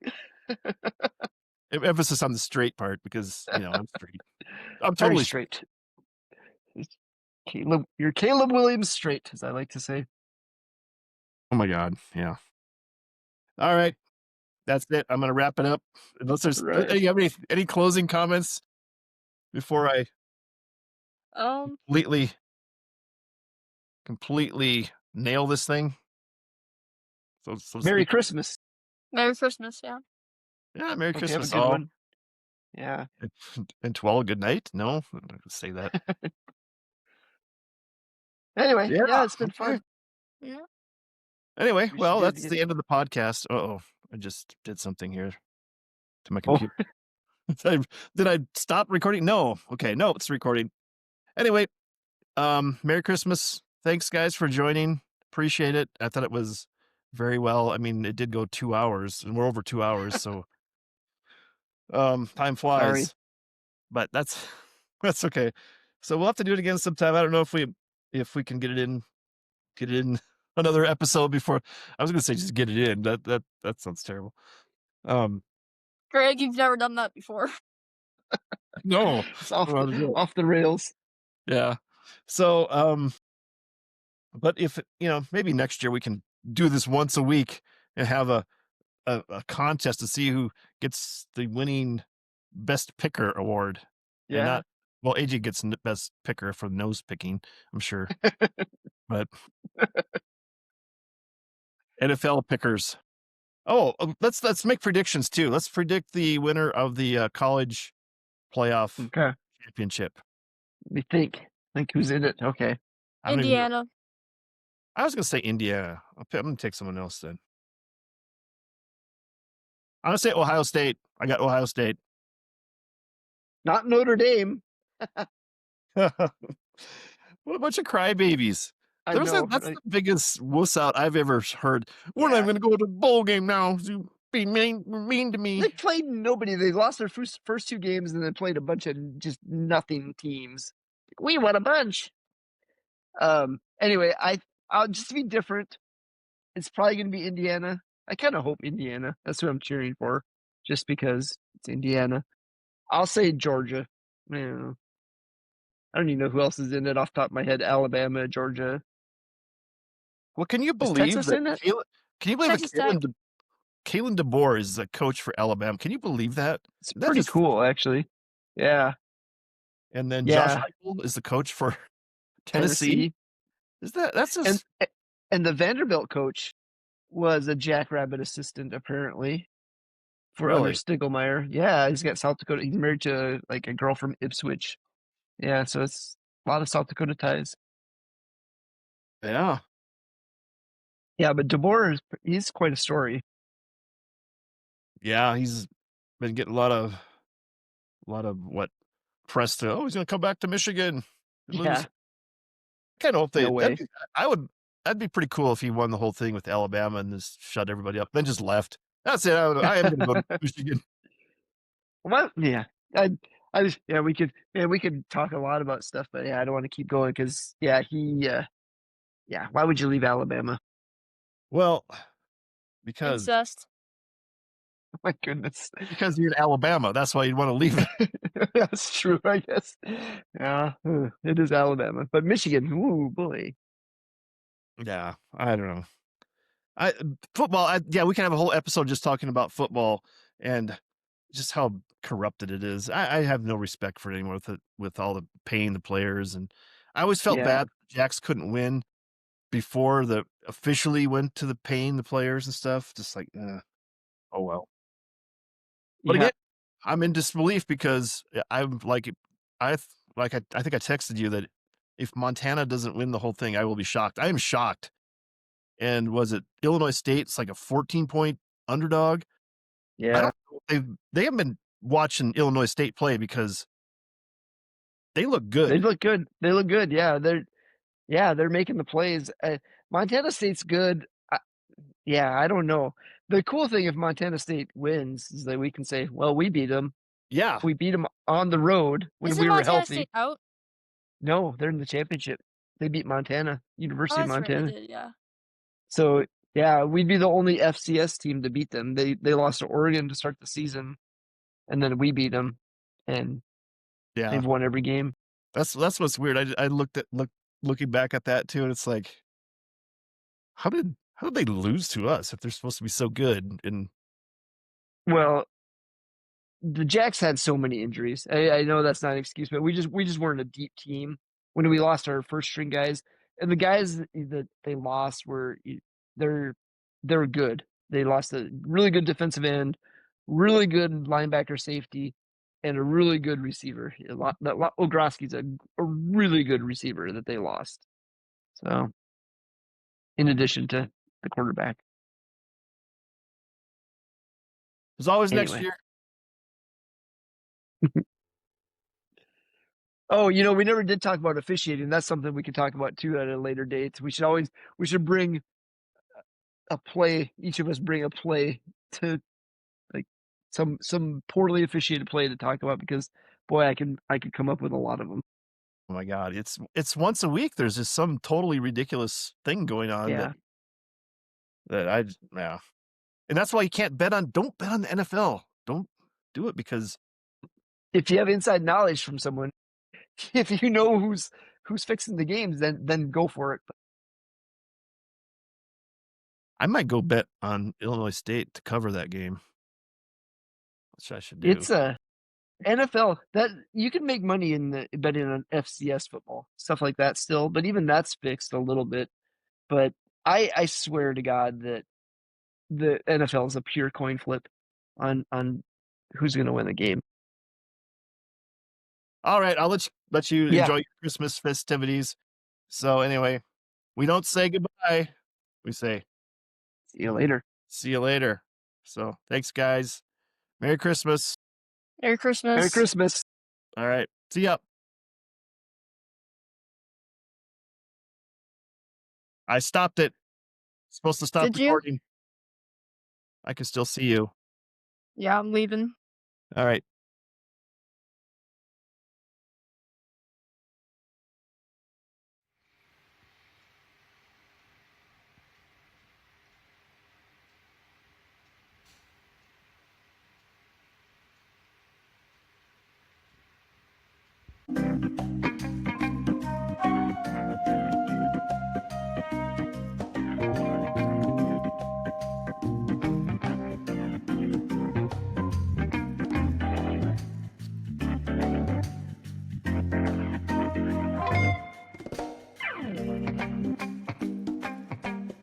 Emphasis on the straight part because I'm straight. I'm Very totally straight. Caleb, you're Caleb Williams straight, as I like to say. Oh my God. Yeah. All right. that's it. I'm gonna wrap it up. Unless there's Right. you have any closing comments before I Um, completely nail this thing, so to Merry speak. Christmas. Merry Christmas, yeah. Yeah, Merry Hope you have a Christmas good all, one. Yeah. and to all, good night. No, I'm not gonna say that. Anyway, Yeah, yeah, it's been okay. fun. Yeah. Anyway, We should well, do it that's again. the end of the podcast. Uh-oh, I just did something here to my Oh, computer. Did I stop recording? No. Okay, no, it's recording. Anyway, Merry Christmas. Thanks, guys, for joining. Appreciate it. I thought it was very well. I mean, it did go 2 hours, and we're over 2 hours, so, time sorry. flies, but that's that's okay. So we'll have to do it again sometime. I don't know if we can get it in another episode before. I was gonna say just get it in. That sounds terrible. Um, Greg, you've never done that before. no. It's I don't know how to do it. off the rails. Yeah. So, but if, maybe next year we can do this once a week and have a contest to see who gets the winning best picker award, and Yeah. not, well, AJ gets best picker for nose picking, I'm sure, but NFL pickers. Oh, let's make predictions too. Let's predict the winner of the college playoff Okay. championship. Let me think who's in it. Okay. I don't even know. Indiana. I was gonna say Indiana. I'm gonna take someone else then. I'm gonna say Ohio State. I got Ohio State. Not Notre Dame. What a bunch of crybabies. I know, That's right? the biggest wuss out I've ever heard. We're not Yeah. gonna go to the bowl game now. You be mean to me. They played nobody. They lost their first two games and then played a bunch of just nothing teams. We won a bunch. Anyway, I'll just be different. It's probably gonna be Indiana. I kind of hope Indiana. That's who I'm cheering for, just because it's Indiana. I'll say Georgia. Yeah. I don't even know who else is in it off the top of my head. Alabama, Georgia. Well, can you Is believe Texas that in it? can you believe that Texas Tech. Kalen DeBoer is the coach for Alabama? Can you believe that? It's That pretty just cool, actually. Yeah. And then Josh Yeah. Heupel is the coach for Tennessee. Tennessee. That's And just and the Vanderbilt coach was a Jackrabbit assistant, apparently, for under really? Stiglmeyer. Yeah, he's got South Dakota. He's married to like a girl from Ipswich. Yeah, so it's a lot of South Dakota ties. Yeah. Yeah, but DeBoer he's quite a story. Yeah, he's been getting a lot of what press to, oh, he's gonna come back to Michigan and Yeah, lose. Kind of hope no way. that'd be pretty cool if he won the whole thing with Alabama and just shut everybody up, then just left. That's it. I am gonna go to Michigan. Well, yeah, we could talk a lot about stuff, but yeah, I don't want to keep going because yeah, why would you leave Alabama? Well, because Incest. Oh my goodness. you're in Alabama. That's why you'd want to leave it. That's true, I guess. Yeah, it is Alabama, but Michigan, ooh boy. Yeah, I don't know. I football. Yeah, we can have a whole episode just talking about football and just how corrupted it is. I have no respect for anyone with all the paying the players, and I always felt Yeah, bad Jacks couldn't win before the officially went to the paying the players and stuff. Just like, oh well. But yeah. again, I'm in disbelief because I'm like, I think I texted you that if Montana doesn't win the whole thing, I will be shocked. I am shocked. And was it Illinois State's like a 14-point underdog? I Yeah, don't know if they haven't been watching Illinois State play because they look they good. look good. They look good. They're making the plays. Montana State's good. Yeah, I don't know. The cool thing if Montana State wins is that we can say, well, we beat them. Yeah. We beat them on the road when Isn't we were Montana healthy. State out? No, they're in the championship. They beat Montana, Oh, University of that's right. They Montana. did, yeah. So yeah, we'd be the only FCS team to beat them. They lost to Oregon to start the season, and then we beat them, and Yeah. they've won every game. That's what's weird. I looking back at that too, and it's like, how did they lose to us if they're supposed to be so good? And Well, the Jacks had so many injuries. I know that's not an excuse, but we just weren't a deep team when we lost our first string guys. And the guys that they lost were they're good. They lost a really good defensive end, really good linebacker safety, and a really good receiver. Ogroski's a really good receiver that they lost. So, in addition to the quarterback. There's always next Anyway. year. Oh, we never did talk about officiating. That's something we can talk about too at a later date. We should bring a play. Each of us bring a play to like some poorly officiated play to talk about because boy, I could come up with a lot of them. Oh my God, it's once a week. There's just some totally ridiculous thing going on Yeah. yeah, and that's why you can't bet on. Don't bet on the NFL. Don't do it because If you have inside knowledge from someone, if you know who's fixing the games, then go for it. I might go bet on Illinois State to cover that game, which I should do. It's a NFL that you can make money in the betting on FCS football, stuff like that still, but even that's fixed a little bit. But I swear to God that the NFL is a pure coin flip on who's going to win the game. All right, I'll let you Yeah. enjoy your Christmas festivities. So anyway, we don't say goodbye. We say See you later. see you later. So thanks, guys. Merry Christmas. Merry Christmas. Merry Christmas. All right, see ya. I stopped it. Supposed to stop Did you? recording. I can still see you. Yeah, I'm leaving. All right.